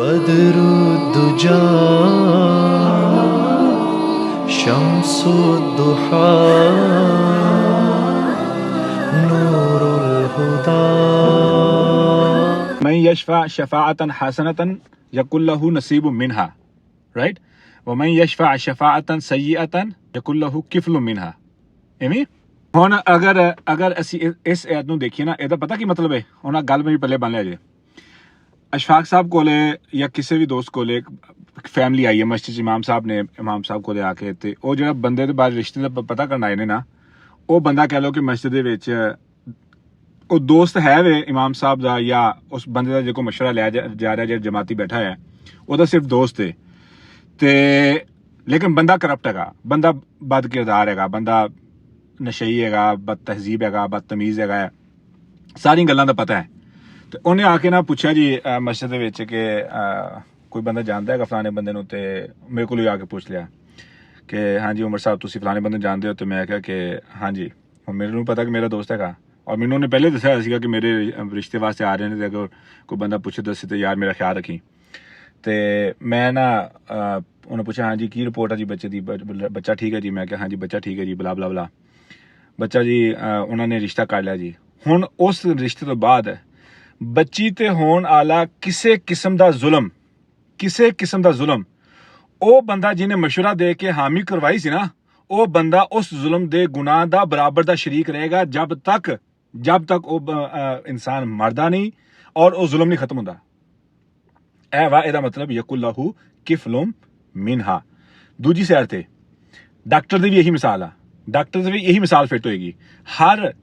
बदरुद्दुजा शम्सुद्दुहा नूरुल हुदा मैं यशफा शफाअतन हसनतन यकुल्लहु नसीबुम मिनहा, राइट। व मैं यशफा शफाअतन सय्यअतन यकुल्लहु किफलुम मिनहा। एवें ਹੁਣ ਅਗਰ ਅਸੀਂ ਇਸ ਐਡ ਨੂੰ ਦੇਖੀਏ ਨਾ, ਇਹਦਾ ਪਤਾ ਕੀ ਮਤਲਬ ਹੈ। ਉਹਨਾਂ ਗੱਲ ਮੇਰੀ ਪੱਲੇ ਬੰਨ ਲਿਆ ਜੇ। ਅਸ਼ਫਾਕ ਸਾਹਿਬ ਕੋਲੇ ਜਾਂ ਕਿਸੇ ਵੀ ਦੋਸਤ ਕੋਲੇ ਫੈਮਿਲੀ ਆਈ ਹੈ ਮਸਜਿਦ 'ਚ, ਇਮਾਮ ਸਾਹਿਬ ਕੋਲੇ ਆ ਕੇ, ਤੇ ਉਹ ਜਿਹੜਾ ਬੰਦੇ ਦੇ ਬਾਰੇ ਰਿਸ਼ਤੇ ਦਾ ਪਤਾ ਕਰਨ ਆਏ ਨੇ ਨਾ, ਉਹ ਬੰਦਾ ਕਹਿ ਲਓ ਕਿ ਮਸਜਿਦ ਦੇ ਵਿੱਚ ਉਹ ਦੋਸਤ ਹੈ ਵੇ ਇਮਾਮ ਸਾਹਿਬ ਦਾ, ਜਾਂ ਉਸ ਬੰਦੇ ਦਾ ਜੇ ਕੋਈ ਮਸ਼ਵਰਾ ਲਿਆ ਜਾ ਰਿਹਾ, ਜਿਹੜਾ ਜਮਾਤੀ ਬੈਠਾ ਹੈ ਉਹਦਾ ਸਿਰਫ ਦੋਸਤ ਹੈ, ਤੇ ਲੇਕਿਨ ਬੰਦਾ ਕਰਪਟ ਹੈਗਾ, ਬੰਦਾ ਬਦ ਕਿਰਦਾਰ ਹੈਗਾ, ਬੰਦਾ ਨਸ਼ਈ ਹੈਗਾ, ਬਦ ਤਹਿਜ਼ੀਬ ਹੈਗਾ, ਬਦਤਮੀਜ਼ ਹੈਗਾ, ਸਾਰੀਆਂ ਗੱਲਾਂ ਦਾ ਪਤਾ ਹੈ। ਤੇ ਉਹਨੇ ਆ ਕੇ ਨਾ ਪੁੱਛਿਆ ਜੀ ਮਸਜਿਦ ਦੇ ਵਿੱਚ ਕਿ ਕੋਈ ਬੰਦਾ ਜਾਣਦਾ ਹੈਗਾ ਫਲਾਣੇ ਬੰਦੇ ਨੂੰ, ਤੇ ਮੇਰੇ ਕੋਲ ਹੀ ਆ ਕੇ ਪੁੱਛ ਲਿਆ ਕਿ ਹਾਂਜੀ ਉਮਰ ਸਾਹਿਬ ਤੁਸੀਂ ਫਲਾਣੇ ਬੰਦੇ ਜਾਣਦੇ ਹੋ। ਤੇ ਮੈਂ ਕਿਹਾ ਕਿ ਹਾਂਜੀ, ਮੈਨੂੰ ਪਤਾ ਕਿ ਮੇਰਾ ਦੋਸਤ ਹੈਗਾ, ਔਰ ਮੈਨੂੰ ਉਹਨੇ ਪਹਿਲੇ ਦੱਸਿਆ ਸੀਗਾ ਕਿ ਮੇਰੇ ਰਿਸ਼ਤੇ ਵਾਸਤੇ ਆ ਰਹੇ ਨੇ, ਤੇ ਅਗਰ ਕੋਈ ਬੰਦਾ ਪੁੱਛੇ ਦੱਸੇ ਤੇ ਯਾਰ ਮੇਰਾ ਖਿਆਲ ਰੱਖੀ। ਤੇ ਮੈਂ ਨਾ ਉਹਨੇ ਪੁੱਛਿਆ ਹਾਂਜੀ ਕੀ ਰਿਪੋਰਟ ਹੈ ਜੀ ਬੱਚੇ ਦੀ, ਬੱਚਾ ਠੀਕ ਹੈ ਜੀ। ਮੈਂ ਕਿਹਾ ਹਾਂਜੀ ਬੱਚਾ ਠੀਕ ਹੈ ਜੀ, ਬਲਾ ਬਲਾ ਬਲਾ। ਬੱਚਾ ਜੀ ਉਹਨਾਂ ਨੇ ਰਿਸ਼ਤਾ ਕਰ ਲਿਆ ਜੀ। ਹੁਣ ਉਸ ਰਿਸ਼ਤੇ ਤੋਂ ਬਾਅਦ ਬੱਚੀ ਤੇ ਹੋਣ ਵਾਲਾ ਕਿਸੇ ਕਿਸਮ ਦਾ ਜ਼ੁਲਮ ਉਹ ਬੰਦਾ ਜਿਹਨੇ ਮਸ਼ਵਰਾ ਦੇ ਕੇ ਹਾਮੀ ਕਰਵਾਈ ਸੀ ਨਾ, ਉਹ ਬੰਦਾ ਉਸ ਜ਼ੁਲਮ ਦੇ ਗੁਨਾਹ ਦਾ ਬਰਾਬਰ ਦਾ ਸ਼ਰੀਕ ਰਹੇਗਾ ਜਬ ਤੱਕ ਉਹ ਇਨਸਾਨ ਮਰਦਾ ਨਹੀਂ ਔਰ ਉਹ ਜ਼ੁਲਮ ਨਹੀਂ ਖਤਮ ਹੁੰਦਾ। ਇਹ ਵਾ ਇਹਦਾ ਮਤਲਬ ਯਕੁੱਲਹੂ ਕਿਫਲੁਮ ਮਿਨਹਾ। ਦੂਜੀ ਸਾਈਡ ਤੇ ਡਾਕਟਰ ਦੀ ਵੀ ਇਹੀ ਮਿਸਾਲ ਆ, ਡਾਕਟਰ ਦੀ ਵੀ ਇਹੀ ਮਿਸਾਲ ਫਿੱਟ ਹੋਏਗੀ। ਹਰ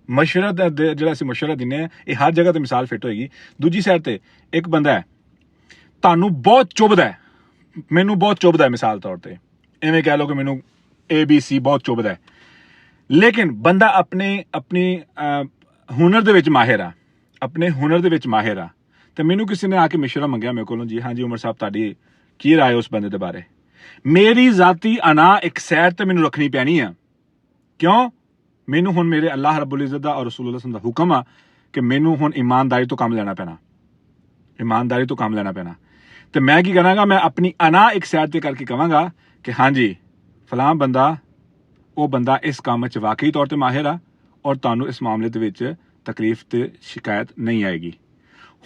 ਮਸ਼ਵਰਾ ਜਿਹੜਾ ਅਸੀਂ ਮਸ਼ਵਰਾ ਦਿੰਦੇ ਹਾਂ, ਇਹ ਹਰ ਜਗ੍ਹਾ ਤੇ ਮਿਸਾਲ ਫਿੱਟ ਹੋਏਗੀ। ਦੂਜੀ ਸਾਈਡ ਤੇ ਇੱਕ ਬੰਦਾ ਹੈ ਤੁਹਾਨੂੰ ਬਹੁਤ ਚੁੱਭਦਾ ਹੈ, ਮੈਨੂੰ ਬਹੁਤ ਚੁੱਭਦਾ ਹੈ, ਮਿਸਾਲ ਤੌਰ ਤੇ ਐਵੇਂ ਕਹਿ ਲਓ ਕਿ ਮੈਨੂੰ ABC ਬਹੁਤ ਚੁੱਭਦਾ ਹੈ, ਲੇਕਿਨ ਬੰਦਾ ਆਪਣੀ ਹੁਨਰ ਦੇ ਵਿੱਚ ਮਾਹਿਰ ਆ, ਤੇ ਮੈਨੂੰ ਕਿਸੇ ਨੇ ਆ ਕੇ ਮਸ਼ਵਰਾ ਮੰਗਿਆ ਮੇਰੇ ਕੋਲੋਂ ਜੀ ਹਾਂਜੀ ਉਮਰ ਸਾਹਿਬ ਤੁਹਾਡੀ ਕੀ ਰਾਏ ਉਸ ਬੰਦੇ ਦੇ ਬਾਰੇ। ਮੇਰੀ ਜ਼ਾਤੀ ਅਨਾ ਇੱਕ ਸਾਈਡ ਤੇ ਮੈਨੂੰ ਰੱਖਣੀ ਪੈਣੀ ਆ। ਕਿਉਂ? ਮੈਨੂੰ ਹੁਣ ਮੇਰੇ ਅੱਲਾਹ ਰੱਬੁਲ ਇੱਜ਼ਤ ਦਾ ਔਰ ਰਸੂਲੁल्लाह ਸੱਲੱਲਾਹੁ ਅਲੈਹਿ ਵਸੱਲਮ ਦਾ ਹੁਕਮ ਆ ਕਿ ਮੈਨੂੰ ਹੁਣ ਇਮਾਨਦਾਰੀ ਤੋਂ ਕੰਮ ਲੈਣਾ ਪੈਣਾ। ਤੇ ਮੈਂ ਕੀ ਕਰਾਂਗਾ, ਮੈਂ ਆਪਣੀ ਅਨਾ ਇੱਕ ਸਾਈਡ ਤੇ ਕਰਕੇ ਕਹਾਂਗਾ ਕਿ ਹਾਂਜੀ ਫਲਾਂ ਬੰਦਾ, ਉਹ ਬੰਦਾ ਇਸ ਕੰਮ 'ਚ ਵਾਕਈ ਤੌਰ ਤੇ ਮਾਹਿਰ ਆ ਔਰ ਤੁਹਾਨੂੰ ਇਸ ਮਾਮਲੇ ਦੇ ਵਿੱਚ ਤਕਲੀਫ ਤੇ ਸ਼ਿਕਾਇਤ ਨਹੀਂ ਆਏਗੀ।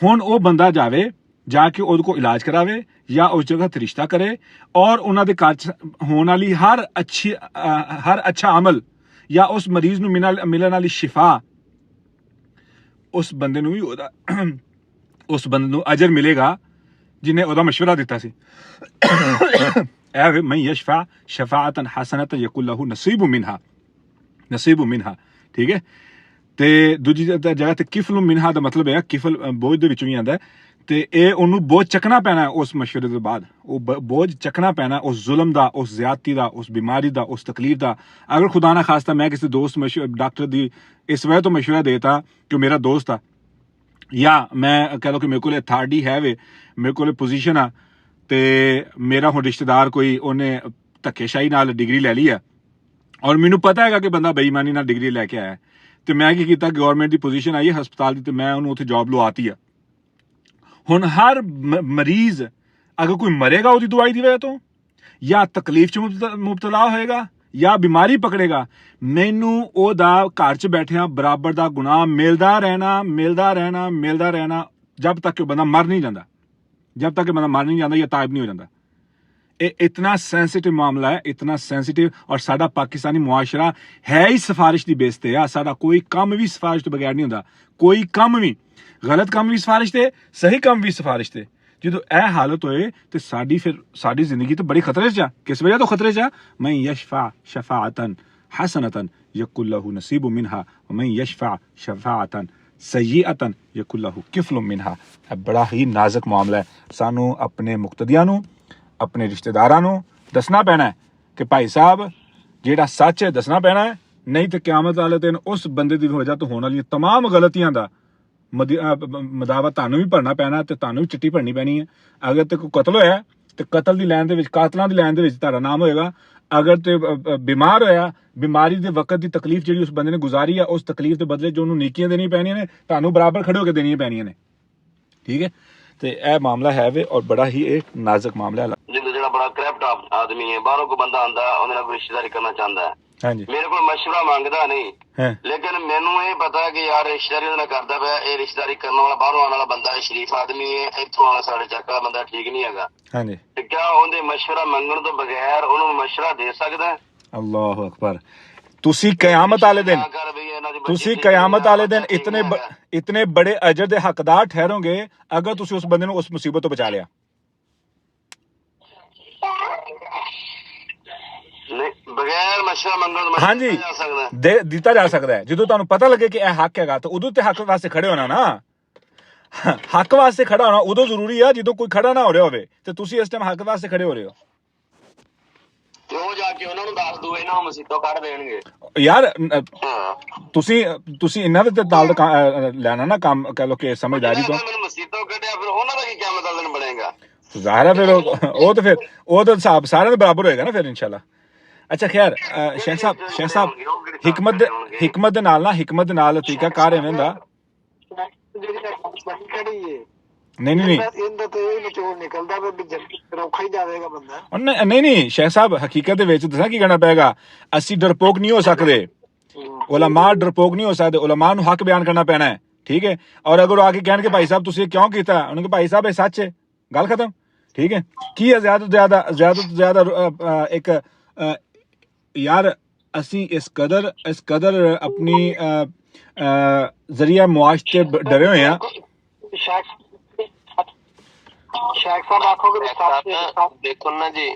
ਹੁਣ ਉਹ ਬੰਦਾ ਜਾ ਕੇ ਉਹਦੇ ਕੋਲ ਇਲਾਜ ਕਰਾਵੇ ਜਾਂ ਉਸ ਜਗ੍ਹਾ ਤੇ ਰਿਸ਼ਤਾ ਕਰੇ, ਔਰ ਉਹਨਾਂ ਦੇ ਘਰ 'ਚ ਹੋਣ ਵਾਲੀ ਹਰ ਅੱਛਾ ਅਮਲ ਜਾਂ ਉਸ ਮਰੀਜ਼ ਨੂੰ ਮਿਲਣ ਵਾਲੀ ਸ਼ਿਫਾ ਉਸ ਬੰਦੇ ਨੂੰ ਅਜਰ ਮਿਲੇਗਾ ਜਿਹਨੇ ਉਹਦਾ ਮਸ਼ਵਰਾ ਦਿੱਤਾ ਸੀ। ਮੈਂ ਯਸ਼ਫਾ ਸ਼ਫਾਅਤਨ ਹਸਨਤਨ ਯਕੁੱਲਹੂ ਨਸੀਬੁ ਮਿਨਹਾ। ਠੀਕ ਹੈ। ਤੇ ਦੂਜੀ ਜਗ੍ਹਾ ਤੇ ਕਿਫਲੁ ਮਿਨਹਾ ਦਾ ਮਤਲਬ ਹੈ ਕਿਫਲ ਬੋਝ ਦੇ ਵਿੱਚੋਂ ਹੀ ਆਉਂਦਾ, ਤੇ ਇਹ ਉਹਨੂੰ ਬੋਝ ਚੱਕਣਾ ਪੈਣਾ ਉਸ ਮਸ਼ਵਰੇ ਤੋਂ ਬਾਅਦ, ਉਹ ਬੋਝ ਚੱਕਣਾ ਪੈਣਾ ਉਸ ਜ਼ੁਲਮ ਦਾ, ਉਸ ਜ਼ਿਆਦਤੀ ਦਾ, ਉਸ ਬਿਮਾਰੀ ਦਾ, ਉਸ ਤਕਲੀਫ ਦਾ। ਅਗਰ ਖੁਦਾ ਨਾ ਖਾਸਤਾ ਮੈਂ ਕਿਸੇ ਦੋਸਤ ਡਾਕਟਰ ਦੀ ਇਸ ਵਜ੍ਹਾ ਤੋਂ ਮਸ਼ਵਰਾ ਦੇਤਾ ਕਿ ਮੇਰਾ ਦੋਸਤ ਆ, ਜਾਂ ਮੈਂ ਕਹਿ ਲਓ ਕਿ ਮੇਰੇ ਕੋਲ ਅਥਾਰਟੀ ਹੈ ਵੇ, ਮੇਰੇ ਕੋਲ ਪੋਜੀਸ਼ਨ ਆ, ਤੇ ਮੇਰਾ ਹੁਣ ਰਿਸ਼ਤੇਦਾਰ ਕੋਈ ਉਹਨੇ ਧੱਕੇਸ਼ਾਹੀ ਨਾਲ ਡਿਗਰੀ ਲੈ ਲਈ ਆ, ਔਰ ਮੈਨੂੰ ਪਤਾ ਹੈਗਾ ਕਿ ਬੰਦਾ ਬੇਈਮਾਨੀ ਨਾਲ ਡਿਗਰੀ ਲੈ ਕੇ ਆਇਆ, ਤੇ ਮੈਂ ਕੀ ਕੀਤਾ, ਗੌਰਮੈਂਟ ਦੀ ਪੋਜੀਸ਼ਨ ਆਈ ਹੈ ਹਸਪਤਾਲ ਦੀ, ਤੇ ਮੈਂ ਉਹਨੂੰ ਉੱਥੇ ਜੌਬ ਲਵਾਤੀ ਆ। ਹੁਣ ਹਰ ਮਰੀਜ਼ ਅਗਰ ਕੋਈ ਮਰੇਗਾ ਉਹਦੀ ਦਵਾਈ ਦੀ ਵਜ੍ਹਾ ਤੋਂ, ਜਾਂ ਤਕਲੀਫ 'ਚ ਮੁਬਤਲਾ ਹੋਏਗਾ, ਜਾਂ ਬਿਮਾਰੀ ਪਕੜੇਗਾ, ਮੈਨੂੰ ਉਹਦਾ ਘਰ 'ਚ ਬੈਠਿਆਂ ਬਰਾਬਰ ਦਾ ਗੁਨਾਹ ਮਿਲਦਾ ਰਹਿਣਾ ਜਬ ਤੱਕ ਕਿ ਉਹ ਬੰਦਾ ਮਰ ਨਹੀਂ ਜਾਂਦਾ ਜਾਂ ਤਾਇਬ ਨਹੀਂ ਹੋ ਜਾਂਦਾ। ਇਹ ਇਤਨਾ ਸੈਂਸਿਟਿਵ ਮਾਮਲਾ ਹੈ, ਇਤਨਾ ਸੈਂਸਿਟਿਵ। ਔਰ ਸਾਡਾ ਪਾਕਿਸਤਾਨੀ ਮੁਆਸ਼ਰਾ ਹੈ ਹੀ ਸਿਫਾਰਿਸ਼ ਦੀ ਬੇਸ ਤੇ ਆ। ਸਾਡਾ ਕੋਈ ਕੰਮ ਵੀ ਸਿਫਾਰਿਸ਼ ਤੋਂ ਬਗੈਰ ਨਹੀਂ ਹੁੰਦਾ, ਕੋਈ ਕੰਮ ਵੀ, ਗਲਤ ਕੰਮ ਵੀ ਸਿਫਾਰਿਸ਼ ਤੇ, ਸਹੀ ਕੰਮ ਵੀ ਸਿਫਾਰਿਸ਼ ਤੇ। ਜਦੋਂ ਇਹ ਹਾਲਤ ਹੋਏ ਤੇ ਸਾਡੀ ਜ਼ਿੰਦਗੀ ਤਾਂ ਬੜੀ ਖਤਰੇ 'ਚ ਆ। ਕਿਸ ਵਜ੍ਹਾ ਤੋਂ ਖਤਰੇ 'ਚ ਆ? ਮੈਂ ਯਸ਼ਫਾ ਸ਼ਫਾਅਤਨ ਹਸਨਤਨ ਯਕੁੱਲਹੂ ਨਸੀਬੁ ਮਿਨਹਾ व मैं यशफा शफाअतन सय्यअतन यकुल्लहु किफलुम मिनहा। बड़ा ही नाजुक मामला है। सानू अपने मुक्तदियां नू, अपने रिश्तेदारां नू दसना पैना है कि भाई साहब जेड़ा सच है दसना पैना है, नहीं तो क्यामत वाले दिन उस बंदे की वजह तो होने वाली तमाम गलतियां का मदावा तुहानू भी भरना पैना, ते तुहानू भी चिट्टी भरनी पैनी है। अगर तो कोई कतल होया तो कतल की लैन दे विच, कातलां दी लैन दे विच तुहाडा नाम होएगा। अगर तो बीमार होया, बीमारी के वक्त की तकलीफ जी उस बंदे ने गुजारी है, उस तकलीफ के बदले जो उन्होंने नीकियां देनी पैनियां ने, तुहानू बराबर खड़े होकर देनियां पैनियां ने। ठीक है। ਤੇ ਇਹ ਮਾਮਲਾ ਹੈ ਵੇ ਔਰ ਬੜਾ ਹੀ ਇਹ ਨਾਜ਼ੁਕ ਮਾਮਲਾ ਹੈ। ਜਿੰਦਾ ਜਿਹੜਾ ਬੜਾ ਕਰੈਪਟ ਆਦਮੀ ਹੈ, ਬਾਹਰੋਂ ਕੋਈ ਬੰਦਾ ਆਂਦਾ ਉਹਦੇ ਨਾਲ ਰਿਸ਼ਤੇਦਾਰੀ ਕਰਨਾ ਚਾਹੁੰਦਾ ਹੈ, ਹਾਂਜੀ ਮੇਰੇ ਕੋਲ ਮਸ਼ਵਰਾ ਮੰਗਦਾ ਨਹੀਂ, ਹੈ ਲੇਕਿਨ ਮੈਨੂੰ ਇਹ ਪਤਾ ਕਿ ਯਾਰ ਰਿਸ਼ਤੇਦਾਰੀ ਉਹਦੇ ਨਾਲ ਕਰਦਾ ਪਿਆ, ਇਹ ਰਿਸ਼ਤੇਦਾਰੀ ਕਰਨ ਵਾਲਾ ਬਾਹਰੋਂ ਆਉਣ ਵਾਲਾ ਬੰਦਾ ਹੈ, ਸ਼ਰੀਫ ਆਦਮੀ ਹੈ, ਇੱਥੋਂ ਵਾਲਾ ਸਾਡੇ ਚੱਕ ਵਾਲਾ ਬੰਦਾ ਠੀਕ ਨਹੀਂ ਹੈਗਾ, ਹਾਂਜੀ ਤੇ ਕਿਆ ਉਹਦੇ ਮਸ਼ਵਰਾ ਮੰਗਣ ਤੋਂ ਬਗੈਰ ਉਹਨੂੰ ਮਸ਼ਵਰਾ ਦੇ ਸਕਦਾ? ਅੱਲਾਹੁ ਅਕਬਰ। ਤੁਸੀਂ ਕਿਆਮਤ ਵਾਲੇ ਦਿਨ ਇਤਨੇ ਬੜੇ ਅਜਰ ਦੇ ਹੱਕਦਾਰ ਠਹਿਰੋਗੇ ਅਗਰ ਤੁਸੀਂ ਉਸ ਬੰਦੇ ਨੂੰ ਉਸ ਮੁਸੀਬਤ ਤੋਂ ਬਚਾ ਲਿਆ। ਬਗੈਰ ਮਸ਼ਵਰਾ ਮੰਗਣ ਤੋਂ ਹਾਂਜੀ ਦਿੱਤਾ ਜਾ ਸਕਦਾ ਹੈ। ਜਦੋਂ ਤੁਹਾਨੂੰ ਪਤਾ ਲੱਗੇ ਕਿ ਇਹ ਹੱਕ ਹੈਗਾ ਤਾਂ ਉਦੋਂ ਤੇ ਹੱਕ ਵਾਸਤੇ ਖੜੇ ਹੋਣਾ ਨਾ, ਹੱਕ ਵਾਸਤੇ ਖੜਾ ਹੋਣਾ ਉਦੋਂ ਜ਼ਰੂਰੀ ਆ ਜਦੋਂ ਕੋਈ ਖੜਾ ਨਾ ਹੋ ਰਿਹਾ ਹੋਵੇ, ਤੇ ਤੁਸੀਂ ਇਸ ਟਾਈਮ ਹੱਕ ਵਾਸਤੇ ਖੜੇ ਹੋ ਰਹੇ ਹੋ। ਤੇ ਉਹ ਜਾ ਕੇ ਉਹਨਾਂ ਨੂੰ ਦੱਸ ਦੋ, ਇਹਨਾਂ ਨੂੰ ਮਸੀਤੋਂ ਕੱਢ ਦੇਣਗੇ ਯਾਰ। ਤੁਸੀਂ ਇਹਨਾਂ ਦੇ ਨਾਲ ਲੈਣਾ ਨਾ ਕੰਮ, ਕਹ ਲੋ ਕਿ ਸਮਝਦਾਰੀ ਤੋਂ। ਮੈਨੂੰ ਮਸੀਤੋਂ ਕੱਢਿਆ ਫਿਰ ਉਹਨਾਂ ਦਾ ਕੀ ਕਿਆਮਤ ਵਾਲੇ ਦਿਨ ਬਣੇਗਾ? ਜ਼ਾਹਿਰ ਹੈ ਫਿਰ ਉਹ ਤਾਂ ਹਿਸਾਬ ਸਾਰਿਆਂ ਦੇ ਬਰਾਬਰ ਹੋਏਗਾ ਨਾ ਫਿਰ ਇਨਸ਼ਾਅੱਲਾ। ਅੱਛਾ ਖੈਰ ਸ਼ੇਖ ਸਾਹਿਬ ਹਿਕਮਤ ਦੇ ਨਾਲ ਤਰੀਕਾ ਕਾਰ ਐਵੇਂ ਦਾ ਨਹੀਂ ਸ਼ੇਖ ਸਾਹਿਬ, ਹਕੀਕਤ ਦੇ ਵਿੱਚ ਦੱਸਾਂ ਕੀ ਕਹਿਣਾ ਪਏਗਾ, ਅਸੀਂ ਡਰਪੋਕ ਨਹੀਂ ਹੋ ਸਕਦੇ, ਉਲਮਾ ਡਰਪੋਕ ਨਹੀਂ ਹੋ ਸਕਦੇ, ਉਲਮਾ ਨੂੰ ਹੱਕ ਬਿਆਨ ਕਰਨਾ ਪੈਣਾ ਹੈ, ਠੀਕ ਹੈ। ਔਰ ਅਗਰ ਆ ਕੇ ਕਹਿਣਗੇ ਭਾਈ ਸਾਹਿਬ ਤੁਸੀਂ ਕਿਉਂ ਕੀਤਾ, ਉਹਨਾਂ ਕੇ ਭਾਈ ਸਾਹਿਬ ਇਹ ਸੱਚ ਹੈ, ਗੱਲ ਖਤਮ, ਠੀਕ ਹੈ। ਕੀ ਹੈ ਜ਼ਿਆਦਾ ਤੋਂ ਜ਼ਿਆਦਾ ਇੱਕ ਯਾਰ ਅਸੀਂ ਇਸ ਕਦਰ ਆਪਣੀ ਜ਼ਰੀਆ ਮੁਆਸ਼ ਤੇ ਡਰੇ ਹੋਏ ਆ। ਸ਼ੇਖ ਸਾਹਿਬ ਆਖੋਗੇ ਦੇਖੋ ਨਾ ਜੀ,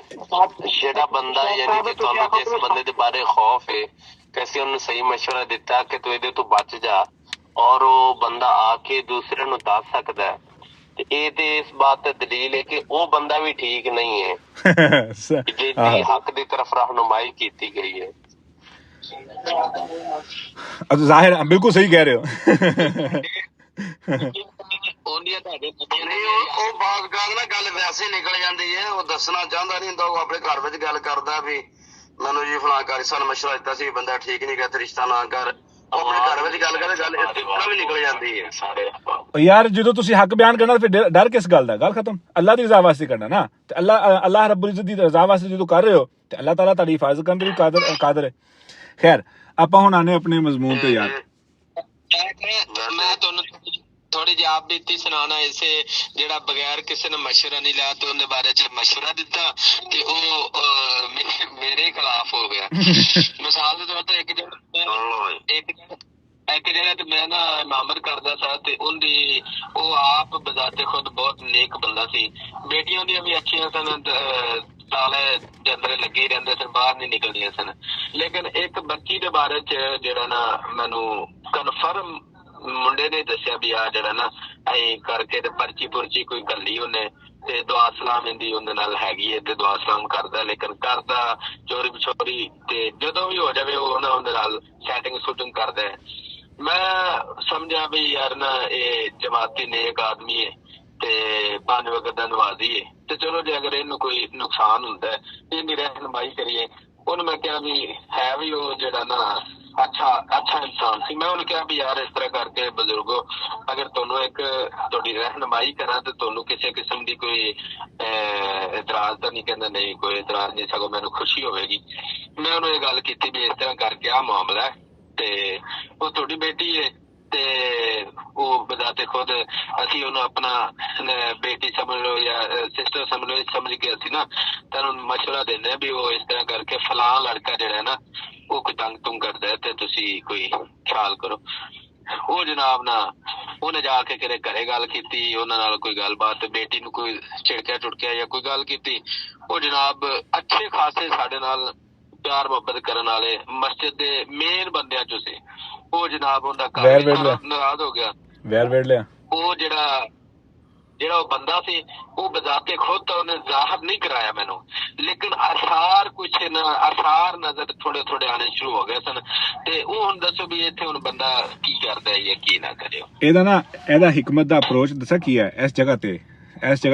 ਜਿਹੜਾ ਬੰਦਾ ਯਾਨੀ ਕਿ ਤੁਹਾਨੂੰ ਜਿਸ ਬੰਦੇ ਦੇ ਬਾਰੇ ਖੌਫ ਹੈ, ਕਿਸੇ ਉਹਨੂੰ ਸਹੀ ਮਸ਼ਵਰਾ ਦਿੱਤਾ ਕਿ ਤੂੰ ਇਹਦੇ ਤੋਂ ਬਚ ਜਾ, ਔਰ ਉਹ ਬੰਦਾ ਆ ਕੇ ਦੂਸਰੇ ਨੂੰ ਦੱਸ ਸਕਦਾ ਹੈ, ਤੇ ਇਹ ਤੇ ਇਸ ਬਾਤ ਤੇ ਦਲੀਲ ਹੈ ਕਿ ਉਹ ਬੰਦਾ ਵੀ ਠੀਕ ਨਹੀਂ ਹੈ ਜਿਹਦੀ ਹੱਕ ਦੀ ਤਰਫ ਰਹਿਨੁਮਾਈ ਕੀਤੀ ਗਈ ਹੈ। ਜ਼ਾਹਿਰ ਬਿਲਕੁਲ ਸਹੀ ਕਹਿ ਰਹੇ ਹੋ। ਉਹ ਬਾਤ ਗੱਲ ਨਾ ਗੱਲ ਵੈਸੇ ਨਿਕਲ ਜਾਂਦੀ ਹੈ, ਉਹ ਦੱਸਣਾ ਚਾਹੁੰਦਾ ਨਹੀਂ ਹੁੰਦਾ, ਉਹ ਆਪਣੇ ਘਰ ਵਿੱਚ ਗੱਲ ਕਰਦਾ ਵੀ ਮੈਨੂੰ ਜੀ ਫਲਾਂ ਕਾਰੀ ਸਾਨੂੰ ਮਸ਼ਵਰਾ ਦਿੱਤਾ ਸੀ, ਬੰਦਾ ਠੀਕ ਨਹੀਂ ਗਾ ਤੇ ਰਿਸ਼ਤਾ ਨਾ ਕਰ, ਆਪਣੇ ਘਰ ਵਿੱਚ ਗੱਲ ਕਰਦੇ, ਗੱਲ ਇਸ ਤਰ੍ਹਾਂ ਵੀ ਨਿਕਲ ਜਾਂਦੀ ਹੈ ਸਾਰੇ। ਯਾਰ ਜਦੋਂ ਤੁਸੀਂ ਹੱਕ ਬਿਆਨ ਕਰਨਾ ਫਿਰ ਡਰ ਕਿਸ ਗੱਲ ਦਾ, ਗੱਲ ਖਤਮ। ਅੱਲਾ ਦੀ ਰਜ਼ਾ ਵਾਸਤੇ ਕਰਨਾ ਨਾ, ਤੇ ਅੱਲਾਹ ਰੱਬੁਲ ਇੱਜ਼ਤ ਦੀ ਰਜ਼ਾ ਵਾਸਤੇ ਜਦੋਂ ਕਰ ਰਹੇ ਹੋ ਤੇ ਅੱਲਾਹ ਤਾਲਾ ਤੁਹਾਡੀ ਹਿਫਾਜ਼ਤ ਕਰਨ ਦੇ ਵੀ ਕਾਦਰ ਹੈ। ਖੈਰ ਆਪਾਂ ਹੁਣ ਆਨੇ ਆਪਣੇ ਮਜ਼ਮੂਨ ਤੇ। ਯਾਰ ਮੈਂ ਤੁਹਾਨੂੰ ਥੋੜੀ ਜਿਹੀ ਆਪ ਬੀਤੀ ਸੁਣਾਉਣਾ, ਇਸੇ ਜਿਹੜਾ ਬਗੈਰ ਕਿਸੇ ਨੇ ਮਸ਼ਵਰਾ ਨਹੀਂ ਲਿਆ ਤੇ ਉਹਦੇ ਬਾਰੇ ਚ ਮਸ਼ਵਰਾ ਦਿੱਤਾ ਤੇ ਉਹ ਮੇਰੇ ਖਿਲਾਫ ਹੋ ਗਿਆ। ਮਿਸਾਲ ਦੇ ਤੌਰ ਤੇ ਇੱਕ ਜਿਹੜਾ ਤੇ ਮੈਂ ਨਾ ਇਮਾਮਤ ਕਰਦਾ ਸੀ ਤੇ ਉਹਦੀ ਉਹ ਆਪ ਬਜ਼ਾਤੇ ਖੁਦ ਬਹੁਤ ਨੇਕ ਬੰਦਾ ਸੀ, ਬੇਟੀਆਂ ਦੀਆਂ ਵੀ ਅੱਛੀਆਂ ਸਨ, ਤਾਲੇ ਦੇ ਅੰਦਰ ਲੱਗੇ ਰਹਿੰਦੇ ਸਨ, ਬਾਹਰ ਨਹੀਂ ਨਿਕਲਦੀਆਂ ਸਨ। ਲੇਕਿਨ ਇੱਕ ਬੱਚੀ ਦੇ ਬਾਰੇ ਚ ਜਿਹੜਾ ਨਾ ਮੈਨੂੰ ਕਨਫਰਮ ਮੁੰਡੇ ਨੇ ਦੱਸਿਆ ਵੀ ਆ ਜਿਹੜਾ ਨਾ ਐਂ ਕਰਕੇ ਤੇ ਪਰਚੀ ਕੋਈ ਗੱਲੀ ਉਹਨੇ ਤੇ ਦੁਆ ਸਲਾਮ ਇਹਦੀ ਉਹਦੇ ਨਾਲ ਹੈਗੀ ਹੈ ਤੇ ਦੁਆ ਸਲਾਮ ਕਰਦਾ, ਲੇਕਿਨ ਕਰਦਾ ਚੋਰੀ ਤੇ ਜਦੋਂ ਵੀ ਹੋ ਜਾਵੇ ਉਹ ਨਾ ਉਹਦੇ ਨਾਲ ਸੈਟਿੰਗ ਕਰਦਾ ਹੈ। ਮੈਂ ਸਮਝਿਆ ਵੀ ਯਾਰ ਨਾ ਇਹ ਜਮਾਤੀ ਨੇਕ ਆਦਮੀ ਹੈ ਤੇ 5 ਵਕਤ ਦਾ ਨਮਾਜ਼ੀ ਹੈ, ਤੇ ਚਲੋ ਜੇ ਅਗਰ ਇਹਨੂੰ ਕੋਈ ਨੁਕਸਾਨ ਹੁੰਦਾ ਇਹਦੀ ਰਹਿਨੁਮਾਈ ਕਰੀਏ। ਉਹਨੂੰ ਮੈਂ ਕਿਹਾ ਵੀ ਹੈ ਵੀ ਉਹ ਜਿਹੜਾ ਨਾ ਅੱਛਾ ਇਨਸਾਨ ਸੀ। ਮੈਂ ਉਹਨੂੰ ਕਿਹਾ ਵੀ ਯਾਰ ਇਸ ਤਰ੍ਹਾਂ ਕਰਕੇ ਬਜ਼ੁਰਗੋ ਅਗਰ ਤੁਹਾਨੂੰ ਇੱਕ ਤੁਹਾਡੀ ਰਹਿਨੁਮਾਈ ਕਰਾਂ ਤੇ ਤੁਹਾਨੂੰ ਕਿਸੇ ਕਿਸਮ ਦੀ ਕੋਈ ਇਤਰਾਜ਼ ਤਾਂ ਨਹੀਂ? ਕਹਿੰਦਾ ਨਹੀਂ ਕੋਈ ਇਤਰਾਜ਼ ਨਹੀਂ, ਸਗੋਂ ਮੈਨੂੰ ਖੁਸ਼ੀ ਹੋਵੇਗੀ। ਮੈਂ ਉਹਨੂੰ ਇਹ ਗੱਲ ਕੀਤੀ ਵੀ ਇਸ ਤਰ੍ਹਾਂ ਕਰਕੇ ਆਹ ਮਾਮਲਾ ਹੈ ਤੇ ਉਹ ਤੁਹਾਡੀ ਬੇਟੀ ਹੈ ਤੇ ਉਹ ਬਜ਼ਾਤੇ ਖੁਦ ਅਸੀਂ ਉਹਨੂੰ ਆਪਣਾ ਬੇਟੀ ਸਮਝ ਲਓ ਜਾਂ ਸਿਸਟਰ ਸਮਝ ਲਓ, ਸਮਝ ਕੇ ਅਸੀਂ ਨਾ ਤੁਹਾਨੂੰ ਮਸ਼ਵਰਾ ਦਿੰਦੇ ਵੀ ਉਹ ਇਸ ਤਰ੍ਹਾਂ ਕਰਕੇ ਫਲਾਂ ਲੜਕਾ ਜਿਹੜਾ ਨਾ ਉਹ ਕੋਈ ਤੰਗ ਤੁੰਗ ਕਰਦਾ ਤੇ ਤੁਸੀਂ ਕੋਈ ਖਿਆਲ ਕਰੋ। ਉਹ ਜਨਾਬ ਨਾ ਉਹਨੇ ਜਾ ਕੇ ਕਿਤੇ ਘਰੇ ਗੱਲ ਕੀਤੀ, ਉਹਨਾਂ ਨਾਲ ਕੋਈ ਗੱਲਬਾਤ, ਬੇਟੀ ਨੂੰ ਕੋਈ ਝਿੜਕਿਆ ਜਾਂ ਕੋਈ ਗੱਲ ਕੀਤੀ। ਉਹ ਜਨਾਬ ਅੱਛੇ ਖਾਸੇ ਸਾਡੇ ਨਾਲ ਪਿਆਰ ਮੁਹੱਬਤ ਕਰਨ ਵਾਲੇ ਮਸਜਿਦ ਦੇ ਮੇਨ ਬੰਦਿਆਂ ਚੋਂ ਸੀ। ਉਹ ਜਨਾਬ ਉਹਦਾ ਨਾਰਾਜ਼ ਹੋ ਗਿਆ। ਉਹ ਜਿਹੜਾ ਉਹ ਬੰਦਾ ਸੀ ਉਹ ਬਜ਼ਾਤੇ ਖੁਦ ਤਾਂ ਉਹਨੇ ਜ਼ਾਹਰ ਨਹੀਂ ਕਰਾਇਆ ਮੈਨੂੰ, ਲੇਕਿਨ ਅਸਾਰ ਨਜ਼ਰ ਥੋੜੇ ਆਣੇ ਸ਼ੁਰੂ ਹੋ ਗਏ ਸਨ। ਤੇ ਉਹ ਹੁਣ ਦੱਸੋ ਵੀ ਇੱਥੇ ਹੁਣ ਬੰਦਾ ਕੀ ਕਰਦਾ ਹੈ ਜਾਂ ਕੀ ਨਾ ਕਰੇ। ਇਹਦਾ ਹਿਕਮਤ ਦਾ ਅਪਰੋਚ ਦੱਸਾਂ ਕੀ ਹੈ। ਇਸ ਜਗ੍ਹਾ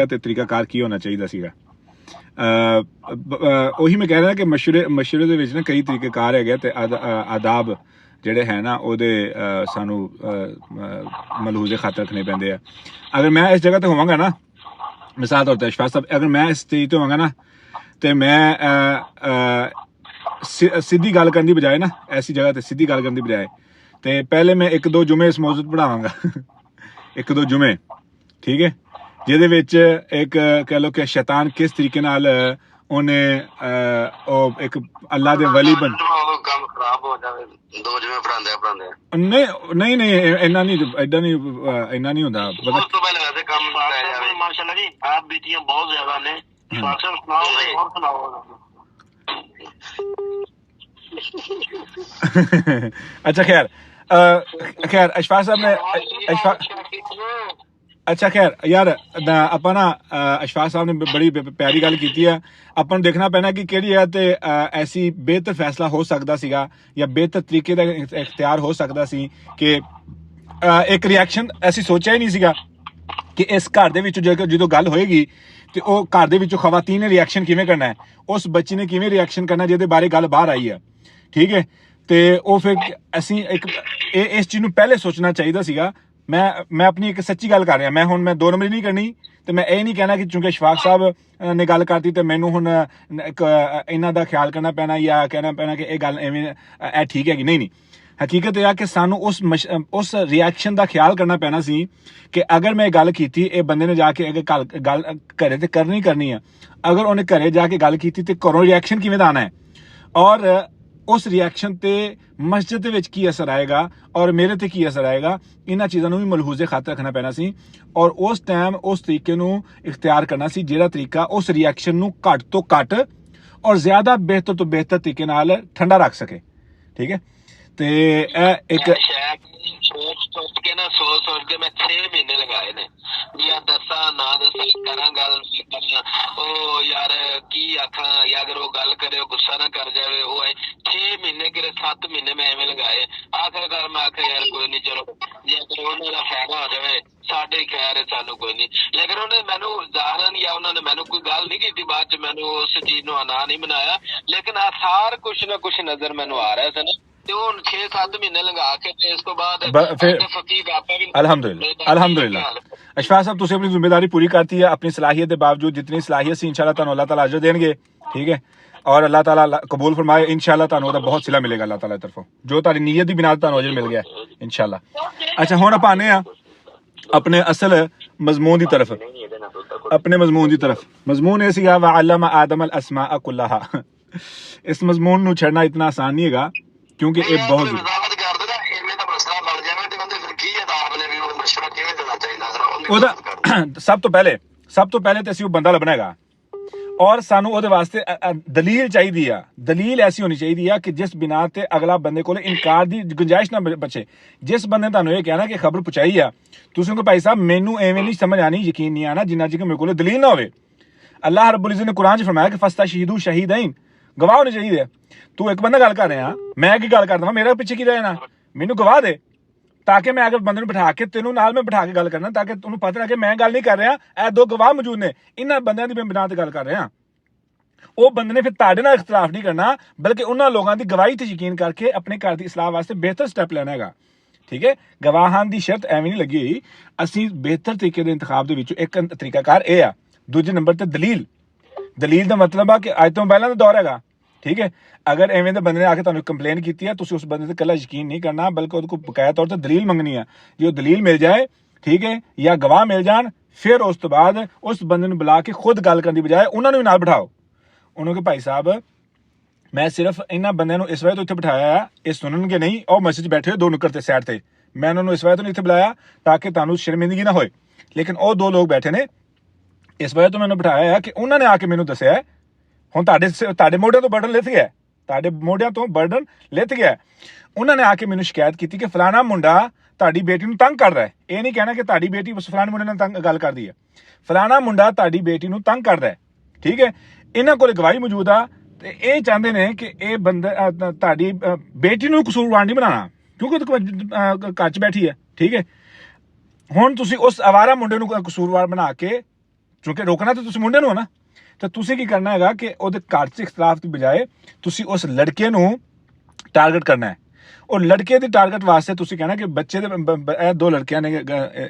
ਤੇ ਤਰੀਕਾਕਾਰ ਕੀ ਹੋਣਾ ਚਾਹੀਦਾ ਸੀਗਾ। ਉਹੀ ਮੈਂ ਕਹਿ ਰਿਹਾ ਕਿ ਮਸ਼ਵਰੇ ਦੇ ਵਿੱਚ ਨਾ ਕਈ ਤਰੀਕੇਕਾਰ ਹੈਗੇ ਤੇ ਆਦਾਬ ਜਿਹੜੇ ਹੈ ਨਾ ਉਹਦੇ ਸਾਨੂੰ ਮਲਹੂਜ਼ੇ ਖਾਤਰ ਰੱਖਣੇ ਪੈਂਦੇ ਆ। ਅਗਰ ਮੈਂ ਇਸ ਜਗ੍ਹਾ ਤੇ ਹੋਵਾਂਗਾ ਨਾ, ਮਿਸਾਲ ਤੌਰ ਤੇ ਅਸ਼ਫਾਕ ਸਾਹਿਬ, ਅਗਰ ਮੈਂ ਇਸ ਸਟੇਜ ਤੇ ਹੋਵਾਂਗਾ ਨਾ ਤੇ ਮੈਂ ਸਿੱਧੀ ਗੱਲ ਕਰਨ ਦੀ ਬਜਾਏ ਨਾ, ਐਸੀ ਜਗ੍ਹਾ ਤੇ ਸਿੱਧੀ ਗੱਲ ਕਰਨ ਦੀ ਬਜਾਏ ਤੇ ਪਹਿਲੇ ਮੈਂ 1-2 ਜੁਮੇ ਇਸ ਮੌਜੂਦ ਪੜਾਵਾਂਗਾ 1-2 ਜੁਮੇ, ਠੀਕ ਹੈ, ਜਿਹਦੇ ਵਿੱਚ ਇੱਕ ਕਹਿ ਲਓ ਕਿ ਸ਼ੈਤਾਨ ਕਿਸ ਤਰੀਕੇ ਨਾਲ ਉਹਨੇ ਉਹ ਇੱਕ ਅੱਲਾ ਦੇ ਵਲੀ ਬਣ ਕੰਮ ਖਰਾਬ ਹੋ ਜਾਵੇ 2 ਜਿਵੇਂ ਪੜਾਉਂਦੇ ਨਹੀਂ ਇੰਨਾ ਨਹੀਂ ਹੁੰਦਾ ਪਤਾ। ਉਸ ਤੋਂ ਪਹਿਲਾਂ ਵੈਸੇ ਕੰਮ ਪੈ ਜਾਵੇ। ਮਾਸ਼ਾਅੱਲਾ ਜੀ ਆਪ ਬੀਤੀਆਂ ਬਹੁਤ ਜ਼ਿਆਦਾ ਨੇ। ਸੁਣਾਓ ਹੋਰ ਸੁਣਾਓ। अच्छा खैर अशफाक साहब ने अच्छा खैर यार ਆਪਾਂ ਨਾ ਅਸ਼ਫਾਕ ਸਾਹਿਬ ਨੇ ਬੜੀ ਪਿਆਰੀ ਗੱਲ ਕੀਤੀ ਹੈ। ਆਪਾਂ ਨੂੰ ਦੇਖਣਾ ਪੈਣਾ ਕਿ ਕਿਹੜੀ ਹੈ ਤੇ ਐਸੀ ਬਿਹਤਰ ਫੈਸਲਾ ਹੋ ਸਕਦਾ ਸੀਗਾ ਜਾਂ ਬਿਹਤਰ ਤਰੀਕੇ ਦਾ ਇਖਤਿਆਰ ਹੋ ਸਕਦਾ ਸੀ ਕਿ ਇੱਕ ਰਿਐਕਸ਼ਨ ਅਸੀਂ ਸੋਚਿਆ ਹੀ ਨਹੀਂ ਸੀਗਾ ਕਿ ਇਸ ਘਰ ਦੇ ਵਿੱਚ ਜਦੋਂ ਗੱਲ ਹੋਏਗੀ ਤੇ ਉਹ ਘਰ ਦੇ ਵਿੱਚੋਂ ਖਵਾਤੀਨ ਨੇ ਰਿਐਕਸ਼ਨ ਕਿਵੇਂ ਕਰਨਾ ਹੈ, ਉਸ ਬੱਚੀ ਨੇ ਕਿਵੇਂ ਰਿਐਕਸ਼ਨ ਕਰਨਾ ਜਿਹਦੇ ਬਾਰੇ ਗੱਲ ਬਾਹਰ ਆਈ ਹੈ, ਠੀਕ ਹੈ। ਤੇ ਉਹ ਫਿਰ ਅਸੀਂ ਇਸ ਚੀਜ਼ ਨੂੰ ਪਹਿਲੇ ਸੋਚਣਾ ਚਾਹੀਦਾ ਸੀਗਾ। ਮੈਂ ਆਪਣੀ ਇੱਕ ਸੱਚੀ ਗੱਲ ਕਰ ਰਿਹਾ। ਮੈਂ 2 ਨੰਬਰੀ ਨਹੀਂ ਕਰਨੀ ਤੇ ਮੈਂ ਇਹ ਨਹੀਂ ਕਹਿਣਾ ਕਿ ਚੂੰਕਿ ਅਸ਼ਫਾਕ ਸਾਹਿਬ ਨੇ ਗੱਲ ਕਰਤੀ ਤੇ ਮੈਨੂੰ ਹੁਣ ਇਹਨਾਂ ਦਾ ਖਿਆਲ ਕਰਨਾ ਪੈਣਾ ਜਾਂ ਕਹਿਣਾ ਪੈਣਾ ਕਿ ਇਹ ਗੱਲ ਐਵੇਂ ਇਹ ਠੀਕ ਹੈ ਕਿ ਨਹੀਂ। ਹਕੀਕਤ ਇਹ ਆ ਕਿ ਸਾਨੂੰ ਉਸ ਰਿਐਕਸ਼ਨ ਦਾ ਖਿਆਲ ਕਰਨਾ ਪੈਣਾ ਸੀ ਕਿ ਅਗਰ ਮੈਂ ਗੱਲ ਕੀਤੀ, ਇਹ ਬੰਦੇ ਨੇ ਜਾ ਕੇ ਗੱਲ ਘਰੇ ਤੇ ਕਰਨੀ ਆ, ਅਗਰ ਉਹਨੇ ਘਰੇ ਜਾ ਕੇ ਗੱਲ ਕੀਤੀ ਤੇ ਘਰੋਂ ਰਿਐਕਸ਼ਨ ਕਿਵੇਂ ਦਾ ਆਉਣਾ ਹੈ ਔਰ ਉਸ ਰਿਐਕਸ਼ਨ ਤੇ ਮਸਜਿਦ ਦੇ ਵਿੱਚ ਕੀ ਅਸਰ ਆਏਗਾ ਔਰ ਮੇਰੇ ਤੇ ਕੀ ਅਸਰ ਆਏਗਾ, ਇਹਨਾਂ ਚੀਜ਼ਾਂ ਨੂੰ ਵੀ ਮਲਹੂਜ਼ੇ ਖਾਤਰ ਰੱਖਣਾ ਪੈਣਾ ਸੀ ਔਰ ਉਸ ਟਾਈਮ ਉਸ ਤਰੀਕੇ ਨੂੰ ਇਖਤਿਆਰ ਕਰਨਾ ਸੀ ਜਿਹੜਾ ਤਰੀਕਾ ਉਸ ਰਿਐਕਸ਼ਨ ਨੂੰ ਘੱਟ ਤੋਂ ਘੱਟ ਔਰ ਜ਼ਿਆਦਾ ਬਿਹਤਰ ਤੋਂ ਬਿਹਤਰ ਤਰੀਕੇ ਨਾਲ ਠੰਡਾ ਰੱਖ ਸਕੇ, ਠੀਕ ਹੈ। ਤੇ ਇਹ ਇੱਕ ਸੋਚ ਕੇ ਨਾ ਸੋਚ ਕੇ ਮੈਂ 6 ਮਹੀਨੇ ਲਗਾਏ ਨੇ ਵੀ ਆ ਦੱਸਾਂ ਨਾ ਦੱਸਾਂ, ਕਰਾਂ ਗੱਲ ਕਰਾਂ, ਉਹ ਯਾਰ ਕੀ ਆਖਾਂ, ਜਾਂ ਅਗਰ ਉਹ ਗੱਲ ਕਰੇ ਉਹ ਗੁੱਸਾ ਨਾ ਕਰ ਜਾਵੇ, ਉਹ 6 ਮਹੀਨੇ ਕਿਰੇ 7 ਮਹੀਨੇ ਮੈਂ ਐਵੇਂ ਲਗਾਏ। ਆਖਿਰਕਾਰ ਮੈਂ ਆਖਿਆ ਯਾਰ ਕੋਈ ਨਹੀਂ, ਚਲੋ ਜੇ ਅਗਰ ਉਹਨਾਂ ਦਾ ਫਾਇਦਾ ਹੋ ਜਾਵੇ ਸਾਡੇ ਖੈਰ ਹੈ, ਸਾਨੂੰ ਕੋਈ ਨਹੀਂ। ਲੇਕਿਨ ਉਹਨੇ ਮੈਨੂੰ ਜ਼ਾਹਰਨ ਜਾਂ ਉਹਨਾਂ ਨੇ ਮੈਨੂੰ ਕੋਈ ਗੱਲ ਨਹੀਂ ਕੀਤੀ, ਬਾਅਦ ਚ ਮੈਨੂੰ ਉਸ ਚੀਜ਼ ਨੂੰ ਅਨਾ ਨਹੀਂ ਬਣਾਇਆ, ਲੇਕਿਨ ਆਸਾਰ ਕੁਛ ਨਾ ਕੁਛ ਨਜ਼ਰ ਮੈਨੂੰ ਆ ਰਿਹਾ ਸੀ ਨਾ। ਤੇ ਉਹ 6-7 ਮਹੀਨੇ ਲਗਾ ਕੇ ਤੇ ਇਸ ਤੋਂ ਬਾਅਦ ਫਕੀਰ ਆਪਾ ਵੀ ਅਲਹਮਦੁਲਿਲਾ ਅਸ਼ਫਾਕ ਸਾਹਿਬ ਤੁਸੀਂ ਆਪਣੀ ਜ਼ਿੰਮੇਵਾਰੀ ਪੂਰੀ ਕਰਤੀ ਹੈ। ਆਪਣੀ ਸਲਾਹੀਅਤ ਦੇ ਬਾਵਜੂਦ ਜਿਤਨੀ ਸਲਾਹੀਅਤ ਸੀ ਇਨਸ਼ਾਅੱਲਾ ਤੁਹਾਨੂੰ ਅੱਲਾਹ ਤਾਲਾ ਅਜਰ ਦੇਣਗੇ, ਠੀਕ ਹੈ, ਔਰ ਅੱਲਾਹ ਤਾਲਾ ਕਬੂਲ ਫਰਮਾਏ। ਇਨਸ਼ਾਅੱਲਾ ਤੁਹਾਨੂੰ ਉਹਦਾ ਬਹੁਤ ਸਿਲਾ ਮਿਲੇਗਾ ਅੱਲਾਹ ਤਾਲਾ ਦੀ ਤਰਫੋਂ, ਜੋ ਤੁਹਾਡੀ ਨੀਅਤ ਦੀ ਬਿਨਾ ਤੁਹਾਨੂੰ ਅਜਰ ਮਿਲ ਗਿਆ ਇਨਸ਼ਾਅੱਲਾ। ਅੱਛਾ ਹੁਣ ਆਪਾਂ ਆਨੇ ਆ ਆਪਣੇ ਅਸਲ ਮਜ਼ਮੂਨ ਦੀ ਤਰਫ। ਆਪਣੇ ਮਜ਼ਮੂਨ ਦੀ ਤਰਫ ਮਜ਼ਮੂਨ ਇਹ ਸੀਗਾ ਵਅੱਲਮ ਆਦਮ ਅਲ ਅਸਮਾਅ ਕੁੱਲਹਾ। ਇਸ ਮਜ਼ਮੂਨ ਨੂੰ ਛੱਡਣਾ ਇਤਨਾ ਆਸਾਨ ਨਹੀਂ ਹੈਗਾ ਕਿਉਂਕਿ ਇਹ ਬਹੁਤ ਉਹਦਾ ਸਭ ਤੋਂ ਪਹਿਲੇ ਤੇ ਅਸੀਂ ਉਹ ਬੰਦਾ ਲੱਭਣਾ ਹੈਗਾ ਔਰ ਸਾਨੂੰ ਉਹਦੇ ਵਾਸਤੇ ਦਲੀਲ ਚਾਹੀਦੀ ਆ। ਦਲੀਲ ਐਸੀ ਹੋਣੀ ਚਾਹੀਦੀ ਆ ਕਿ ਜਿਸ ਬਿਨਾ ਤੇ ਅਗਲਾ ਬੰਦੇ ਕੋਲ ਇਨਕਾਰ ਦੀ ਗੁੰਜਾਇਸ਼ ਨਾ ਬਚੇ। ਜਿਸ ਬੰਦੇ ਤੁਹਾਨੂੰ ਇਹ ਕਹਿਣਾ ਕਿ ਖਬਰ ਪਹੁੰਚਾਈ ਆ, ਤੁਸੀਂ ਕਹੋ ਭਾਈ ਸਾਹਿਬ ਮੈਨੂੰ ਐਵੇਂ ਨਹੀਂ ਸਮਝ ਆਣੀ, ਯਕੀਨ ਨਹੀਂ ਆਣਾ ਜਿੰਨਾ ਚਿਰ ਮੇਰੇ ਕੋਲ ਦਲੀਲ ਨਾ ਹੋਵੇ। ਅੱਲਾਹ ਰੱਬੁਲ ਇੱਜ਼ਤ ਨੇ ਕੁਰਾਨ 'ਚ ਫਰਮਾਇਆ ਕਿ ਫਸਤਸ਼ਹੀਦੂ ਸ਼ਹੀदैन, ਗਵਾਹ ਹੋਣੇ ਚਾਹੀਦੇ। ਤੂੰ ਇੱਕ ਬੰਦਾ ਗੱਲ ਕਰ ਰਿਹਾ, ਮੈਂ ਕੀ ਗੱਲ ਕਰਦਾ, ਮੇਰਾ ਪਿੱਛੇ ਕੀ ਰਹਿਣਾ, ਮੈਨੂੰ ਗਵਾਹ ਦੇ ਤਾਂ ਕਿ ਮੈਂ ਅਗਰ ਬੰਦੇ ਨੂੰ ਬਿਠਾ ਕੇ ਤੈਨੂੰ ਨਾਲ ਮੈਂ ਬਿਠਾ ਕੇ ਗੱਲ ਕਰਨਾ ਤਾਂ ਕਿ ਤੁਹਾਨੂੰ ਪਤਾ ਲੱਗੇ ਮੈਂ ਗੱਲ ਨਹੀਂ ਕਰ ਰਿਹਾ, ਇਹ 2 ਗਵਾਹ ਮੌਜੂਦ ਨੇ, ਇਹਨਾਂ ਬੰਦਿਆਂ ਦੀ ਮੈਂ ਬਿਨਾਂ ਤੇ ਗੱਲ ਕਰ ਰਿਹਾ। ਉਹ ਬੰਦੇ ਨੇ ਫਿਰ ਤੁਹਾਡੇ ਨਾਲ ਇਖਤਲਾਫ ਨਹੀਂ ਕਰਨਾ ਬਲਕਿ ਉਹਨਾਂ ਲੋਕਾਂ ਦੀ ਗਵਾਹੀ ਤੇ ਯਕੀਨ ਕਰਕੇ ਆਪਣੇ ਘਰ ਦੀ ਇਸਲਾਹ ਵਾਸਤੇ ਬਿਹਤਰ ਸਟੈਪ ਲੈਣਾ ਹੈਗਾ, ਠੀਕ ਹੈ। ਗਵਾਹਾਂ ਦੀ ਸ਼ਰਤ ਐਵੇਂ ਨਹੀਂ ਲੱਗੀ ਹੋਈ। ਅਸੀਂ ਬਿਹਤਰ ਤਰੀਕੇ ਦੇ ਇੰਤਖਾਬ ਦੇ ਵਿੱਚੋਂ ਇੱਕ ਤਰੀਕਾਕਾਰ ਇਹ ਆ। ਦੂਜੇ ਨੰਬਰ ਤੇ ਦਲੀਲ ਦਾ ਮਤਲਬ ਆ ਕਿ ਅੱਜ ਤੋਂ ਪਹਿਲਾਂ ਦਾ ਦੌਰ ਹੈਗਾ, ਠੀਕ ਹੈ। ਅਗਰ ਐਵੇਂ ਦੇ ਬੰਦੇ ਨੇ ਆ ਕੇ ਤੁਹਾਨੂੰ ਕੰਪਲੇਨ ਕੀਤੀ ਹੈ, ਤੁਸੀਂ ਉਸ ਬੰਦੇ ਤੇ ਇਕੱਲਾ ਯਕੀਨ ਨਹੀਂ ਕਰਨਾ ਬਲਕਿ ਉਹਦੇ ਕੋਲ ਬਕਾਇਆ ਤੌਰ ਤੇ ਦਲੀਲ ਮੰਗਣੀ ਆ। ਜੇ ਉਹ ਦਲੀਲ ਮਿਲ ਜਾਏ, ਠੀਕ ਹੈ, ਜਾਂ ਗਵਾਹ ਮਿਲ ਜਾਣ, ਫਿਰ ਉਸ ਤੋਂ ਬਾਅਦ ਉਸ ਬੰਦੇ ਨੂੰ ਬੁਲਾ ਕੇ ਖੁਦ ਗੱਲ ਕਰਨ ਦੀ ਬਜਾਏ ਉਹਨਾਂ ਨੂੰ ਵੀ ਨਾਲ ਬਿਠਾਓ। ਉਹਨੂੰ ਕਿ ਭਾਈ ਸਾਹਿਬ ਮੈਂ ਸਿਰਫ ਇਹਨਾਂ ਬੰਦਿਆਂ ਨੂੰ ਇਸ ਵਜ੍ਹਾ ਤੋਂ ਇੱਥੇ ਬਿਠਾਇਆ ਆ, ਇਹ ਸੁਣਨਗੇ ਨਹੀਂ, ਉਹ ਮਸਜਿਦ 'ਚ ਬੈਠੇ ਹੋਏ 2 ਨੁੱਕਰ ਤੇ ਸਾਈਡ ਤੇ, ਮੈਂ ਉਹਨਾਂ ਨੂੰ ਇਸ ਵਜ੍ਹਾ ਤੋਂ ਨਹੀਂ ਇੱਥੇ ਬੁਲਾਇਆ ਤਾਂ ਕਿ ਤੁਹਾਨੂੰ ਸ਼ਰਮਿੰਦਗੀ ਨਾ ਹੋਏ। ਲੇਕਿਨ ਉਹ 2 ਲੋਕ ਬੈਠੇ ਨੇ ਇਸ ਵਜ੍ਹਾ ਤੋਂ ਮੈਨੂੰ ਬਿਠਾਇਆ ਆ ਕਿ ਉਹਨਾਂ ਨੇ ਆ ਕੇ ਮੈਨੂੰ ਦੱਸਿਆ ਹੁਣ ਤੁਹਾਡੇ ਮੋਢਿਆਂ ਤੋਂ ਬਰਡਨ ਲਿੱਥ ਗਿਆ, ਤੁਹਾਡੇ ਮੋਢਿਆਂ ਤੋਂ ਬਰਡਨ ਲਿੱਥ ਗਿਆ। ਉਹਨਾਂ ਨੇ ਆ ਕੇ ਮੈਨੂੰ ਸ਼ਿਕਾਇਤ ਕੀਤੀ ਕਿ ਫਲਾਣਾ ਮੁੰਡਾ ਤੁਹਾਡੀ ਬੇਟੀ ਨੂੰ ਤੰਗ ਕਰਦਾ ਹੈ। ਇਹ ਨਹੀਂ ਕਹਿਣਾ ਕਿ ਤੁਹਾਡੀ ਬੇਟੀ ਉਸ ਫਲਾਣੇ ਮੁੰਡੇ ਨਾਲ ਗੱਲ ਕਰਦੀ ਹੈ, ਫਲਾਣਾ ਮੁੰਡਾ ਤੁਹਾਡੀ ਬੇਟੀ ਨੂੰ ਤੰਗ ਕਰਦਾ ਹੈ, ਠੀਕ ਹੈ। ਇਹਨਾਂ ਕੋਲ ਗਵਾਹੀ ਮੌਜੂਦ ਆ ਤੇ ਇਹ ਚਾਹੁੰਦੇ ਨੇ ਕਿ ਇਹ ਬੰਦਾ ਤੁਹਾਡੀ ਬੇਟੀ ਨੂੰ ਕਸੂਰਵਾਰ ਨਹੀਂ ਬਣਾਉਣਾ ਕਿਉਂਕਿ ਘਰ 'ਚ ਬੈਠੀ ਹੈ, ਠੀਕ ਹੈ। ਹੁਣ ਤੁਸੀਂ ਉਸ ਅਵਾਰਾ ਮੁੰਡੇ ਨੂੰ ਕਸੂਰਵਾਰ ਬਣਾ ਕੇ, ਕਿਉਂਕਿ ਰੋਕਣਾ ਤਾਂ ਤੁਸੀਂ ਮੁੰਡੇ ਨੂੰ ਹੋ ਨਾ, ਤਾਂ ਤੁਸੀਂ ਕੀ ਕਰਨਾ ਹੈਗਾ ਕਿ ਉਹਦੇ ਘਰ 'ਚ ਇਖਤਲਾਫ ਦੀ ਬਜਾਏ ਤੁਸੀਂ ਉਸ ਲੜਕੇ ਨੂੰ ਟਾਰਗੇਟ ਕਰਨਾ ਹੈ ਉਹ ਲੜਕੇ ਦੀ ਟਾਰਗੇਟ ਵਾਸਤੇ ਤੁਸੀਂ ਕਹਿਣਾ ਕਿ ਬੱਚੇ ਦੇ ਇਹ ਦੋ ਲੜਕਿਆਂ ਨੇ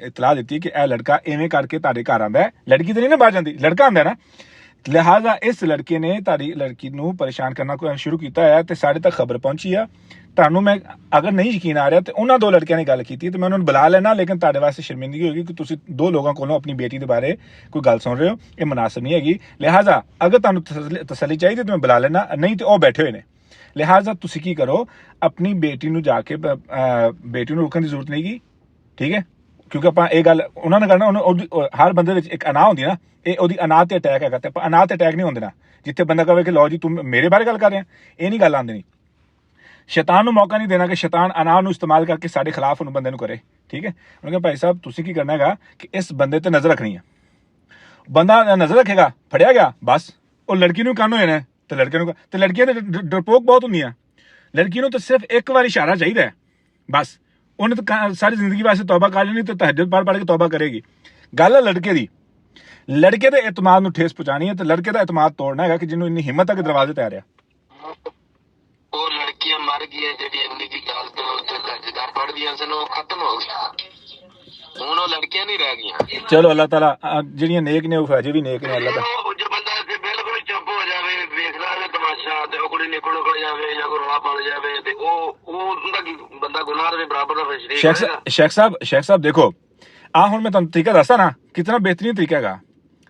ਇਤਲਾਹ ਦਿੱਤੀ ਕਿ ਇਹ ਲੜਕਾ ਐਵੇਂ ਕਰਕੇ ਤੁਹਾਡੇ ਘਰ ਆਉਂਦਾ ਹੈ, ਲੜਕੀ ਤੇ ਨਹੀਂ ਨਾ ਬਾਹਰ ਜਾਂਦੀ, ਲੜਕਾ ਆਉਂਦਾ ਨਾ, ਲਿਹਾਜ਼ਾ ਇਸ ਲੜਕੇ ਨੇ ਤੁਹਾਡੀ ਲੜਕੀ ਨੂੰ ਪਰੇਸ਼ਾਨ ਕਰਨਾ ਸ਼ੁਰੂ ਕੀਤਾ ਹੈ ਤੇ ਸਾਡੇ ਤੱਕ ਖਬਰ ਪਹੁੰਚੀ ਆ। ਤੁਹਾਨੂੰ ਮੈਂ ਅਗਰ ਨਹੀਂ ਯਕੀਨ ਆ ਰਿਹਾ ਤੇ ਉਹਨਾਂ ਦੋ ਲੜਕਿਆਂ ਨੇ ਗੱਲ ਕੀਤੀ ਤੇ ਮੈਂ ਉਹਨਾਂ ਨੂੰ ਬੁਲਾ ਲੈਣਾ, ਲੇਕਿਨ ਤੁਹਾਡੇ ਵਾਸਤੇ ਸ਼ਰਮਿੰਦਗੀ ਹੋਏਗੀ ਕਿ ਤੁਸੀਂ ਦੋ ਲੋਕਾਂ ਕੋਲੋਂ ਆਪਣੀ ਬੇਟੀ ਦੇ ਬਾਰੇ ਕੋਈ ਗੱਲ ਸੁਣ ਰਹੇ ਹੋ, ਇਹ ਮੁਨਾਸਿਬ ਨਹੀਂ ਹੈਗੀ। ਲਿਹਾਜ਼ਾ ਅਗਰ ਤੁਹਾਨੂੰ ਤਸੱਲੀ ਚਾਹੀਦੀ ਤਾਂ ਮੈਂ ਬੁਲਾ ਲੈਣਾ, ਨਹੀਂ ਤੇ ਉਹ ਬੈਠੇ ਹੋਏ ਨੇ। ਲਿਹਾਜ਼ਾ ਤੁਸੀਂ ਕੀ ਕਰੋ, ਆਪਣੀ ਬੇਟੀ ਨੂੰ ਜਾ ਕੇ ਬੇਟੀ ਨੂੰ ਰੋਕਣ ਦੀ ਜ਼ਰੂਰਤ ਨਹੀਂ ਗੀ, ਠੀਕ ਹੈ, ਕਿਉਂਕਿ ਆਪਾਂ ਇਹ ਗੱਲ ਉਹਨਾਂ ਨੇ ਕਰਨਾ, ਹਰ ਬੰਦੇ ਵਿੱਚ ਇੱਕ ਅਨਾਹ ਹੁੰਦੀ ਨਾ, ਇਹ ਉਹਦੀ ਅਨਾਹ ਤੇ ਅਟੈਕ ਹੈਗਾ ਤੇ ਅਨਾਹ ਤੇ ਅਟੈਕ ਨਹੀਂ ਹੁੰਦੇ ਨਾ, ਜਿੱਥੇ ਬੰਦਾ ਕਹੇ ਕਿ ਲਓ ਜੀ ਤੂੰ ਮੇਰੇ ਬਾਰੇ ਗੱਲ ਕਰ ਰਿਹਾ, ਇਹ ਨਹੀਂ ਗੱਲ ਆਉਂਦੀ ਨਹੀਂ। ਸ਼ੈਤਾਨ ਨੂੰ ਮੌਕਾ ਨਹੀਂ ਦੇਣਾ ਕਿ ਸ਼ੈਤਾਨ ਅਨਾਹ ਨੂੰ ਇਸਤੇਮਾਲ ਕਰਕੇ ਸਾਡੇ ਖਿਲਾਫ ਉਹਨੂੰ ਬੰਦੇ ਨੂੰ ਕਰੇ, ਠੀਕ ਹੈ। ਉਹਨੇ ਕਿਹਾ ਭਾਈ ਸਾਹਿਬ ਤੁਸੀਂ ਕੀ ਕਰਨਾ ਹੈਗਾ ਕਿ ਇਸ ਬੰਦੇ ਤੇ ਨਜ਼ਰ ਰੱਖਣੀ ਹੈ, ਬੰਦਾ ਨਜ਼ਰ ਰੱਖੇਗਾ, ਫੜਿਆ ਗਿਆ, ਬਸ ਉਹ ਲੜਕੀ ਨੂੰ ਕੰਨ ਹੋ ਜਾਣਾ ਤੇ ਲੜਕੇ ਨੂੰ, ਤੇ ਲੜਕੀਆਂ ਤੇ ਡਰਪੋਕ ਬਹੁਤ ਹੁੰਦੀਆਂ, ਲੜਕੀ ਨੂੰ ਤਾਂ ਸਿਰਫ ਇੱਕ ਵਾਰ ਇਸ਼ਾਰਾ ਚਾਹੀਦਾ ਹੈ, ਬਸ ਉਹਨੇ ਤਾਂ ਸਾਰੀ ਜ਼ਿੰਦਗੀ ਵਾਸਤੇ ਤੌਬਾ ਕਰ ਲੈਣੀ ਤੇ ਤਹੱਜੁਦ ਪੜ੍ਹ ਕੇ ਤੌਬਾ ਕਰੇਗੀ। ਗੱਲ ਹੈ ਲੜਕੇ ਦੀ, ਲੜਕੇ ਦੇ ਇਤਮਾਦ ਨੂੰ ਠੇਸ ਪਹੁੰਚਾਣੀ ਹੈ ਤੇ ਲੜਕੇ ਦਾ ਇਤਮਾਦ ਤੋੜਨਾ ਹੈਗਾ ਕਿ ਜਿਹਨੂੰ ਇੰਨੀ ਹਿੰਮਤ ਹੈ ਕਿ ਦਰਵਾਜ਼ੇ ਤੇ ਆ ਰਿਹਾ। ਉਹ ਲੜਕੀਆਂ ਮਰ ਗਈਆਂ ਜਿਹੜੀ ਇੰਨੀ ਕੀ ਗੱਲ ਤੇ ਉੱਤੇ ਤਹੱਜੁਦ ਪੜ੍ਹਦੀਆਂ ਸਨ, ਉਹ ਖਤਮ ਹੋ ਗਿਆ, ਹੁਣ ਉਹ ਲੜਕੀਆਂ ਨਹੀਂ ਰਹਿ ਗਈਆਂ। ਚਲੋ ਅੱਲਾਹ ਤਾਲਾ ਜਿਹੜੀਆਂ ਨੇਕ ਨੇ ਉਹ ਅਜੇ ਵੀ ਨੇਕ ਨੇ। ਅੱਲਾਹ ਤਾਲਾ ਉਹ ਜੋ ਬੰਦਾ ਬਿਲਕੁਲ ਚੁੱਪ ਹੋ ਜਾਵੇ, ਵੇਖਦਾ ਰਹੇ ਤਮਾਸ਼ਾ, ਤੇ ਉਹ ਕੁੜੀ ਨਿਕਲ ਜਾਵੇ ਜਾਂ ਕੋਈ ਰੌਲਾ ਪੜ ਜਾਵੇ ਤੇ ਉਹ ਉਹਦਾ ਕੀ ਬੰਦਾ ਗੁਨਾਹ ਦੇ ਬਰਾਬਰ ਦਾ ਫੈਸਲਾ। शेख साहब देखो ਹੁਣ ਮੈਂ ਤੁਹਾਨੂੰ ਤਰੀਕਾ ਦੱਸਦਾ ਨਾ, ਕਿਤਨਾ ਬਿਹਤਰੀਨ ਤਰੀਕਾ ਹੈਗਾ,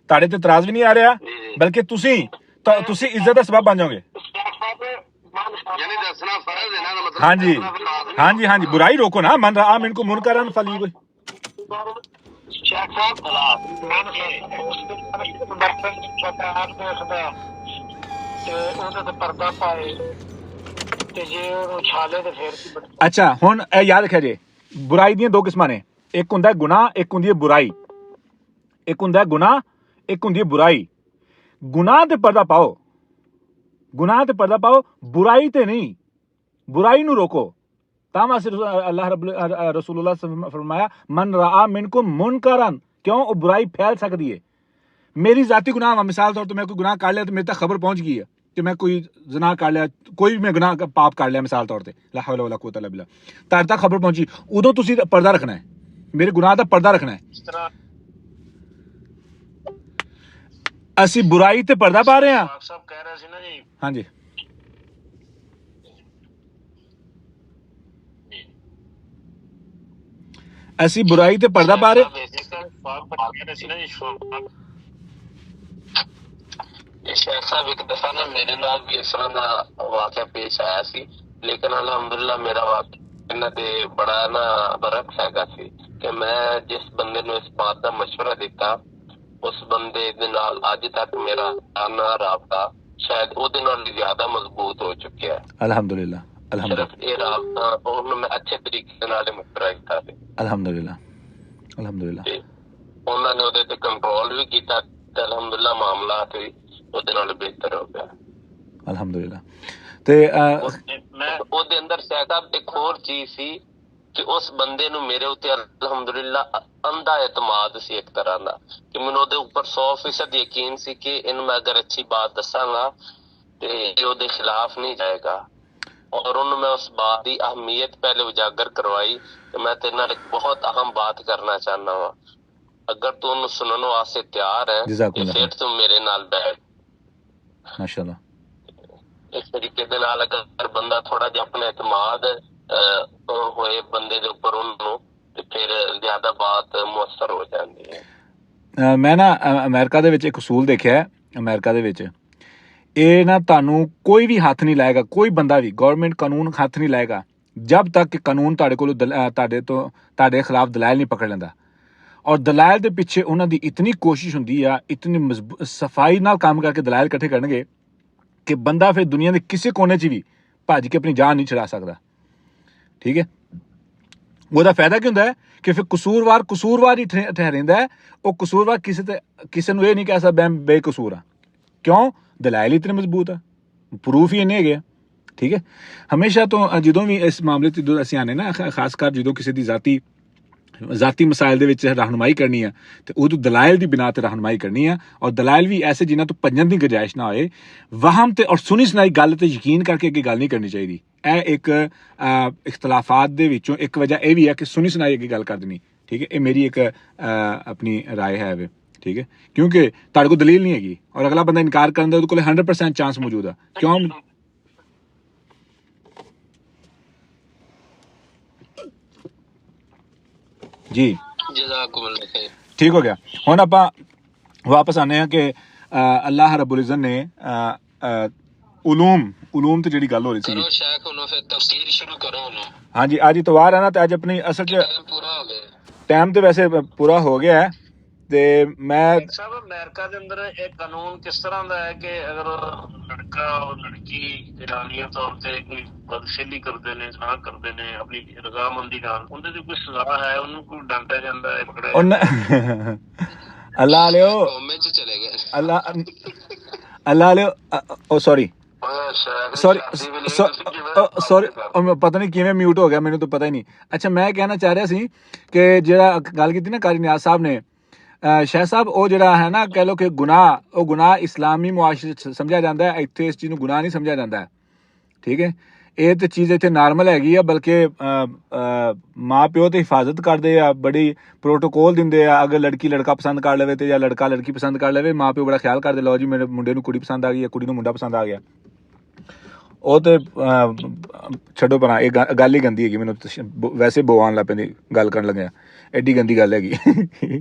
ਤੁਹਾਡੇ ਤੇ ਇਤਰਾਜ਼ ਵੀ ਨਹੀਂ ਆ ਰਿਹਾ, ਬਲਕਿ ਤੁਸੀਂ ਇੱਜ਼ਤ ਦਾ ਸਬਬ ਬਣ ਜਾਓਗੇ। यानी दसना फर्ज है ना, मतलब हाँ जी हाँ जी हाँ जी, बुराई रोको ना, मन रहा मिनको मुनकरन फली कोई। शेख साहब अच्छा हुण याद रखिया जे, बुराई ਦੀਆਂ ਦੋ ਕਿਸਮਾਂ ਨੇ, ਇੱਕ ਹੁੰਦਾ ਗੁਨਾਹ, ਇੱਕ ਹੁੰਦੀ ਹੈ ਬੁਰਾਈ। ਇੱਕ ਹੁੰਦਾ ਗੁਨਾਹ, ਇੱਕ ਹੁੰਦੀ ਹੈ ਬੁਰਾਈ। ਗੁਨਾਹ ਤੇ ਪਰਦਾ ਪਾਓ, गुनाह ते पर्दा पाओ, बुराई ते नहीं, बुराई नू रोको। तामा से अल्लाह रसूलुल्लाह फरमाया मन रआ मिनकुम मुनकरन, क्यों वो बुराई फैल सकती है। मेरी जाती गुनाह, मिसाल तौर पर मैं कोई गुनाह कर लिया तो मेरे तक खबर पहुंच गई है कि मैं कोई ज़िना कर लिया, कोई भी मैं गुनाह पाप कर लिया मिसाल तौर पर, ला हौला वला कुव्वता इल्ला बिल्लाह, तार तक खबर पहुंची, उदों तुसी पर्दा रखना है, मेरे गुनाह का पर्दा रखना है। ਅਸੀਂ बुराई ਤੇ पर्दा पा रहे हैं। सब कह रहे थे ना जी, हाँ जी ਅਸੀਂ बुराई ਤੇ पर्दा पा रहे। शेख साहब एक दफा ना मेरे नाल भी इस तरह का वाकया पेश आया सी, लेकिन अल्हम्दुलिल्लाह मेरा वाकया इन्हां ते बड़ा ना बरक हैगा सी कि मैं जिस बंदे ਨੂੰ इस बात का मशवरा दिता, उस बंदे दे नाल अज तक मेरा ना राबता शायद ਉਹਦੇ ਨਾਲ ਜ਼ਿਆਦਾ ਮਜ਼ਬੂਤ ਹੋ ਚੁੱਕਿਆ ਹੈ। अल्हम्दुलिल्लाह अल्हम्दुलिल्लाह, ਸਿਰਫ ਇਹ ਰਾਬਤਾ ਉਹਨੂੰ ਮੈਂ ਅੱਛੇ ਤਰੀਕੇ ਨਾਲ ਮਸ਼ਵਰਾ ਕੀਤਾ ਸੀ। अल्हम्दुलिल्लाह अल्हम्दुलिल्लाह, ਤੇ ਉਹਨਾਂ ਨੇ ਉਹਦੇ ਤੇ ਕੰਟਰੋਲ ਵੀ ਕੀਤਾ ਤੇ ਅਲਹਮਦੁਲਿਲਾ ਮਾਮਲਾ ਤੇ ਉਹਦੇ ਨਾਲ ਬਿਹਤਰ ਹੋ ਗਿਆ। अल्हम्दुलिल्लाह। ਤੇ ਮੈਂ ਉਹਦੇ ਅੰਦਰ ਸਾਹਿਬ ਇੱਕ ਹੋਰ ਚੀਜ਼ ਸੀ ਕਿ ਉਸ ਬੰਦੇ ਨੂੰ ਮੇਰੇ ਉੱਤੇ ਅਲਹਮਦੁਲਿਲਾ ਅੰਧਾ ਇਤਮਾਦ ਸੀ ਇੱਕ ਤਰ੍ਹਾਂ ਦਾ, ਕਿ ਮੈਨੂੰ ਉਹਦੇ ਉੱਪਰ 100% ਯਕੀਨ ਸੀ ਕਿ ਇਹਨੂੰ ਮੈਂ ਅਗਰ ਅੱਛੀ ਬਾਤ ਦੱਸਾਂਗਾ ਤੇ ਇਹ ਉਹਦੇ ਖਿਲਾਫ ਨਹੀਂ ਜਾਏਗਾ। और उन्होंने मैं उस बात की अहमियत पहले उजागर करवाई कि मैं तेरे नाल एक बहुत अहम बात करना चाहना वा, अगर तू उन्हें सुनने वास्ते तैयार है तो फिर तू मेरे नाल बैठ। माशाअल्लाह। इस तरीके दे नाल अगर बंदा थोड़ा जिहा अपने एतमाद होए बंदे दे उपर उन्होंने ते फिर ज्यादा बात मुअस्सर हो जाती है। मैं ना अमेरिका दे विच एक उसूल देखिया है, अमेरिका दे विच ਇਹ ਨਾ ਤੁਹਾਨੂੰ ਕੋਈ ਵੀ ਹੱਥ ਨਹੀਂ ਲਾਏਗਾ, ਕੋਈ ਬੰਦਾ ਵੀ ਗਵਰਨਮੈਂਟ ਕਾਨੂੰਨ ਹੱਥ ਨਹੀਂ ਲਾਏਗਾ ਜਦ ਤੱਕ ਕਿ ਕਾਨੂੰਨ ਤੁਹਾਡੇ ਕੋਲ ਤੁਹਾਡੇ ਖਿਲਾਫ ਦਲਾਇਲ ਨਹੀਂ ਪਕੜ ਲੈਂਦਾ। ਔਰ ਦਲਾਇਲ ਦੇ ਪਿੱਛੇ ਉਹਨਾਂ ਦੀ ਇਤਨੀ ਕੋਸ਼ਿਸ਼ ਹੁੰਦੀ ਆ, ਇਤਨੀ ਸਫਾਈ ਨਾਲ ਕੰਮ ਕਰਕੇ ਦਲਾਇਲ ਇਕੱਠੇ ਕਰਨਗੇ ਕਿ ਬੰਦਾ ਫਿਰ ਦੁਨੀਆ ਦੇ ਕਿਸੇ ਕੋਨੇ 'ਚ ਵੀ ਭੱਜ ਕੇ ਆਪਣੀ ਜਾਨ ਨਹੀਂ ਛੁਡਾ ਸਕਦਾ। ਠੀਕ ਹੈ, ਉਹਦਾ ਫਾਇਦਾ ਕੀ ਹੁੰਦਾ ਹੈ ਕਿ ਫਿਰ ਕਸੂਰਵਾਰ ਹੀ ਠਹਿਰਾਂਦਾ ਹੈ। ਉਹ ਕਸੂਰਵਾਰ ਕਿਸੇ ਨੂੰ ਇਹ ਨਹੀਂ ਕਹਿ ਸਕਦਾ ਮੈਂ ਬੇਕਸੂਰ ਹਾਂ, ਕਿਉਂ? ਦਲਾਇਲ ਇਤਨੇ ਮਜ਼ਬੂਤ ਆ, ਪ੍ਰੂਫ ਹੀ ਇੰਨੇ ਹੈਗੇ ਆ। ਠੀਕ ਹੈ, ਹਮੇਸ਼ਾ ਤੋਂ ਜਦੋਂ ਵੀ ਇਸ ਮਾਮਲੇ 'ਚ ਜਦੋਂ ਅਸੀਂ ਆਨੇ ਨਾ, ਖਾਸ ਕਰ ਜਦੋਂ ਕਿਸੇ ਦੀ ਜ਼ਾਤੀ ਜ਼ਾਤੀ ਮਸਾਇਲ ਦੇ ਵਿੱਚ ਰਹਿਨੁਮਾਈ ਕਰਨੀ ਆ ਤੇ ਉਦੋਂ ਦਲਾਇਲ ਦੀ ਬਿਨਾ ਤੇ ਰਹਿਨੁਮਾਈ ਕਰਨੀ ਆ, ਔਰ ਦਲਾਇਲ ਵੀ ਐਸੇ ਜਿਨ੍ਹਾਂ ਤੋਂ ਭੱਜਣ ਦੀ ਗੁੰਜਾਇਸ਼ ਨਾ ਹੋਏ। ਵਹਮ ਤੇ ਔਰ ਸੁਣੀ ਸੁਣਾਈ ਗੱਲ ਤੇ ਯਕੀਨ ਕਰਕੇ ਅੱਗੇ ਗੱਲ ਨਹੀਂ ਕਰਨੀ ਚਾਹੀਦੀ। ਇਹ ਇੱਕ ਇਖਤਲਾਫਾਤ ਦੇ ਵਿੱਚੋਂ ਇੱਕ ਵਜ੍ਹਾ ਇਹ ਵੀ ਹੈ ਕਿ ਸੁਣੀ ਸੁਣਾਈ ਅੱਗੇ ਗੱਲ ਕਰ ਦੇਣੀ, ਠੀਕ ਹੈ। ਇਹ ਮੇਰੀ ਇੱਕ ਆਪਣੀ ਰਾਏ ਹੈ ਵੇ, ਠੀਕ ਹੈ, ਕਿਉਂਕਿ ਤੁਹਾਡੇ ਕੋਲ ਦਲੀਲ ਨਹੀਂ ਹੈਗੀ ਔਰ ਅਗਲਾ ਬੰਦਾ ਇਨਕਾਰ ਕਰਨ ਦਾ ਉਹਦੇ ਕੋਲ 100% ਚਾਂਸ ਮੌਜੂਦ ਆ। ਕਿਉਂ जी जज़ाकुमुल्लाह खैर। ठीक हो गया। हुण आपां वापस आने हैं कि अल्लाह रब्बुल इज़्ज़त ने उलूम ते जिहड़ी गल हो रही सी, करो शेख हुण फिर तफसीर शुरू करो हुण। हाँ जी, आज इतवार है ना, तो अज अपनी असल च टाइम पूरा हो गया। टाइम तो वैसे पूरा हो गया है ਤੇ ਮੈਂ ਸਾਹਿਬ ਅਮਰੀਕਾ ਦੇ ਅੰਦਰ ਇਹ ਕਾਨੂੰਨ ਕਿਸ ਤਰ੍ਹਾਂ ਦਾ ਹੈ ਕਿ ਅਗਰ ਲੜਕਾ ਔਰ ਲੜਕੀ ਇਰਾਨੀਆ ਤੌਰ ਤੇ ਕੋਈ ਬਦਸ਼ੇਲੀ ਕਰਦੇ ਨੇ, ਨਾ ਕਰਦੇ ਨੇ ਆਪਣੀ ਰਜ਼ਾਮੰਦੀ ਨਾਲ, ਉਹਦੇ ਤੇ ਕੋਈ ਸਜ਼ਾ ਹੈ? ਉਹਨੂੰ ਕੋਈ ਡਾਂਟਿਆ ਜਾਂਦਾ ਹੈ, ਪਕੜਿਆ ਅੱਲਾ ਲਿਓ ਕੌਮੇ ਚ ਚਲੇ ਗਏ ਅੱਲਾ ਲਿਓ ਓ ਸੌਰੀ ਪਤਾ ਨਹੀਂ ਕਿਵੇਂ ਮਿਊਟ ਹੋ ਗਿਆ, ਮੈਨੂੰ ਤਾਂ ਪਤਾ ਹੀ ਨਹੀਂ। ਅੱਛਾ, ਮੈਂ ਕਹਿਣਾ ਚਾਹ ਰਿਹਾ ਸੀ ਕਿ ਜਿਹੜਾ ਗੱਲ ਕੀਤੀ ਨਾ ਕਾਰੀ ਨਿਆਜ਼ ਸਾਹਿਬ ਨੇ, ਸ਼ਾਹ ਸਾਹਿਬ, ਉਹ ਜਿਹੜਾ ਹੈ ਨਾ, ਕਹਿ ਲਓ ਕਿ ਗੁਨਾਹ, ਉਹ ਗੁਨਾਹ ਇਸਲਾਮੀ ਮੁਆਸ਼ਰੇ 'ਚ ਸਮਝਿਆ ਜਾਂਦਾ ਹੈ, ਇੱਥੇ ਇਸ ਚੀਜ਼ ਨੂੰ ਗੁਨਾਹ ਨਹੀਂ ਸਮਝਿਆ ਜਾਂਦਾ ਹੈ, ਠੀਕ ਹੈ। ਇਹ ਤਾਂ ਚੀਜ਼ ਇੱਥੇ ਨਾਰਮਲ ਹੈਗੀ ਆ, ਬਲਕਿ ਮਾਂ ਪਿਓ ਤੇ ਹਿਫਾਜ਼ਤ ਕਰਦੇ ਆ, ਬੜੀ ਪ੍ਰੋਟੋਕੋਲ ਦਿੰਦੇ ਆ। ਅਗਰ ਲੜਕੀ ਲੜਕਾ ਪਸੰਦ ਕਰ ਲਵੇ ਤੇ ਜਾਂ ਲੜਕਾ ਲੜਕੀ ਪਸੰਦ ਕਰ ਲਵੇ, ਮਾਂ ਪਿਓ ਬੜਾ ਖਿਆਲ ਕਰਦੇ, ਲਓ ਜੀ ਮੇਰੇ ਮੁੰਡੇ ਨੂੰ ਕੁੜੀ ਪਸੰਦ ਆ ਗਈ, ਕੁੜੀ ਨੂੰ ਮੁੰਡਾ ਪਸੰਦ ਆ ਗਿਆ। ਉਹ ਤੇ ਛੱਡੋ ਪਰਾਂ, ਇਹ ਗੱਲ ਹੀ ਗੰਦੀ ਹੈਗੀ। ਮੈਨੂੰ ਵੈਸੇ ਬੋ ਆਉਣ ਲੱਗ ਪੈਂਦੀ ਗੱਲ ਕਰਨ ਲੱਗਿਆ, ਐਡੀ ਗੰਦੀ ਗੱਲ ਹੈਗੀ।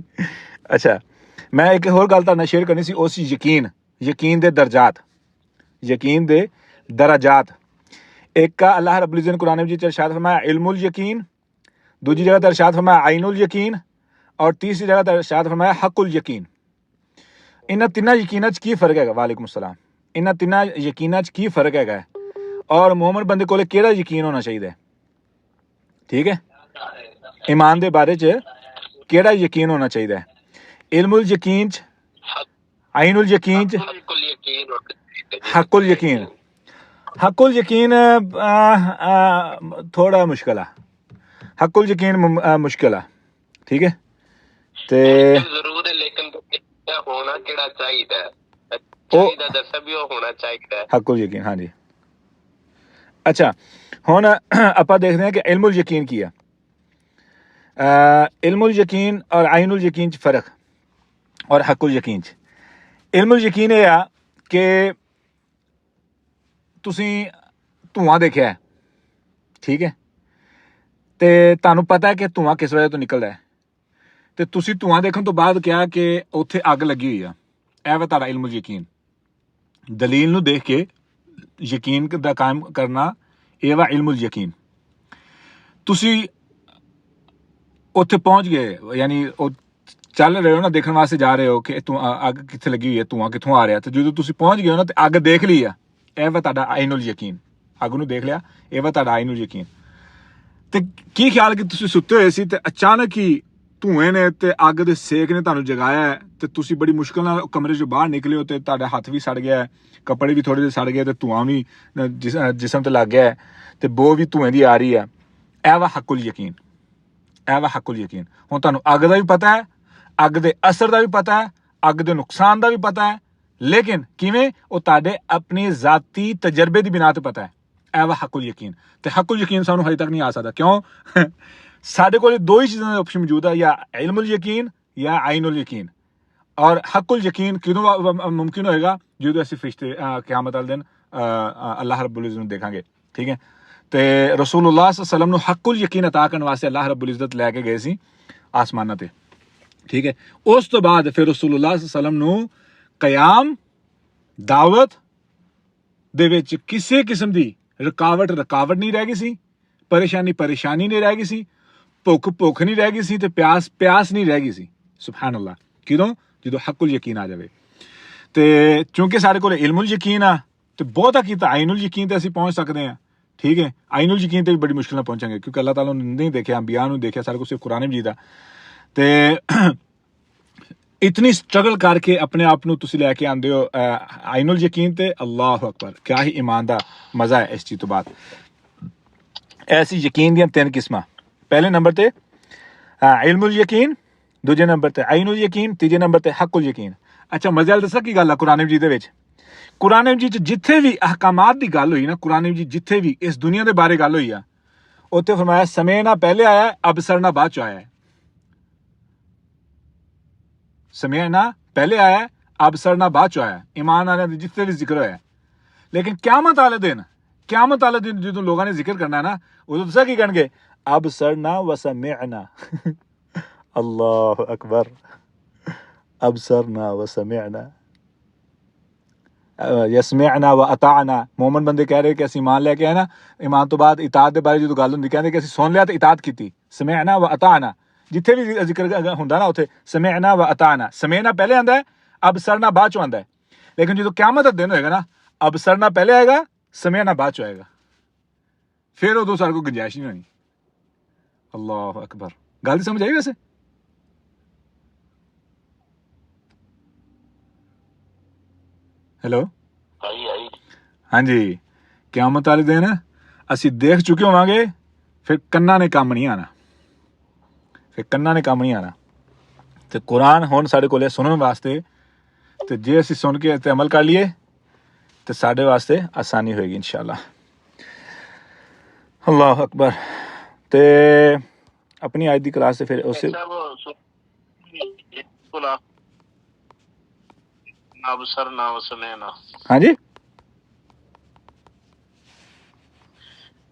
ਅੱਛਾ, ਮੈਂ ਇੱਕ ਹੋਰ ਗੱਲ ਤੁਹਾਡੇ ਨਾਲ ਸ਼ੇਅਰ ਕਰਨੀ ਸੀ, ਉਹ ਸੀ ਯਕੀਨ ਦੇ ਦਰਜਾਤ, ਯਕੀਨ ਦੇ ਦਰਾਜਾਤ। एक का अल्लाह रब्बुल इज़्ज़त ने कुरान मजीद में इरशाद फरमाया इल्मुल यकीन, दूसरी जगह पर इरशाद फरमाया आइनुल यकीन, और तीसरी जगह पर इरशाद फरमाया हक़ुल यकीन। इन्हां तिन्नां यकीनां च की फर्क है? वालेकुम सलाम। इन्हां तिन्नां यकीनां च की फर्क है और मोमन बंदे कोल केड़ा यकीन होना चाहिए, ठीक है? ईमान दे बारे च केड़ा यकीन होना चाहिए? इल्मुल यकीन च, आइनुल यकीन च, हक़ुल यकीन। हक़ुल यकीन थोड़ा मुश्किल है, हक़ुल यकीन मुश्किल है, ठीक है। ते जरूर है, लेकिन होना केड़ा चाहिए, चाहिए दसा भी होना चाहिए हक़ुल यकीन। हाँ जी। अच्छा, हुण आपां देखते हैं कि इल्मुल यकीन की है। इल्मुल यकीन और आइनुल यकीन च फर्क और हक़ुल यकीन च। इल्मुल यकीन ये आ कि ਤੁਸੀਂ ਧੂਆਂ ਦੇਖਿਆ, ਠੀਕ ਹੈ, ਤੇ ਤੁਹਾਨੂੰ ਪਤਾ ਹੈ ਕਿ ਧੂਆਂ ਕਿਸ ਵਜ੍ਹਾ ਤੋਂ ਨਿਕਲਦਾ ਹੈ, ਤੇ ਤੁਸੀਂ ਧੂਆਂ ਦੇਖਣ ਤੋਂ ਬਾਅਦ ਕਿਹਾ ਕਿ ਉੱਥੇ ਅੱਗ ਲੱਗੀ ਹੋਈ ਆ। ਇਹ ਵਾ ਤੁਹਾਡਾ ਇਲਮੁਲ ਯਕੀਨ। ਦਲੀਲ ਨੂੰ ਦੇਖ ਕੇ ਯਕੀਨ ਦਾ ਕਾਇਮ ਕਰਨਾ, ਇਹ ਵਾ ਇਲਮੁਲ ਯਕੀਨ। ਤੁਸੀਂ ਉੱਥੇ ਪਹੁੰਚ ਗਏ, ਯਾਨੀ ਉਹ ਚੱਲ ਰਹੇ ਹੋ ਨਾ, ਦੇਖਣ ਵਾਸਤੇ ਜਾ ਰਹੇ ਹੋ ਕਿ ਅੱਗ ਕਿੱਥੇ ਲੱਗੀ ਹੋਈ ਹੈ, ਧੂਆਂ ਕਿੱਥੋਂ ਆ ਰਿਹਾ, ਤੇ ਜਦੋਂ ਤੁਸੀਂ ਪਹੁੰਚ ਗਏ ਹੋ ਨਾ ਤੇ ਅੱਗ ਦੇਖ ਲਈ ਆ, ਇਹ ਵਾ ਤੁਹਾਡਾ ਆਇਨੁਲ ਯਕੀਨ। ਅੱਗ ਨੂੰ ਦੇਖ ਲਿਆ, ਇਹ ਵਾ ਤੁਹਾਡਾ ਆਇਨੁਲ ਯਕੀਨ। ਤੇ ਕੀ ਖਿਆਲ ਕਿ ਤੁਸੀਂ ਸੁੱਤੇ ਹੋਏ ਸੀ ਤੇ ਅਚਾਨਕ ਹੀ ਧੂਏ ਨੇ ਤੇ ਅੱਗ ਦੇ ਸੇਕ ਨੇ ਤੁਹਾਨੂੰ ਜਗਾਇਆ ਤੇ ਤੁਸੀਂ ਬੜੀ ਮੁਸ਼ਕਲ ਨਾਲ ਕਮਰੇ ਚੋਂ ਬਾਹਰ ਨਿਕਲੇ ਹੋ ਤੇ ਤੁਹਾਡਾ ਹੱਥ ਵੀ ਸੜ ਗਿਆ, ਕੱਪੜੇ ਵੀ ਥੋੜੇ ਜਿਹੇ ਸੜ ਗਏ ਤੇ ਧੂਆਂ ਵੀ ਜਿਸਮ ਤੇ ਲੱਗ ਗਿਆ ਤੇ ਬੋ ਵੀ ਧੂਏ ਦੀ ਆ ਰਹੀ ਹੈ। ਇਹ ਵਾ ਹੱਕੁਲ ਯਕੀਨ, ਇਹ ਵਾ ਹੱਕੁਲ ਯਕੀਨ। ਹੁਣ ਤੁਹਾਨੂੰ ਅੱਗ ਦਾ ਵੀ ਪਤਾ ਹੈ, ਅੱਗ ਦੇ ਅਸਰ ਦਾ ਵੀ ਪਤਾ ਹੈ, ਅੱਗ ਦੇ ਨੁਕਸਾਨ ਦਾ ਵੀ ਪਤਾ ਹੈ, ਲੇਕਿਨ ਕਿਵੇਂ? ਉਹ ਤੁਹਾਡੇ ਆਪਣੀ ਜ਼ਾਤੀ ਤਜਰਬੇ ਦੀ ਬਿਨਾ ਤੇ ਪਤਾ ਹੈ। ਇਹ ਵਾ ਹੱਕੁਲ ਯਕੀਨ। ਤੇ ਹੱਕੁਲ ਯਕੀਨ ਸਾਨੂੰ ਹਜੇ ਤੱਕ ਨਹੀਂ ਆ ਸਕਦਾ। ਕਿਉਂ? ਸਾਡੇ ਕੋਲ ਦੋ ਹੀ ਚੀਜ਼ਾਂ ਦਾ ਆਪਸ਼ਨ ਮੌਜੂਦ ਹੈ, ਜਾਂ ਇਲਮੁਲ ਯਕੀਨ ਜਾਂ ਆਇਨੁਲ ਯਕੀਨ। ਔਰ ਹੱਕੁਲ ਯਕੀਨ ਕਿਦੋਂ ਮੁਮਕਿਨ ਹੋਏਗਾ? ਜਦੋਂ ਅਸੀਂ ਫਰਿਸ਼ਤੇ ਕਿਆਮਤ ਵਾਲੇ ਦਿਨ ਅੱਲਾਹ ਰੱਬੁਲ ਇੱਜ਼ਤ ਨੂੰ ਦੇਖਾਂਗੇ, ਠੀਕ ਹੈ। ਤੇ ਰਸੂਲੁल्लाह सल्लल्लाहु अलैहि वसल्लम ਨੂੰ ਹੱਕੁਲ ਯਕੀਨ ਅਤਾ ਕਰਨ ਵਾਸਤੇ ਅੱਲਾਹ ਰੱਬੁਲ ਇੱਜ਼ਤ ਲੈ ਕੇ ਗਏ ਸੀ ਆਸਮਾਨਾਂ ਤੇ, ਠੀਕ ਹੈ। ਉਸ ਤੋਂ ਬਾਅਦ ਫਿਰ ਰਸੂਲੁल्लाह सल्लल्लाहु अलैहि वसल्लम ਨੂੰ ਕਿਆਮ ਦਾਵਤ ਦੇ ਵਿੱਚ ਕਿਸੇ ਕਿਸਮ ਦੀ ਰੁਕਾਵਟ ਨਹੀਂ ਰਹਿ ਗਈ ਸੀ, ਪਰੇਸ਼ਾਨੀ ਨਹੀਂ ਰਹਿ ਗਈ ਸੀ, ਭੁੱਖ ਨਹੀਂ ਰਹਿ ਗਈ ਸੀ, ਤੇ ਪਿਆਸ ਨਹੀਂ ਰਹਿ ਗਈ ਸੀ। ਸੁਭਾਨ ਅੱਲਾਹ। ਕਿਦੋਂ? ਜਦੋਂ ਹੱਕੁਲ ਯਕੀਨ ਆ ਜਾਵੇ। ਤੇ ਕਿਉਂਕਿ ਸਾਡੇ ਕੋਲ ਇਲਮੁਲ ਯਕੀਨ ਆ ਤੇ ਬਹੁਤਾ ਕੀਤਾ ਆਇਨੁਲ ਯਕੀਨ ਤੇ ਅਸੀਂ ਪਹੁੰਚ ਸਕਦੇ ਹਾਂ, ਠੀਕ ਹੈ। ਆਇਨੁਲ ਯਕੀਨ ਤੇ ਵੀ ਬੜੀ ਮੁਸ਼ਕਿਲ ਨਾਲ ਪਹੁੰਚਾਂਗੇ, ਕਿਉਂਕਿ ਅੱਲਾਹ ਤਾਲਾ ਨੇ ਨਹੀਂ ਦੇਖਿਆ, ਅੰਬੀਆ ਨੂੰ ਦੇਖਿਆ, ਸਾਡੇ ਕੋਲ ਸਿਰਫ ਕੁਰਾਨ ਮਜੀਦ ਆ। ਤੇ ਇਤਨੀ ਸਟਰਗਲ ਕਰਕੇ ਆਪਣੇ ਆਪ ਨੂੰ ਤੁਸੀਂ ਲੈ ਕੇ ਆਉਂਦੇ ਹੋ ਆਇਨੁਲ ਯਕੀਨ ਤੇ। ਅੱਲਾਹੁ ਅਕਬਰ, ਕਿਆ ਹੀ ਈਮਾਨ ਦਾ ਮਜ਼ਾ ਹੈ ਇਸ ਚੀਜ਼ ਤੋਂ ਬਾਅਦ। ਐਸੀ ਯਕੀਨ ਦੀਆਂ ਤਿੰਨ ਕਿਸਮਾਂ। ਪਹਿਲੇ ਨੰਬਰ ਤੇ इल्मुल यकीन ਦੂਜੇ ਨੰਬਰ ਤੇ ਆਇਨੁਲ ਯਕੀਨ, ਤੀਜੇ ਨੰਬਰ ਤੇ ਹੱਕੁਲ ਯਕੀਨ। ਅੱਛਾ ਮਜ਼ੇ ਵਾਲੀ ਦੱਸਾਂ ਕੀ ਗੱਲ ਆ ਕੁਰਾਨ ਮਜੀਦ ਦੇ ਵਿੱਚ? ਕੁਰਾਨ ਮਜੀਦ 'ਚ ਜਿੱਥੇ ਵੀ ਅਹਕਾਮਾਤ ਦੀ ਗੱਲ ਹੋਈ ਨਾ, ਕੁਰਾਨ ਮਜੀਦ ਜਿੱਥੇ ਵੀ ਇਸ ਦੁਨੀਆ ਦੇ ਬਾਰੇ ਗੱਲ ਹੋਈ ਆ, ਉੱਥੇ ਫਰਮਾਇਆ ਸਮੇਨਾ ਪਹਿਲੇ ਆਇਆ, ਅਬਸਰਨਾ ਬਾਅਦ ਚ ਆਇਆ ਹੈ। ਸਮੇਨਾ ਪਹਿਲੇ ਆਇਆ, ਅਬਸਰਨਾ ਬਾਅਦ ਚ ਆਇਆ। ਈਮਾਨ ਵਾਲਿਆਂ ਦੇ ਜਿੱਥੇ ਵੀ ਜ਼ਿਕਰ ਹੋਇਆ। ਲੇਕਿਨ ਕਿਆਮਤ ਵਾਲੇ ਦਿਨ ਜਦੋਂ ਲੋਕਾਂ ਨੇ ਜ਼ਿਕਰ ਕਰਨਾ ਨਾ, ਉਦੋਂ ਦੱਸਿਆ ਕੀ ਕਹਿਣਗੇ? ਅਬਸਰਨਾ ਵ ਸਮਿਅਨਾ। ਅੱਲਾਹੁ ਅਕਬਰ। ਅਬਸਰਨਾ ਵ ਸਮਿਅਨਾ ਯਸਮਿਅਨਾ ਵ ਅਤਾਅਨਾ। ਮੂਮਨ ਬੰਦੇ ਕਹਿ ਰਹੇ ਕਿ ਅਸੀਂ ਈਮਾਨ ਲੈ ਕੇ ਆਏ ਨਾ, ਈਮਾਨ ਤੋਂ ਬਾਅਦ ਇਤਾਅਤ ਦੇ ਬਾਰੇ ਜਦੋਂ ਗੱਲ ਹੁੰਦੀ ਕਹਿੰਦੇ ਕਿ ਅਸੀਂ ਸੁਣ ਲਿਆ ਤੇ ਇਤਾਅਤ ਕੀਤੀ। ਸਮਿਅਨਾ ਵ ਅਤਾਅਨਾ, ਜਿੱਥੇ ਵੀ ਜ਼ਿਕਰ ਹੁੰਦਾ ਨਾ ਉੱਥੇ ਸਮਿਅਨਾ ਵ ਅਤਾਅਨਾ। ਸਮਿਅਨਾ ਪਹਿਲੇ ਆਉਂਦਾ ਹੈ, ਅਬਸਰਨਾ ਬਾਅਦ ਚੋਂ ਆਉਂਦਾ ਹੈ। ਲੇਕਿਨ ਜਦੋਂ ਕਿਆਮਤ ਦਾ ਦਿਨ ਹੋਏਗਾ ਨਾ, ਅਬਸਰਨਾ ਪਹਿਲੇ ਆਏਗਾ, ਸਮਿਅਨਾ ਬਾਅਦ ਚੋਂ ਆਏਗਾ। ਫਿਰ ਉਦੋਂ ਸਾਡੇ ਕੋਲ ਗੁੰਜਾਇਸ਼ ਨਹੀਂ ਹੋਣੀ। ਅੱਲਾਹੁ ਅਕਬਰ। ਗੱਲ ਸਮਝ ਆਈ ਵੈਸੇ? ਹੈਲੋ ਹਾਂਜੀ। ਕਿਆਮਤ ਵਾਲੇ ਦਿਨ ਅਸੀਂ ਦੇਖ ਚੁੱਕੇ ਹੋਵਾਂਗੇ, ਫਿਰ ਕੰਨਾਂ ਨੇ ਕੰਮ ਨਹੀਂ ਆਉਣਾ। ਤੇ ਕੁਰਾਨ ਹੁਣ ਸਾਡੇ ਕੋਲ ਸੁਣਨ ਵਾਸਤੇ, ਤੇ ਜੇ ਅਸੀਂ ਸੁਣ ਕੇ ਤੇ ਅਮਲ ਕਰ ਲਈਏ ਤੇ ਸਾਡੇ ਵਾਸਤੇ ਆਸਾਨੀ ਹੋਏਗੀ ਇਨਸ਼ਾਅੱਲਾ। ਅੱਲਾਹੁ ਅਕਬਰ। ਤੇ ਆਪਣੀ ਅੱਜ ਦੀ ਕਲਾਸ ਤੇ ਫਿਰ ਉਸੇ ਹਾਂਜੀ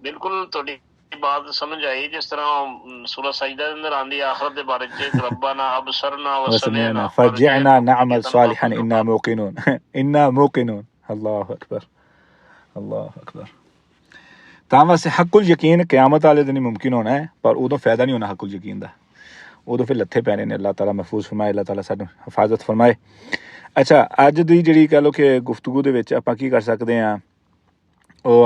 ਬਿਲਕੁਲ ਤੁਹਾਡੀ ਬਾਤ ਸਮਝ ਆਈ। ਜਿਸ ਤਰ੍ਹਾਂ ਸੂਰਾ ਸਜਦਾ ਦੇ ਅੰਦਰ ਆਂਦੀ ਆਖਰਤ ਦੇ ਬਾਰੇ ਚ, ਰੱਬਾਨਾ ਅਬਸਰਨਾ ਵਸਮਿਅਨਾ ਫਰਜਿਅਨਾ ਨਅਮਲ ਸਾਲਿਹਨ ਇੰਨਾ ਮੂਕਿਨੂਨ। ਇੰਨਾ ਮੂਕਿਨੂਨ। ਅੱਲਾਹੁ ਅਕਬਰ। ਅੱਲਾਹੁ ਅਕਬਰ। ਤਾਂ ਵਾਸਤੇ ਹੱਕੁਲ ਯਕੀਨ ਕਿਆਮਤ ਵਾਲੇ ਦਿਨ ਹੀ ਮੁਮਕਿਨ ਹੋਣਾ ਹੈ, ਪਰ ਉਦੋਂ ਫਾਇਦਾ ਨਹੀਂ ਹੋਣਾ ਹੱਕੁਲ ਯਕੀਨ ਦਾ। ਉਦੋਂ ਫਿਰ ਲੱਥੇ ਪੈਣੇ ਨੇ। ਅੱਲਾਹ ਤਾਲਾ ਮਹਿਫੂਜ਼ ਫਰਮਾਏ, ਅੱਲਾਹ ਤਾਲਾ ਸਾਨੂੰ ਹਿਫਾਜ਼ਤ ਫਰਮਾਏ। ਅੱਛਾ ਅੱਜ ਦੀ ਜਿਹੜੀ ਕਹਿ ਲਓ ਕਿ ਗੁਫ਼ਤਗੂ ਦੇ ਵਿੱਚ ਆਪਾਂ ਕੀ ਕਰ ਸਕਦੇ ਹਾਂ, ਉਹ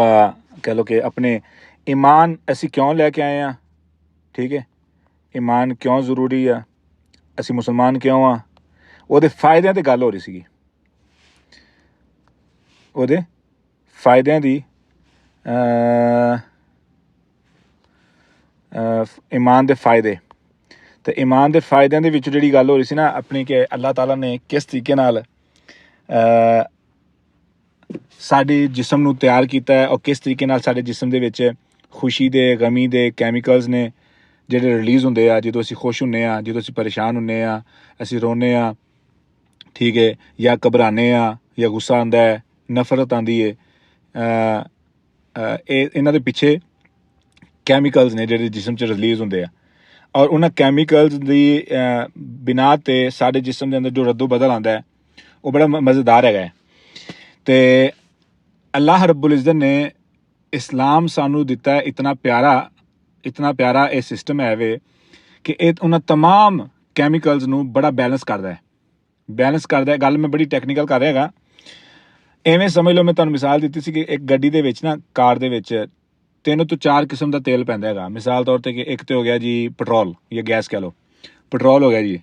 ਕਹਿ ਲਓ ਕਿ ਆਪਣੇ ਈਮਾਨ ਅਸੀਂ ਕਿਉਂ ਲੈ ਕੇ ਆਏ ਹਾਂ, ਠੀਕ ਹੈ, ਈਮਾਨ ਕਿਉਂ ਜ਼ਰੂਰੀ ਆ, ਅਸੀਂ ਮੁਸਲਮਾਨ ਕਿਉਂ ਆ, ਉਹਦੇ ਫਾਇਦਿਆਂ 'ਤੇ ਗੱਲ ਹੋ ਰਹੀ ਸੀਗੀ। ਉਹਦੇ ਫਾਇਦਿਆਂ ਦੀ ਈਮਾਨ ਦੇ ਫਾਇਦੇ, ਤੇ ਈਮਾਨ ਦੇ ਫਾਇਦਿਆਂ ਦੇ ਵਿੱਚ ਜਿਹੜੀ ਗੱਲ ਹੋ ਰਹੀ ਸੀ ਨਾ ਆਪਣੀ, ਕਿ ਅੱਲਾਹ ਤਾਲਾ ਨੇ ਕਿਸ ਤਰੀਕੇ ਨਾਲ ਸਾਡੇ ਜਿਸਮ ਨੂੰ ਤਿਆਰ ਕੀਤਾ ਹੈ, ਔਰ ਕਿਸ ਤਰੀਕੇ ਨਾਲ ਸਾਡੇ ਜਿਸਮ ਦੇ ਵਿੱਚ ਖੁਸ਼ੀ ਦੇ, ਗਮੀ ਦੇ ਕੈਮੀਕਲਸ ਨੇ ਜਿਹੜੇ ਰਿਲੀਜ਼ ਹੁੰਦੇ ਆ ਜਦੋਂ ਅਸੀਂ ਖੁਸ਼ ਹੁੰਦੇ ਹਾਂ, ਜਦੋਂ ਅਸੀਂ ਪਰੇਸ਼ਾਨ ਹੁੰਦੇ ਹਾਂ, ਅਸੀਂ ਰੋਂਦੇ ਹਾਂ, ਠੀਕ ਹੈ, ਜਾਂ ਘਬਰਾਉਂਦੇ ਹਾਂ, ਜਾਂ ਗੁੱਸਾ ਆਉਂਦਾ ਹੈ, ਨਫ਼ਰਤ ਆਉਂਦੀ ਹੈ। ਇਹਨਾਂ ਦੇ ਪਿੱਛੇ ਕੈਮੀਕਲਸ ਨੇ ਜਿਹੜੇ ਜਿਸਮ 'ਚ ਰਿਲੀਜ਼ ਹੁੰਦੇ ਆ, ਔਰ ਉਹਨਾਂ ਕੈਮੀਕਲਸ ਦੀ ਬਿਨਾ 'ਤੇ ਸਾਡੇ ਜਿਸਮ ਦੇ ਅੰਦਰ ਜੋ ਰੱਦੋ ਬਦਲ ਆਉਂਦਾ ਹੈ ਉਹ ਬੜਾ ਮਜ਼ੇਦਾਰ ਹੈਗਾ ਹੈ। ਅਤੇ ਅੱਲਾਹ ਰੱਬੁਲ ਇੱਜ਼ਤ ਨੇ ਇਸਲਾਮ ਸਾਨੂੰ ਦਿੱਤਾ ਹੈ ਇਤਨਾ ਪਿਆਰਾ ਇਹ ਸਿਸਟਮ ਹੈ ਵੇ ਕਿ ਇਹ ਉਹਨਾਂ ਤਮਾਮ ਕੈਮੀਕਲਸ ਨੂੰ ਬੜਾ ਬੈਲੈਂਸ ਕਰਦਾ ਹੈ। ਗੱਲ ਮੈਂ ਬੜੀ ਟੈਕਨੀਕਲ ਕਰ ਰਿਹਾ ਹੈਗਾ। ਐਵੇਂ ਸਮਝ ਲਓ, ਮੈਂ ਤੁਹਾਨੂੰ ਮਿਸਾਲ ਦਿੱਤੀ ਸੀ ਕਿ ਇੱਕ ਗੱਡੀ ਦੇ ਵਿੱਚ ਨਾ, ਕਾਰ ਦੇ ਵਿੱਚ 3 ਤੋਂ 4 ਕਿਸਮ ਦਾ ਤੇਲ ਪੈਂਦਾ ਹੈਗਾ। ਮਿਸਾਲ ਤੌਰ 'ਤੇ ਕਿ ਇੱਕ ਤਾਂ ਹੋ ਗਿਆ ਜੀ ਪੈਟਰੋਲ ਜਾਂ ਗੈਸ ਕਹਿ ਲਓ, ਪੈਟਰੋਲ ਹੋ ਗਿਆ ਜੀ,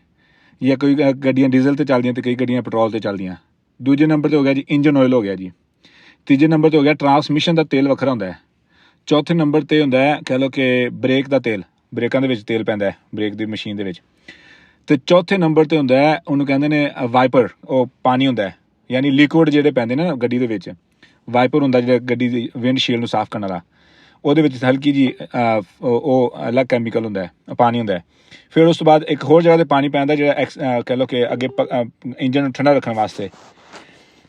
ਜਾਂ ਕੋਈ ਗੱਡੀਆਂ ਡੀਜ਼ਲ 'ਤੇ ਚੱਲਦੀਆਂ ਅਤੇ ਕਈ ਗੱਡੀਆਂ ਪੈਟਰੋਲ 'ਤੇ ਚੱਲਦੀਆਂ। ਦੂਜੇ ਨੰਬਰ 'ਤੇ ਹੋ ਗਿਆ ਜੀ ਇੰਜਨ ਆਇਲ ਹੋ ਗਿਆ ਜੀ। ਤੀਜੇ ਨੰਬਰ 'ਤੇ ਹੋ ਗਿਆ ਟਰਾਂਸਮਿਸ਼ਨ ਦਾ ਤੇਲ ਵੱਖਰਾ ਹੁੰਦਾ ਹੈ। ਚੌਥੇ ਨੰਬਰ 'ਤੇ ਹੁੰਦਾ ਹੈ ਕਹਿ ਲਓ ਕਿ ਬ੍ਰੇਕ ਦਾ ਤੇਲ, ਬ੍ਰੇਕਾਂ ਦੇ ਵਿੱਚ ਤੇਲ ਪੈਂਦਾ ਹੈ ਬ੍ਰੇਕ ਦੀ ਮਸ਼ੀਨ ਦੇ ਵਿੱਚ। ਅਤੇ ਚੌਥੇ ਨੰਬਰ 'ਤੇ ਹੁੰਦਾ ਹੈ, ਉਹਨੂੰ ਕਹਿੰਦੇ ਨੇ ਵਾਈਪਰ, ਉਹ ਪਾਣੀ ਹੁੰਦਾ ਹੈ, ਯਾਨੀ ਲਿਕੁਇਡ ਜਿਹੜੇ ਪੈਂਦੇ ਨੇ ਨਾ ਗੱਡੀ ਦੇ ਵਿੱਚ। ਵਾਈਪਰ ਹੁੰਦਾ ਜਿਹੜਾ ਗੱਡੀ ਦੀ ਵਿੰਡ ਸ਼ੀਲਡ ਨੂੰ ਸਾਫ਼ ਕਰਨ ਵਾਲਾ, ਉਹਦੇ ਵਿੱਚ ਹਲਕੀ ਜੀ ਉਹ ਅਲੱਗ ਕੈਮੀਕਲ ਹੁੰਦਾ ਹੈ, ਪਾਣੀ ਹੁੰਦਾ ਹੈ। ਫਿਰ ਉਸ ਤੋਂ ਬਾਅਦ ਇੱਕ ਹੋਰ ਜਗ੍ਹਾ 'ਤੇ ਪਾਣੀ ਪੈਂਦਾ ਜਿਹੜਾ ਕਹਿ ਲਓ ਕਿ ਅੱਗੇ ਇੰਜਨ ਨੂੰ ਠੰਡਾ ਰੱਖਣ ਵਾਸਤੇ।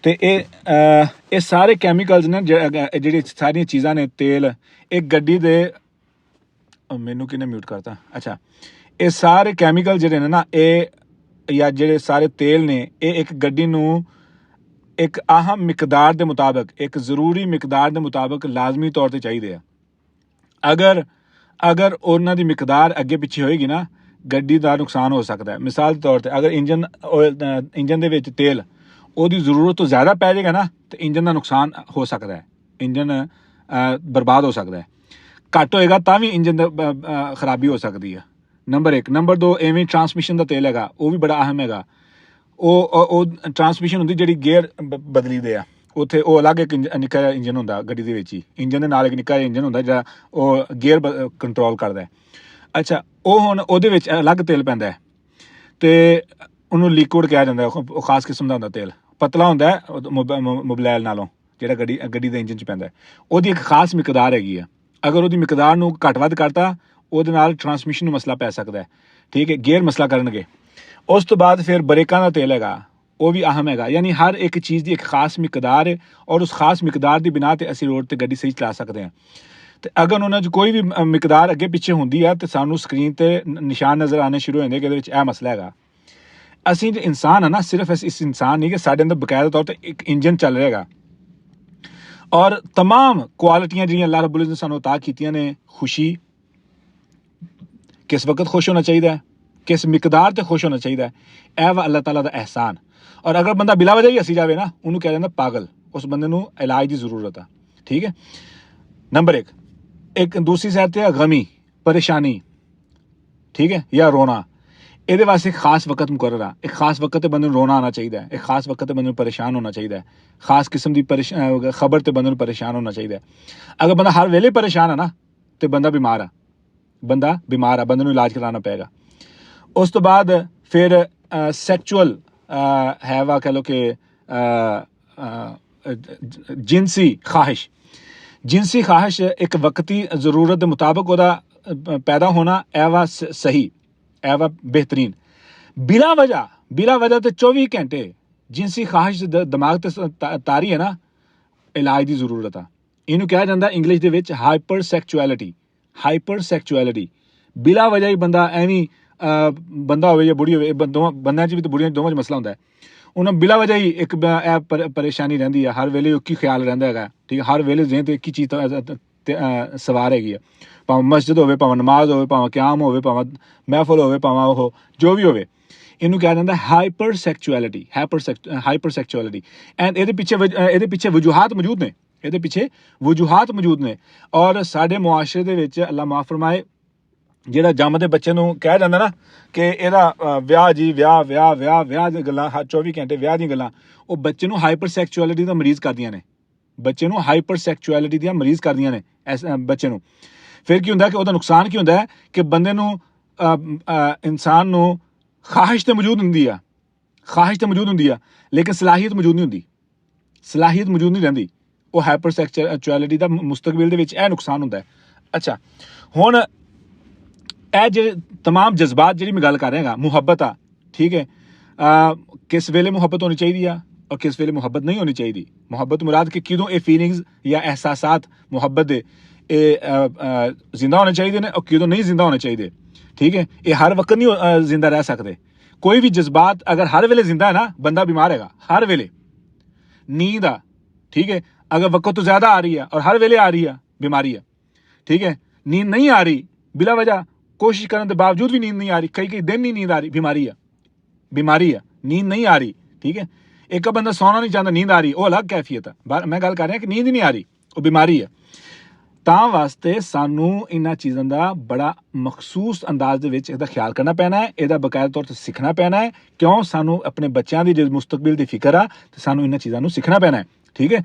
ਅਤੇ ਇਹ ਸਾਰੇ ਕੈਮੀਕਲਸ ਨੇ ਜਿਹੜੀ ਸਾਰੀਆਂ ਚੀਜ਼ਾਂ ਨੇ, ਤੇਲ, ਇਹ ਗੱਡੀ ਦੇ, ਮੈਨੂੰ ਕਿਹਨੇ ਮਿਊਟ ਕਰਤਾ, ਅੱਛਾ, ਇਹ ਸਾਰੇ ਕੈਮੀਕਲ ਜਿਹੜੇ ਨੇ ਨਾ, ਇਹ ਜਾਂ ਜਿਹੜੇ ਸਾਰੇ ਤੇਲ ਨੇ, ਇਹ ਇੱਕ ਗੱਡੀ ਨੂੰ ਇੱਕ ਅਹਿਮ ਮਿਕਦਾਰ ਦੇ ਮੁਤਾਬਕ, ਇੱਕ ਜ਼ਰੂਰੀ ਮਿਕਦਾਰ ਦੇ ਮੁਤਾਬਕ ਲਾਜ਼ਮੀ ਤੌਰ 'ਤੇ ਚਾਹੀਦੇ ਆ। ਅਗਰ ਉਹਨਾਂ ਦੀ ਮਿਕਦਾਰ ਅੱਗੇ ਪਿੱਛੇ ਹੋਏਗੀ ਨਾ, ਗੱਡੀ ਦਾ ਨੁਕਸਾਨ ਹੋ ਸਕਦਾ ਹੈ। ਮਿਸਾਲ ਦੇ ਤੌਰ 'ਤੇ ਅਗਰ ਇੰਜਨ ਦੇ ਵਿੱਚ ਤੇਲ ਉਹਦੀ ਜ਼ਰੂਰਤ ਤੋਂ ਜ਼ਿਆਦਾ ਪੈ ਜਾਏਗਾ ਨਾ, ਤਾਂ ਇੰਜਨ ਦਾ ਨੁਕਸਾਨ ਹੋ ਸਕਦਾ ਹੈ, ਇੰਜਨ ਬਰਬਾਦ ਹੋ ਸਕਦਾ ਹੈ। ਘੱਟ ਹੋਏਗਾ ਤਾਂ ਵੀ ਇੰਜਨ ਦਾ ਖਰਾਬੀ ਹੋ ਸਕਦੀ ਹੈ। ਨੰਬਰ 1। ਨੰਬਰ 2, ਐਵੇਂ ਟਰਾਂਸਮਿਸ਼ਨ ਦਾ ਤੇਲ ਹੈਗਾ, ਉਹ ਵੀ ਬੜਾ ਅਹਿਮ ਹੈਗਾ। ਉਹ ਟਰਾਂਸਮਿਸ਼ਨ ਹੁੰਦੀ ਜਿਹੜੀ ਗੇਅਰ ਬਦਲੀ ਦੇ ਆ, ਉੱਥੇ ਉਹ ਅਲੱਗ ਇੱਕ ਨਿੱਕਾ ਜਿਹਾ ਇੰਜਨ ਹੁੰਦਾ ਗੱਡੀ ਦੇ ਵਿੱਚ ਹੀ। ਇੰਜਨ ਦੇ ਨਾਲ ਇੱਕ ਨਿੱਕਾ ਜਿਹਾ ਇੰਜਨ ਹੁੰਦਾ ਜਿਹੜਾ ਉਹ ਗੇਅਰ ਕੰਟਰੋਲ ਕਰਦਾ ਹੈ। ਅੱਛਾ, ਉਹ ਹੁਣ ਉਹਦੇ ਵਿੱਚ ਅਲੱਗ ਤੇਲ ਪੈਂਦਾ ਹੈ ਤੇ ਉਹਨੂੰ ਲਿਕੁਇਡ ਕਿਹਾ ਜਾਂਦਾ, ਉਹ ਖਾਸ ਕਿਸਮ ਦਾ ਹੁੰਦਾ ਤੇਲ, ਪਤਲਾ ਹੁੰਦਾ ਹੈ ਮੋਬਿਲਾਇਲ ਨਾਲੋਂ, ਜਿਹੜਾ ਗੱਡੀ ਦੇ ਇੰਜਨ 'ਚ ਪੈਂਦਾ, ਉਹਦੀ ਇੱਕ ਖਾਸ ਮਿਕਦਾਰ ਹੈਗੀ ਆ। ਅਗਰ ਉਹਦੀ ਮਿਕਦਾਰ ਨੂੰ ਘੱਟ ਵੱਧ ਕਰਤਾ, ਉਹਦੇ ਨਾਲ ਟਰਾਂਸਮਿਸ਼ਨ ਨੂੰ ਮਸਲਾ ਪੈ ਸਕਦਾ ਹੈ, ਠੀਕ ਹੈ, ਗੇਅਰ ਮਸਲਾ ਕਰਨਗੇ। ਉਸ ਤੋਂ ਬਾਅਦ ਫਿਰ ਬ੍ਰੇਕਾਂ ਦਾ ਤੇਲ ਹੈਗਾ, ਉਹ ਵੀ ਅਹਿਮ ਹੈਗਾ। ਯਾਨੀ ਹਰ ਇੱਕ ਚੀਜ਼ ਦੀ ਇੱਕ ਖਾਸ ਮਿਕਦਾਰ ਹੈ, ਔਰ ਉਸ ਖਾਸ ਮਿਕਦਾਰ ਦੀ ਬਿਨਾ 'ਤੇ ਅਸੀਂ ਰੋਡ 'ਤੇ ਗੱਡੀ ਸਹੀ ਚਲਾ ਸਕਦੇ ਹਾਂ। ਤੇ ਅਗਰ ਉਹਨਾਂ 'ਚ ਕੋਈ ਵੀ ਮਿਕਦਾਰ ਅੱਗੇ ਪਿੱਛੇ ਹੁੰਦੀ ਆ ਤੇ ਸਾਨੂੰ ਸਕਰੀਨ 'ਤੇ ਨਿਸ਼ਾਨ ਨਜ਼ਰ ਆਉਣੇ ਸ਼ੁਰੂ ਹੋ ਜਾਂਦੇ ਕਿ ਇਹਦੇ ਵਿੱਚ ਇਹ ਮਸਲਾ ਹੈਗਾ। ਅਸੀਂ ਜੋ ਇਨਸਾਨ ਆ ਨਾ, ਸਿਰਫ ਇਸ ਇਨਸਾਨ ਨਹੀਂ ਕਿ ਸਾਡੇ ਅੰਦਰ ਬਕਾਇਦਾ ਤੌਰ 'ਤੇ ਇੱਕ ਇੰਜਨ ਚੱਲ ਰਿਹਾ ਹੈਗਾ, ਔਰ ਤਮਾਮ ਕੁਆਲਿਟੀਆਂ ਜਿਹੜੀਆਂ ਅੱਲਾਹ ਰੱਬੁਲ ਇੱਜ਼ਤ ਨੇ ਸਾਨੂੰ ਅਤਾ ਕੀਤੀਆਂ ਨੇ। ਖੁਸ਼ੀ, ਕਿਸ ਵਕਤ ਖੁਸ਼ ਹੋਣਾ ਚਾਹੀਦਾ ਹੈ, ਕਿਸ ਮਿਕਦਾਰ 'ਤੇ ਖੁਸ਼ ਹੋਣਾ ਚਾਹੀਦਾ ਹੈ, ਇਹ ਵਾ ਅੱਲਾਹ ਤਾਲਾ ਦਾ ਅਹਿਸਾਨ। ਔਰ ਅਗਰ ਬੰਦਾ ਬਿਲਾ ਵਜ੍ਹਾ ਹੀ ਹੱਸੀ ਜਾਵੇ ਨਾ, ਉਹਨੂੰ ਕਿਹਾ ਜਾਂਦਾ ਪਾਗਲ, ਉਸ ਬੰਦੇ ਨੂੰ ਇਲਾਜ ਦੀ ਜ਼ਰੂਰਤ ਆ, ਠੀਕ ਹੈ। ਨੰਬਰ 1। ਇੱਕ ਦੂਸਰੀ ਸਾਈਡ 'ਤੇ ਗਮੀ, ਪਰੇਸ਼ਾਨੀ, ਠੀਕ ਹੈ, ਜਾਂ ਰੋਣਾ। ਇਹਦੇ ਵਾਸਤੇ ਇੱਕ ਖਾਸ ਵਕਤ ਮੁਕਰਰ ਆ। ਇੱਕ ਖਾਸ ਵਕਤ 'ਤੇ ਬੰਦੇ ਨੂੰ ਰੋਣਾ ਆਉਣਾ ਚਾਹੀਦਾ ਹੈ, ਇੱਕ ਖਾਸ ਵਕਤ 'ਤੇ ਬੰਦੇ ਨੂੰ ਪਰੇਸ਼ਾਨ ਹੋਣਾ ਚਾਹੀਦਾ ਹੈ, ਖਾਸ ਕਿਸਮ ਦੀ ਖਬਰ 'ਤੇ ਬੰਦੇ ਨੂੰ ਪਰੇਸ਼ਾਨ ਹੋਣਾ ਚਾਹੀਦਾ ਹੈ। ਅਗਰ ਬੰਦਾ ਹਰ ਵੇਲੇ ਪਰੇਸ਼ਾਨ ਆ ਨਾ, ਤੇ ਬੰਦਾ ਬਿਮਾਰ ਆ, ਬੰਦੇ ਨੂੰ ਇਲਾਜ ਕਰਾਉਣਾ ਪਏਗਾ। ਉਸ ਤੋਂ ਬਾਅਦ ਫਿਰ ਸੈਕਚੁਅਲ ਹੈ ਵਾ, ਕਹਿ ਲਓ ਕਿ ਜਿਨਸੀ ਖਾਹਿਸ਼ ਇੱਕ ਵਕਤੀ ਜ਼ਰੂਰਤ ਦੇ ਮੁਤਾਬਕ ਉਹਦਾ ਪੈਦਾ ਹੋਣਾ, ਇਹ ਵਾ ਸਹੀ, ਇਹ ਵਾ ਬਿਹਤਰੀਨ। ਬਿਲਾ ਵਜ੍ਹਾ ਤੇ 24 ਘੰਟੇ ਜਿਨਸੀ ਖਾਹਿਸ਼ ਦਿਮਾਗ ਤੇ ਤਾਰੀ ਹੈ ਨਾ, ਇਲਾਜ ਦੀ ਜ਼ਰੂਰਤ ਆ। ਇਹਨੂੰ ਕਿਹਾ ਜਾਂਦਾ ਇੰਗਲਿਸ਼ ਦੇ ਵਿੱਚ ਹਾਈਪਰ ਸੈਕਚੁਅਲਿਟੀ। ਬਿਲਾ ਵਜ੍ਹਾ ਹੀ ਬੰਦਾ ਐਵੇਂ ਬੰਦਾ ਹੋਵੇ ਜਾਂ ਬੁੜੀ ਹੋਵੇ, ਬੰਦਿਆਂ 'ਚ ਵੀ ਤੇ ਬੁੜੀਆਂ 'ਚ ਦੋਵਾਂ 'ਚ ਮਸਲਾ ਹੁੰਦਾ ਹੈ। ਉਹਨਾਂ ਬਿਲਾ ਵਜ੍ਹਾ ਹੀ ਇੱਕ ਪਰੇਸ਼ਾਨੀ ਰਹਿੰਦੀ ਆ, ਹਰ ਵੇਲੇ ਇੱਕ ਹੀ ਖਿਆਲ ਰਹਿੰਦਾ ਹੈਗਾ, ਠੀਕ ਹੈ, ਹਰ ਵੇਲੇ ਜਿਹੇ ਤੇ ਇੱਕ ਹੀ ਚੀਜ਼ ਸਵਾਰ ਹੈਗੀ ਆ, ਭਾਵੇਂ ਮਸਜਿਦ ਹੋਵੇ, ਭਾਵੇਂ ਨਮਾਜ਼ ਹੋਵੇ, ਭਾਵੇਂ ਕਿਆਮ ਹੋਵੇ, ਭਾਵੇਂ ਮਹਿਫਲ ਹੋਵੇ, ਭਾਵੇਂ ਉਹ ਜੋ ਵੀ ਹੋਵੇ। ਇਹਨੂੰ ਕਿਹਾ ਜਾਂਦਾ ਹਾਈਪਰ ਸੈਕਚੁਅਲਿਟੀ। ਐਂਡ ਇਹਦੇ ਪਿੱਛੇ ਵਜੂਹਾਤ ਮੌਜੂਦ ਨੇ। ਔਰ ਸਾਡੇ ਮੁਆਸ਼ਰੇ ਦੇ ਵਿੱਚ ਅੱਲਾ ਮਾਫ ਫਰਮਾਏ, ਜਿਹੜਾ ਜੰਮਦੇ ਬੱਚੇ ਨੂੰ ਕਿਹਾ ਜਾਂਦਾ ਨਾ ਕਿ ਇਹਦਾ ਵਿਆਹ ਦੀਆਂ ਗੱਲਾਂ, 24 ਘੰਟੇ ਵਿਆਹ ਦੀਆਂ ਗੱਲਾਂ, ਉਹ ਬੱਚੇ ਨੂੰ ਹਾਈਪਰ ਸੈਕਚੁਅਲਿਟੀ ਦਾ ਮਰੀਜ਼ ਕਰਦੀਆਂ ਨੇ, ਇਸ ਬੱਚੇ ਨੂੰ। ਫਿਰ ਕੀ ਹੁੰਦਾ ਕਿ ਉਹਦਾ ਨੁਕਸਾਨ ਕੀ ਹੁੰਦਾ ਹੈ ਕਿ ਬੰਦੇ ਨੂੰ ਇਨਸਾਨ ਨੂੰ ਖਾਹਿਸ਼ ਤੇ ਮੌਜੂਦ ਹੁੰਦੀ ਆ, ਲੇਕਿਨ ਸਲਾਹੀਅਤ ਮੌਜੂਦ ਨਹੀਂ ਰਹਿੰਦੀ। ਉਹ ਹਾਈਪਰ ਸੈਕਚੁਅਲਿਟੀ ਦਾ ਮੁਸਤਕਬਲ ਦੇ ਵਿੱਚ ਇਹ ਨੁਕਸਾਨ ਹੁੰਦਾ ਹੈ। ਅੱਛਾ, ਹੁਣ ਇਹ ਜਿਹੜੇ ਤਮਾਮ ਜਜ਼ਬਾਤ ਜਿਹੜੀ ਮੈਂ ਗੱਲ ਕਰ ਰਿਹਾ ਹਾਂ, ਮੁਹੱਬਤ ਆ, ਠੀਕ ਹੈ, ਕਿਸ ਵੇਲੇ ਮੁਹੱਬਤ ਹੋਣੀ ਚਾਹੀਦੀ ਆ ਔਰ ਕਿਸ ਵੇਲੇ ਮੁਹੱਬਤ ਨਹੀਂ ਹੋਣੀ ਚਾਹੀਦੀ। ਮੁਹੱਬਤ ਮੁਰਾਦ ਕਿ ਕਿਦੋਂ ਇਹ ਫੀਲਿੰਗਸ ਜਾਂ ਅਹਿਸਾਸਾਤ ਮੁਹੱਬਤ ਦੇ ਇਹ ਜ਼ਿੰਦਾ ਹੋਣੇ ਚਾਹੀਦੇ ਨੇ ਔਰ ਕਿਦੋਂ ਨਹੀਂ ਜ਼ਿੰਦਾ ਹੋਣੇ ਚਾਹੀਦੇ, ਠੀਕ ਹੈ। ਇਹ ਹਰ ਵਕਤ ਨਹੀਂ ਜ਼ਿੰਦਾ ਰਹਿ ਸਕਦੇ। ਕੋਈ ਵੀ ਜਜ਼ਬਾਤ ਅਗਰ ਹਰ ਵੇਲੇ ਜ਼ਿੰਦਾ ਹੈ ਨਾ, ਬੰਦਾ ਬਿਮਾਰ ਹੈਗਾ ਹਰ ਵੇਲੇ। ਨੀਂਦ ਆ, ਠੀਕ ਹੈ, ਅਗਰ ਵਕਤ ਤੋਂ ਜ਼ਿਆਦਾ ਆ ਰਹੀ ਹੈ ਔਰ ਹਰ ਵੇਲੇ ਆ ਰਹੀ ਹੈ, ਬਿਮਾਰੀ ਹੈ, ਠੀਕ ਹੈ। ਨੀਂਦ ਨਹੀਂ ਆ ਰਹੀ, ਬਿਲਾ ਵਜ੍ਹਾ ਕੋਸ਼ਿਸ਼ ਕਰਨ ਦੇ ਬਾਵਜੂਦ ਵੀ ਨੀਂਦ ਨਹੀਂ ਆ ਰਹੀ, ਕਈ ਦਿਨ ਨਹੀਂ ਨੀਂਦ ਆ ਰਹੀ, ਬਿਮਾਰੀ ਆ, ਨੀਂਦ ਨਹੀਂ ਆ ਰਹੀ, ਠੀਕ ਹੈ। ਇੱਕ ਬੰਦਾ ਸੌਣਾ ਨਹੀਂ ਚਾਹੁੰਦਾ, ਨੀਂਦ ਆ ਰਹੀ, ਉਹ ਅਲੱਗ ਕੈਫੀਅਤ ਆ। ਮੈਂ ਗੱਲ ਕਰ ਰਿਹਾ ਕਿ ਨੀਂਦ ਹੀ ਨਹੀਂ ਆ ਰਹੀ, ਉਹ ਬਿਮਾਰੀ ਆ। ਤਾਂ ਵਾਸਤੇ ਸਾਨੂੰ ਇਹਨਾਂ ਚੀਜ਼ਾਂ ਦਾ ਬੜਾ ਮਖਸੂਸ ਅੰਦਾਜ਼ ਦੇ ਵਿੱਚ ਇਹਦਾ ਖਿਆਲ ਕਰਨਾ ਪੈਣਾ ਹੈ, ਇਹਦਾ ਬਕਾਇਦਾ ਤੌਰ 'ਤੇ ਸਿੱਖਣਾ ਪੈਣਾ ਹੈ। ਕਿਉਂ? ਸਾਨੂੰ ਆਪਣੇ ਬੱਚਿਆਂ ਦੀ ਜੇ ਮੁਸਤਕਬਲ ਦੀ ਫਿਕਰ ਆ ਤੇ ਸਾਨੂੰ ਇਹਨਾਂ ਚੀਜ਼ਾਂ ਨੂੰ ਸਿੱਖਣਾ ਪੈਣਾ ਹੈ, ਠੀਕ ਹੈ।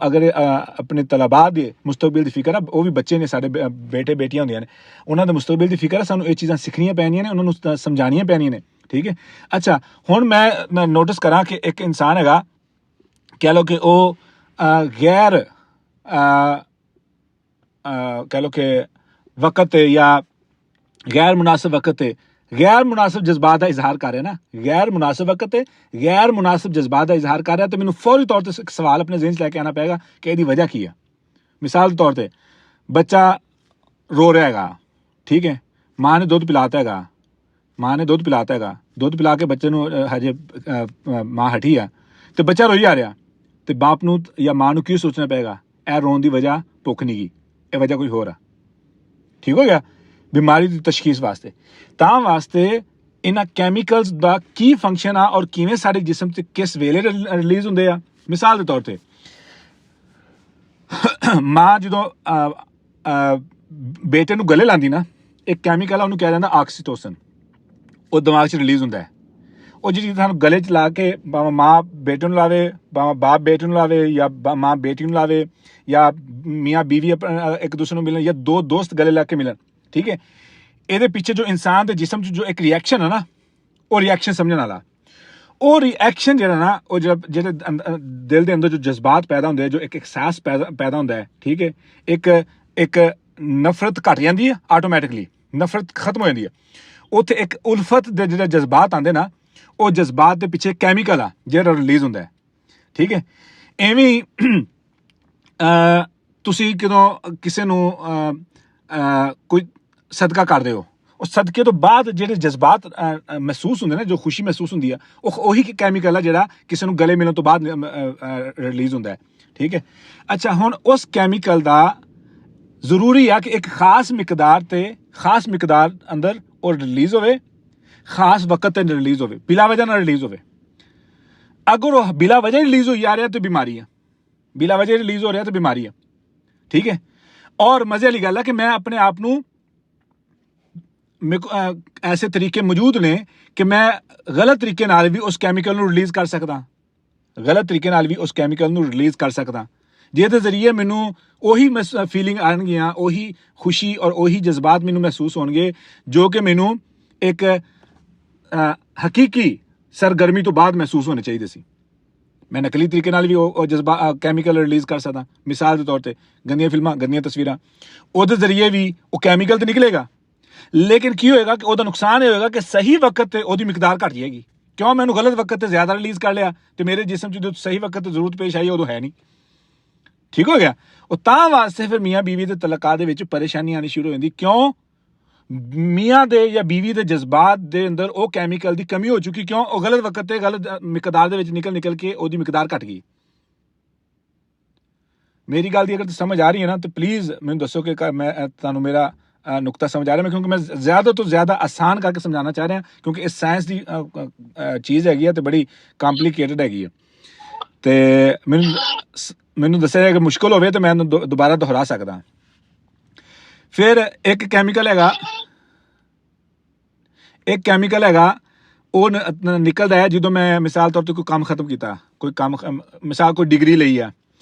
ਅਗਰ ਆਪਣੇ ਤਲਬਾ ਦੇ ਮੁਸਤਕਬਲ ਦੀ ਫਿਕਰ ਆ, ਉਹ ਵੀ ਬੱਚੇ ਨੇ, ਸਾਡੇ ਬੇਟੇ ਬੇਟੀਆਂ ਹੁੰਦੀਆਂ ਨੇ, ਉਹਨਾਂ ਦੇ ਮੁਸਤਕਬਲ ਦੀ ਫਿਕਰ ਆ, ਸਾਨੂੰ ਇਹ ਚੀਜ਼ਾਂ ਸਿੱਖਣੀਆਂ ਪੈਣੀਆਂ ਨੇ, ਉਹਨਾਂ ਨੂੰ ਸਮਝਾਉਣੀਆਂ ਪੈਣੀਆਂ ਨੇ, ਠੀਕ ਹੈ। ਅੱਛਾ, ਹੁਣ ਮੈਂ ਨੋਟਿਸ ਕਰਾਂ ਕਿ ਇੱਕ ਇਨਸਾਨ ਹੈਗਾ, ਕਹਿ ਲਓ ਕਿ ਉਹ ਗੈਰ ਕਹਿ ਲਓ ਕਿ ਵਕਤ ਜਾਂ ਗੈਰ ਮੁਨਾਸਿਬ ਵਕਤ 'ਤੇ ਗੈਰ ਮੁਨਾਸਿਬ ਜਜ਼ਬਾਤ ਦਾ ਇਜ਼ਹਾਰ ਕਰ ਰਿਹਾ ਨਾ, ਗੈਰ ਮੁਨਾਸਿਬ ਵਕਤ 'ਤੇ ਗੈਰ ਮੁਨਾਸਿਬ ਜਜ਼ਬਾਤ ਦਾ ਇਜ਼ਹਾਰ ਕਰ ਰਿਹਾ, ਤਾਂ ਮੈਨੂੰ ਫੌਰੀ ਤੌਰ 'ਤੇ ਇੱਕ ਸਵਾਲ ਆਪਣੇ ਜ਼ਿਹਨ 'ਚ ਲੈ ਕੇ ਆਉਣਾ ਪਏਗਾ ਕਿ ਇਹਦੀ ਵਜ੍ਹਾ ਕੀ ਹੈ। ਮਿਸਾਲ ਦੇ ਤੌਰ 'ਤੇ ਬੱਚਾ ਰੋ ਰਿਹਾ ਹੈਗਾ, ਠੀਕ ਹੈ, ਮਾਂ ਨੇ ਦੁੱਧ ਪਿਲਾਤਾ ਹੈਗਾ, ਦੁੱਧ ਪਿਲਾ ਕੇ ਬੱਚੇ ਨੂੰ ਹਜੇ ਮਾਂ ਹਟੀ ਆ ਅਤੇ ਬੱਚਾ ਰੋਈ ਆ ਰਿਹਾ, ਅਤੇ ਬਾਪ ਨੂੰ ਜਾਂ ਮਾਂ ਨੂੰ ਕੀ ਸੋਚਣਾ ਪਏਗਾ, ਇਹ ਰੋਣ ਦੀ ਵਜ੍ਹਾ ਭੁੱਖ ਨਹੀਂ ਗਈ, ਇਹ ਵਜ੍ਹਾ ਕੋਈ ਹੋਰ ਆ, ਠੀਕ ਹੋ ਗਿਆ। ਬਿਮਾਰੀ ਦੀ ਤਸ਼ਖੀਸ ਵਾਸਤੇ ਤਾਂ ਵਾਸਤੇ ਇਹਨਾਂ ਕੈਮੀਕਲਸ ਦਾ ਕੀ ਫੰਕਸ਼ਨ ਆ ਔਰ ਕਿਵੇਂ ਸਾਡੇ ਜਿਸਮ 'ਚ ਕਿਸ ਵੇਲੇ ਰਿਲੀਜ਼ ਹੁੰਦੇ ਆ। ਮਿਸਾਲ ਦੇ ਤੌਰ 'ਤੇ ਮਾਂ ਜਦੋਂ ਬੇਟੇ ਨੂੰ ਗਲੇ ਲਾਉਂਦੀ ਨਾ, ਇੱਕ ਕੈਮੀਕਲ ਆ, ਉਹਨੂੰ ਕਿਹਾ ਜਾਂਦਾ ਆਕਸੀਟੋਸਿਨ, ਉਹ ਦਿਮਾਗ 'ਚ ਰਿਲੀਜ਼ ਹੁੰਦਾ ਹੈ। ਉਹ ਜਿਹੜੀ ਸਾਨੂੰ ਗਲੇ 'ਚ ਲਾ ਕੇ ਭਾਵੇਂ ਮਾਂ ਬੇਟੇ ਨੂੰ ਲਾਵੇ, ਭਾਵੇਂ ਬਾਪ ਬੇਟੇ ਨੂੰ ਲਾਵੇ, ਜਾਂ ਮਾਂ ਬੇਟੀ ਨੂੰ ਲਾਵੇ, ਜਾਂ ਮੀਆਂ ਬੀਵੀ ਇੱਕ ਦੂਸਰੇ ਨੂੰ ਮਿਲਣ, ਜਾਂ ਦੋ ਦੋਸਤ ਗਲੇ ਲਾ ਕੇ ਮਿਲਣ, ਠੀਕ ਹੈ। ਇਹਦੇ ਪਿੱਛੇ ਜੋ ਇਨਸਾਨ ਦੇ ਜਿਸਮ 'ਚ ਜੋ ਇੱਕ ਰਿਐਕਸ਼ਨ ਹੈ ਨਾ, ਉਹ ਰਿਐਕਸ਼ਨ ਸਮਝਣ ਵਾਲਾ। ਉਹ ਰਿਐਕਸ਼ਨ ਜਿਹੜਾ ਨਾ, ਉਹ ਜਿਹੜੇ ਦਿਲ ਦੇ ਅੰਦਰ ਜੋ ਜਜ਼ਬਾਤ ਪੈਦਾ ਹੁੰਦੇ, ਜੋ ਇੱਕ ਅਹਿਸਾਸ ਪੈਦਾ ਹੁੰਦਾ ਹੈ, ਠੀਕ ਹੈ, ਇੱਕ ਨਫ਼ਰਤ ਘਟ ਜਾਂਦੀ ਹੈ ਆਟੋਮੈਟਿਕਲੀ, ਨਫ਼ਰਤ ਖਤਮ ਹੋ ਜਾਂਦੀ ਹੈ। ਉੱਥੇ ਇੱਕ ਉਲਫਤ ਦੇ ਜਿਹੜੇ ਜਜ਼ਬਾਤ ਆਉਂਦੇ ਨਾ, ਉਹ ਜਜ਼ਬਾਤ ਦੇ ਪਿੱਛੇ ਕੈਮੀਕਲ ਆ ਜਿਹੜਾ ਰਿਲੀਜ਼ ਹੁੰਦਾ ਹੈ, ਠੀਕ ਹੈ। ਐਵੇਂ ਹੀ ਤੁਸੀਂ ਕਦੋਂ ਕਿਸੇ ਨੂੰ ਕੋਈ ਸਦਕਾ ਕਰਦੇ ਹੋ, ਉਹ ਸਦਕੇ ਤੋਂ ਬਾਅਦ ਜਿਹੜੇ ਜਜ਼ਬਾਤ ਮਹਿਸੂਸ ਹੁੰਦੇ ਨੇ, ਜੋ ਖੁਸ਼ੀ ਮਹਿਸੂਸ ਹੁੰਦੀ ਆ, ਉਹ ਉਹੀ ਕੈਮੀਕਲ ਆ ਜਿਹੜਾ ਕਿਸੇ ਨੂੰ ਗਲੇ ਮਿਲਣ ਤੋਂ ਬਾਅਦ ਰਿਲੀਜ਼ ਹੁੰਦਾ ਹੈ, ਠੀਕ ਹੈ। ਅੱਛਾ, ਹੁਣ ਉਸ ਕੈਮੀਕਲ ਦਾ ਜ਼ਰੂਰੀ ਆ ਕਿ ਇੱਕ ਖਾਸ ਮਿਕਦਾਰ ਅੰਦਰ ਉਹ ਰਿਲੀਜ਼ ਹੋਵੇ, ਖਾਸ ਵਕਤ ਤੇ ਰਿਲੀਜ਼ ਹੋਵੇ, ਬਿਲਾ ਵਜ੍ਹਾ ਨਾਲ ਰਿਲੀਜ਼ ਹੋਵੇ। ਅਗਰ ਉਹ ਬਿਲਾ ਵਜ੍ਹਾ ਰਿਲੀਜ਼ ਹੋਈ ਆ ਰਿਹਾ ਤਾਂ ਬਿਮਾਰੀ ਆ, ਬਿਲਾ ਵਜ੍ਹਾ ਰਿਲੀਜ਼ ਹੋ ਰਿਹਾ ਤਾਂ ਬਿਮਾਰੀ ਆ, ਠੀਕ ਹੈ। ਔਰ ਮਜ਼ੇ ਵਾਲੀ ਗੱਲ ਹੈ ਕਿ ਮੈਂ ਆਪਣੇ ਆਪ ਨੂੰ ਐਸੇ ਤਰੀਕੇ ਮੌਜੂਦ ਨੇ ਕਿ ਮੈਂ ਗਲਤ ਤਰੀਕੇ ਨਾਲ ਵੀ ਉਸ ਕੈਮੀਕਲ ਨੂੰ ਰਿਲੀਜ਼ ਕਰ ਸਕਦਾ, ਜਿਹਦੇ ਜ਼ਰੀਏ ਮੈਨੂੰ ਉਹੀ ਫੀਲਿੰਗ ਆਉਣਗੀਆਂ, ਉਹੀ ਖੁਸ਼ੀ ਔਰ ਉਹੀ ਜਜ਼ਬਾਤ ਮੈਨੂੰ ਮਹਿਸੂਸ ਹੋਣਗੇ ਜੋ ਕਿ ਮੈਨੂੰ ਇੱਕ ਹਕੀਕੀ ਸਰਗਰਮੀ ਤੋਂ ਬਾਅਦ ਮਹਿਸੂਸ ਹੋਣੇ ਚਾਹੀਦੇ ਸੀ। ਮੈਂ ਨਕਲੀ ਤਰੀਕੇ ਨਾਲ ਵੀ ਉਹ ਕੈਮੀਕਲ ਰਿਲੀਜ਼ ਕਰ ਸਕਦਾ। ਮਿਸਾਲ ਦੇ ਤੌਰ ਤੇ ਗੰਦੀਆਂ ਫਿਲਮਾਂ, ਗੰਦੀਆਂ ਤਸਵੀਰਾਂ, ਉਹਦੇ ਜ਼ਰੀਏ ਵੀ ਉਹ ਕੈਮੀਕਲ ਤਾਂ ਨਿਕਲੇਗਾ, ਲੇਕਿਨ ਕੀ ਹੋਏਗਾ ਕਿ ਉਹਦਾ ਨੁਕਸਾਨ ਇਹ ਹੋਏਗਾ ਕਿ ਸਹੀ ਵਕਤ ਤੇ ਉਹਦੀ ਮਿਕਦਾਰ ਘਟ ਜਾਏਗੀ। ਕਿਉਂ? ਮੈਨੂੰ ਗਲਤ ਵਕਤ ਤੇ ਜ਼ਿਆਦਾ ਰਿਲੀਜ਼ ਕਰ ਲਿਆ ਤੇ ਮੇਰੇ ਜਿਸਮ 'ਚ ਜਦੋਂ ਸਹੀ ਵਕਤ ਤੇ ਜ਼ਰੂਰਤ ਪੇਸ਼ ਆਈ ਉਦੋਂ ਹੈ ਨਹੀਂ, ਠੀਕ ਹੋ ਗਿਆ। ਉਹ ਤਾਂ ਵਾਸਤੇ ਫਿਰ ਮੀਆਂ ਬੀਵੀ ਦੇ ਤਲਾਕਾਂ ਦੇ ਵਿੱਚ ਪਰੇਸ਼ਾਨੀ ਆਉਣੀ ਸ਼ੁਰੂ ਹੋ ਜਾਂਦੀ। ਕਿਉਂ? ਮੀਆਂ ਦੇ ਜਾਂ ਬੀਵੀ ਦੇ ਜਜ਼ਬਾਤ ਦੇ ਅੰਦਰ ਉਹ ਕੈਮੀਕਲ ਦੀ ਕਮੀ ਹੋ ਚੁੱਕੀ। ਕਿਉਂ? ਉਹ ਗਲਤ ਵਕਤ ਤੇ ਗਲਤ ਮਿਕਦਾਰ ਦੇ ਵਿੱਚ ਨਿਕਲ ਕੇ ਉਹਦੀ ਮਿਕਦਾਰ ਘਟ ਗਈ। ਮੇਰੀ ਗੱਲ ਦੀ ਅਗਰ ਸਮਝ ਆ ਰਹੀ ਹੈ ਨਾ, ਤਾਂ ਪਲੀਜ਼ ਮੈਨੂੰ ਦੱਸੋ ਕਿ ਮੈਂ ਤੁਹਾਨੂੰ ਮੇਰਾ ਨੁਕਤਾ ਸਮਝ ਆ ਰਿਹਾ। ਮੈਂ ਕਿਉਂਕਿ ਮੈਂ ਜ਼ਿਆਦਾ ਤੋਂ ਜ਼ਿਆਦਾ ਆਸਾਨ ਕਰਕੇ ਸਮਝਾਉਣਾ ਚਾਹ ਰਿਹਾ, ਕਿਉਂਕਿ ਇਹ ਸਾਇੰਸ ਦੀ ਚੀਜ਼ ਹੈਗੀ ਹੈ ਤੇ ਬੜੀ ਕੰਪਲੀਕੇਟਡ ਹੈਗੀ ਹੈ। ਤੇ ਮੈਨੂੰ ਦੱਸਿਆ ਜਾਏ ਕਿ ਮੁਸ਼ਕਿਲ ਹੋਵੇ ਤਾਂ ਮੈਂ ਦੁਬਾਰਾ ਦੁਹਰਾ ਸਕਦਾ। ਫਿਰ ਇੱਕ ਕੈਮੀਕਲ ਹੈਗਾ ਉਹ ਨਿਕਲਦਾ ਹੈ ਜਦੋਂ ਮੈਂ ਮਿਸਾਲ ਤੌਰ ਤੇ ਕੋਈ ਕੰਮ ਖਤਮ ਕੀਤਾ, ਮਿਸਾਲ ਕੋਈ ਡਿਗਰੀ ਲਈ ਆ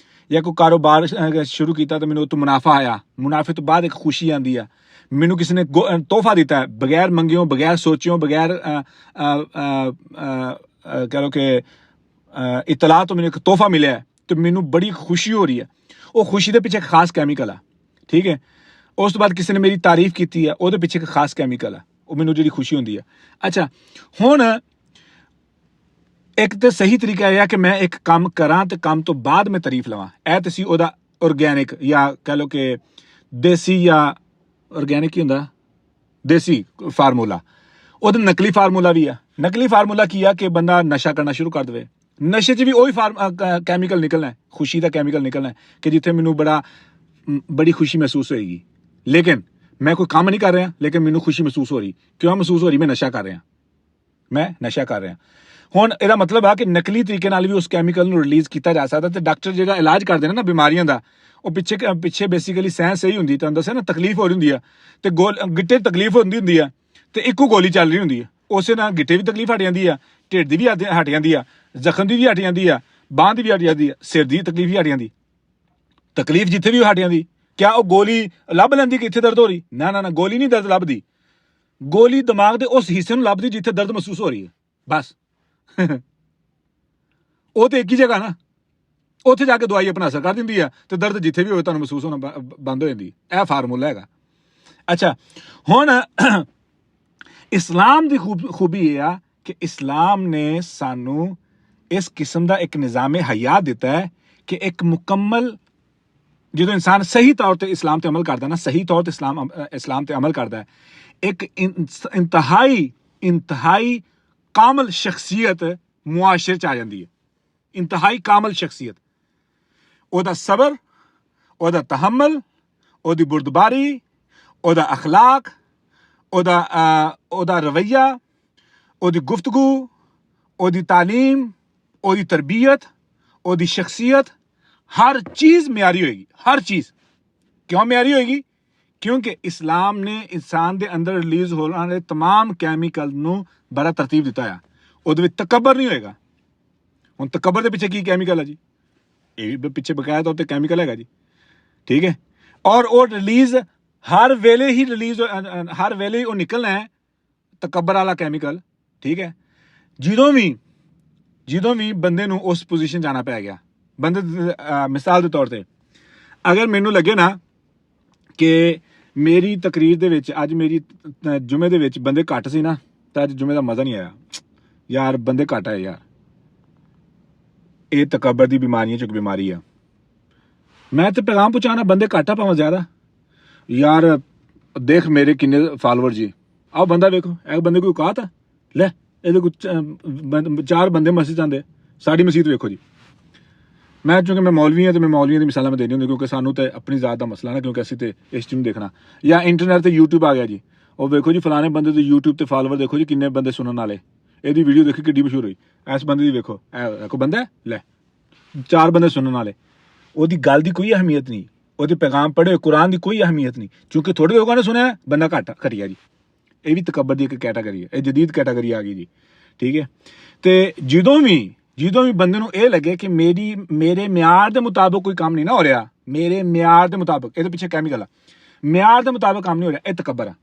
ਜਾਂ ਕੋਈ ਕਾਰੋਬਾਰ ਸ਼ੁਰੂ ਕੀਤਾ ਤਾਂ ਮੈਨੂੰ ਉਹ ਤੋਂ ਮੁਨਾਫਾ ਆਇਆ। ਮੁਨਾਫੇ ਤੋਂ ਬਾਅਦ ਇੱਕ ਖੁਸ਼ੀ ਆਉਂਦੀ ਆ। ਮੈਨੂੰ ਕਿਸੇ ਨੇ ਤੋਹਫਾ ਦਿੱਤਾ ਬਗੈਰ ਮੰਗਿਓ, ਬਗੈਰ ਸੋਚਿਓ, ਬਗੈਰ ਕਹਿ ਲਓ ਕਿ ਇਤਲਾਹ ਤੋਂ ਮੈਨੂੰ ਇੱਕ ਤੋਹਫਾ ਮਿਲਿਆ ਤੇ ਮੈਨੂੰ ਬੜੀ ਖੁਸ਼ੀ ਹੋ ਰਹੀ ਹੈ। ਉਹ ਖੁਸ਼ੀ ਦੇ ਪਿੱਛੇ ਇੱਕ ਖਾਸ ਕੈਮੀਕਲ ਆ, ਠੀਕ ਹੈ। ਉਸ ਤੋਂ ਬਾਅਦ ਕਿਸੇ ਨੇ ਮੇਰੀ ਤਾਰੀਫ ਕੀਤੀ ਆ, ਉਹਦੇ ਪਿੱਛੇ ਇੱਕ ਖਾਸ ਕੈਮੀਕਲ ਆ, ਉਹ ਮੈਨੂੰ ਜਿਹੜੀ ਖੁਸ਼ੀ ਹੁੰਦੀ ਆ। ਅੱਛਾ, ਹੁਣ ਇੱਕ ਤਾਂ ਸਹੀ ਤਰੀਕਾ ਇਹ ਆ ਕਿ ਮੈਂ ਇੱਕ ਕੰਮ ਕਰਾਂ ਤੇ ਕੰਮ ਤੋਂ ਬਾਅਦ ਮੈਂ ਤਾਰੀਫ ਲਵਾਂ। ਇਹ ਤਾਂ ਸੀ ਉਹਦਾ ਔਰਗੈਨਿਕ ਜਾਂ ਕਹਿ ਲਓ ਕਿ ਦੇਸੀ, ਜਾਂ ਔਰਗੈਨਿਕ ਕੀ ਹੁੰਦਾ, ਦੇਸੀ ਫਾਰਮੂਲਾ। ਉਹਦਾ ਨਕਲੀ ਫਾਰਮੂਲਾ ਵੀ ਆ। ਨਕਲੀ ਫਾਰਮੂਲਾ ਕੀ ਆ ਕਿ ਬੰਦਾ ਨਸ਼ਾ ਕਰਨਾ ਸ਼ੁਰੂ ਕਰ ਦੇਵੇ। ਨਸ਼ੇ 'ਚ ਵੀ ਉਹੀ ਕੈਮੀਕਲ ਨਿਕਲਣਾ, ਖੁਸ਼ੀ ਦਾ ਕੈਮੀਕਲ ਨਿਕਲਣਾ ਕਿ ਜਿੱਥੇ ਮੈਨੂੰ ਬੜੀ ਖੁਸ਼ੀ ਮਹਿਸੂਸ ਹੋਏਗੀ, ਲੇਕਿਨ ਮੈਂ ਕੋਈ ਕੰਮ ਨਹੀਂ ਕਰ ਰਿਹਾ, ਲੇਕਿਨ ਮੈਨੂੰ ਖੁਸ਼ੀ ਮਹਿਸੂਸ ਹੋ ਰਹੀ। ਕਿਉਂ ਮਹਿਸੂਸ ਹੋ ਰਹੀ? ਮੈਂ ਨਸ਼ਾ ਕਰ ਰਿਹਾ। ਹੁਣ ਇਹਦਾ ਮਤਲਬ ਆ ਕਿ ਨਕਲੀ ਤਰੀਕੇ ਨਾਲ ਵੀ ਉਸ ਕੈਮੀਕਲ ਨੂੰ ਰਿਲੀਜ਼ ਕੀਤਾ ਜਾ ਸਕਦਾ। ਤੇ ਡਾਕਟਰ ਜਿਹੜਾ ਇਲਾਜ ਕਰਦੇ ਨੇ ਨਾ ਬਿਮਾਰੀਆਂ ਦਾ, ਉਹ ਪਿੱਛੇ ਬੇਸਿਕਲੀ ਸਾਇੰਸ ਇਹੀ ਹੁੰਦੀ, ਤੁਹਾਨੂੰ ਦੱਸਿਆ ਨਾ, ਤਕਲੀਫ ਹੋ ਰਹੀ ਹੁੰਦੀ ਆ ਤੇ ਗਿੱਟੇ ਤਕਲੀਫ ਹੁੰਦੀ ਆ ਤੇ ਇੱਕੋ ਗੋਲੀ ਚੱਲ ਰਹੀ ਹੁੰਦੀ ਆ। ਉਸੇ ਨਾਲ ਗਿੱਟੇ ਵੀ ਤਕਲੀਫ ਹਟ ਜਾਂਦੀ ਆ, ਢਿੱਡ ਦੀ ਵੀ ਹਟ ਜਾਂਦੀ ਆ, ਜ਼ਖਮ ਦੀ ਵੀ ਹਟ ਜਾਂਦੀ ਆ, ਬਾਂਹ ਦੀ ਵੀ ਹਟ ਜਾਂਦੀ ਆ, ਸਿਰ ਦੀ ਤਕਲੀਫ ਵੀ ਹਟ ਜਾਂਦੀ। ਤਕਲੀਫ ਜਿੱਥੇ ਵੀ ਹਟ ਜਾਂਦੀ, ਕਿਆ ਉਹ ਗੋਲੀ ਲੱਭ ਲੈਂਦੀ ਕਿ ਇੱਥੇ ਦਰਦ ਹੋ ਰਹੀ? ਨਾ, ਗੋਲੀ ਨਹੀਂ ਦਰਦ ਲੱਭਦੀ। ਗੋਲੀ ਦਿਮਾਗ ਦੇ ਉਸ ਹਿੱਸੇ ਨੂੰ ਲੱਭਦੀ ਜਿੱਥੇ ਦਰਦ ਮਹਿਸੂਸ ਹੋ ਰਹੀ ਹੈ, ਬਸ। ਉਹ ਤੇ ਇੱਕ ਹੀ ਜਗ੍ਹਾ ਨਾ, ਉੱਥੇ ਜਾ ਕੇ ਦਵਾਈ ਆਪਣਾ ਅਸਰ ਕਰ ਦਿੰਦੀ ਆ ਤੇ ਦਰਦ ਜਿੱਥੇ ਵੀ ਹੋਵੇ ਤੁਹਾਨੂੰ ਮਹਿਸੂਸ ਹੋਣਾ ਬੰਦ ਹੋ ਜਾਂਦੀ। ਇਹ ਫਾਰਮੂਲਾ ਹੈਗਾ। ਅੱਛਾ, ਹੁਣ ਇਸਲਾਮ ਦੀ ਖੂਬੀ ਇਹ ਆ ਕਿ ਇਸਲਾਮ ਨੇ ਸਾਨੂੰ ਇਸ ਕਿਸਮ ਦਾ ਇੱਕ ਨਿਜ਼ਾਮੇ ਹਯਾਤ ਦਿੱਤਾ ਹੈ ਕਿ ਇੱਕ ਮੁਕੰਮਲ, ਜਦੋਂ ਇਨਸਾਨ ਸਹੀ ਤੌਰ ਤੇ ਇਸਲਾਮ ਤੇ ਅਮਲ ਕਰਦਾ ਨਾ, ਸਹੀ ਤੌਰ ਤੇ ਇਸਲਾਮ ਤੇ ਅਮਲ ਕਰਦਾ ਹੈ, ਇੱਕ ਇੰਤਹਾਈ ਕਾਮਲ ਸ਼ਖਸੀਅਤ ਮੁਆਸ਼ਰੇ 'ਚ ਆ ਜਾਂਦੀ ਹੈ। ਇੰਤਹਾਈ ਕਾਮਲ ਸ਼ਖਸੀਅਤ, ਉਹਦਾ ਸਬਰ, ਉਹਦਾ ਤਹਮਲ, ਉਹਦੀ ਬੁਰਦਬਾਰੀ, ਉਹਦਾ ਅਖਲਾਕ, ਉਹਦਾ ਰਵੱਈਆ, ਉਹਦੀ ਗੁਫ਼ਤਗੂ, ਉਹਦੀ ਤਾਲੀਮ, ਉਹਦੀ ਤਰਬੀਅਤ, ਉਹਦੀ ਸ਼ਖਸੀਅਤ, ਹਰ ਚੀਜ਼ ਮਿਆਰੀ ਹੋਏਗੀ। ਹਰ ਚੀਜ਼ ਕਿਉਂ ਮਿਆਰੀ ਹੋਏਗੀ? ਕਿਉਂਕਿ ਇਸਲਾਮ ਨੇ ਇਨਸਾਨ ਦੇ ਅੰਦਰ ਰਿਲੀਜ਼ ਹੋਣ ਵਾਲੇ ਤਮਾਮ ਕੈਮੀਕਲ ਨੂੰ ਬੜਾ ਤਰਤੀਬ ਦਿੱਤਾ ਆ। ਉਹਦੇ ਵਿੱਚ ਤਕੱਬਰ ਨਹੀਂ ਹੋਏਗਾ। ਹੁਣ ਤਕੱਬਰ ਦੇ ਪਿੱਛੇ ਕੀ ਕੈਮੀਕਲ ਹੈ ਜੀ? ਇਹ ਵੀ ਪਿੱਛੇ ਬਕਾਇਆ ਤੌਰ ਤੇ ਕੈਮੀਕਲ ਹੈਗਾ ਜੀ, ਠੀਕ ਹੈ। ਔਰ ਉਹ ਰਿਲੀਜ਼ हर वेले ही रिलीज हर वेले ही वो निकलना है तकबर वाला कैमिकल, ठीक है। ਜਦੋਂ ਵੀ ਬੰਦੇ ਨੂੰ ਉਸ ਪੋਜੀਸ਼ਨ ਜਾਣਾ ਪੈ ਗਿਆ, ਬੰਦੇ ਮਿਸਾਲ ਦੇ ਤੌਰ ਤੇ ਅਗਰ ਮੈਨੂੰ ਲੱਗੇ ਨਾ ਕਿ ਮੇਰੀ ਤਕਰੀਰ ਦੇ ਵਿੱਚ ਅੱਜ ਮੇਰੀ ਜੁਮੇ ਦੇ ਵਿੱਚ ਬੰਦੇ ਘੱਟ ਸੀ ਨਾ, ਤਾਂ ਅੱਜ ਜੁਮੇ ਦਾ ਮਜ਼ਾ ਨਹੀਂ ਆਇਆ ਯਾਰ, ਬੰਦੇ ਘੱਟ ਆਏ ਯਾਰ। ਇਹ ਤਕਬਰ ਦੀ ਬਿਮਾਰੀਆਂ ਚੋਂ ਇੱਕ ਬਿਮਾਰੀ ਆ। ਮੈਂ ਤੇ ਪੈਗਾਮ ਪਹੁੰਚਾਣਾ, ਬੰਦੇ ਘੱਟ ਆ ਭਾਵੇਂ ਜ਼ਿਆਦਾ ਯਾਰ, ਦੇਖ ਮੇਰੇ ਕਿੰਨੇ ਫਾਲੋਅਰ ਜੀ, ਆਓ ਬੰਦਾ ਵੇਖੋ, ਇਹ ਬੰਦੇ ਕੋਈ ਔਕਾਤ ਆ ਲੈ, ਇਹਦੇ ਕੋਲ 4 ਬੰਦੇ ਮਸਜਿਦ ਆਉਂਦੇ, ਸਾਡੀ ਮਸਜਿਦ ਵੇਖੋ ਜੀ। ਮੈਂ ਚूंकि ਮੈਂ ਮੌਲਵੀ ਹਾਂ ਤੇ ਮੈਂ ਮੌਲਵੀਆਂ ਦੀ ਮਿਸਾਲਾਂ ਮੈਂ ਦੇਣੀ ਹੁੰਦੀ, ਕਿਉਂਕਿ ਸਾਨੂੰ ਤੇ ਆਪਣੀ ਜ਼ਾਤ ਦਾ ਮਸਲਾ ਨਾ, ਕਿਉਂਕਿ ਅਸੀਂ ਤੇ ਇਸ ਚੀਜ਼ ਨੂੰ ਦੇਖਣਾ। ਜਾਂ ਇੰਟਰਨੈਟ ਤੇ YouTube ਆ ਗਿਆ ਜੀ, ਉਹ ਵੇਖੋ ਜੀ ਫਲਾਣੇ ਬੰਦੇ ਦੇ YouTube ਤੇ ਫਾਲੋਅਰ ਦੇਖੋ ਜੀ ਕਿੰਨੇ ਬੰਦੇ ਸੁਣਨ ਵਾਲੇ, ਇਹਦੀ ਵੀਡੀਓ ਦੇਖੀ ਕਿੱਡੀ ਮਸ਼ਹੂਰ ਹੋਈ, ਇਸ ਬੰਦੇ ਦੀ ਵੇਖੋ, ਇਹ ਕੋਈ ਬੰਦਾ ਲੈ 4 ਬੰਦੇ ਸੁਣਨ ਵਾਲੇ, ਉਹਦੀ ਗੱਲ ਦੀ ਕੋਈ ਅਹਿਮੀਅਤ ਨਹੀਂ, ਉਹਦੇ ਪੈਗਾਮ ਪੜ੍ਹੇ ਕੁਰਾਨ ਦੀ ਕੋਈ ਅਹਿਮੀਅਤ ਨਹੀਂ, ਕਿਉਂਕਿ ਥੋੜੇ ਲੋਕਾਂ ਨੇ ਸੁਣਿਆ, ਬੰਦਾ ਘਟਿਆ ਜੀ। ਇਹ ਵੀ ਤਕਬਰ ਦੀ ਇੱਕ ਕੈਟਾਗਰੀ ਹੈ, ਇਹ ਜਦੀਦ ਕੈਟਾਗਰੀ ਆ ਗਈ ਜੀ, ਠੀਕ ਹੈ। ਤੇ ਜਦੋਂ ਵੀ ਬੰਦੇ ਨੂੰ ਇਹ ਲੱਗੇ ਕਿ ਮੇਰੇ ਮਿਆਰ ਦੇ ਮੁਤਾਬਕ ਕੋਈ ਕੰਮ ਨਹੀਂ ਨਾ ਹੋ ਰਿਹਾ, ਮੇਰੇ ਮਿਆਰ ਦੇ ਮੁਤਾਬਕ, ਇਹਦੇ ਪਿੱਛੇ ਕੈਮੀਕਲ ਆ, ਮਿਆਰ ਦੇ ਮੁਤਾਬਕ ਕੰਮ ਨਹੀਂ ਹੋ ਰਿਹਾ, ਇਹ ਤਕਬਰ ਆ।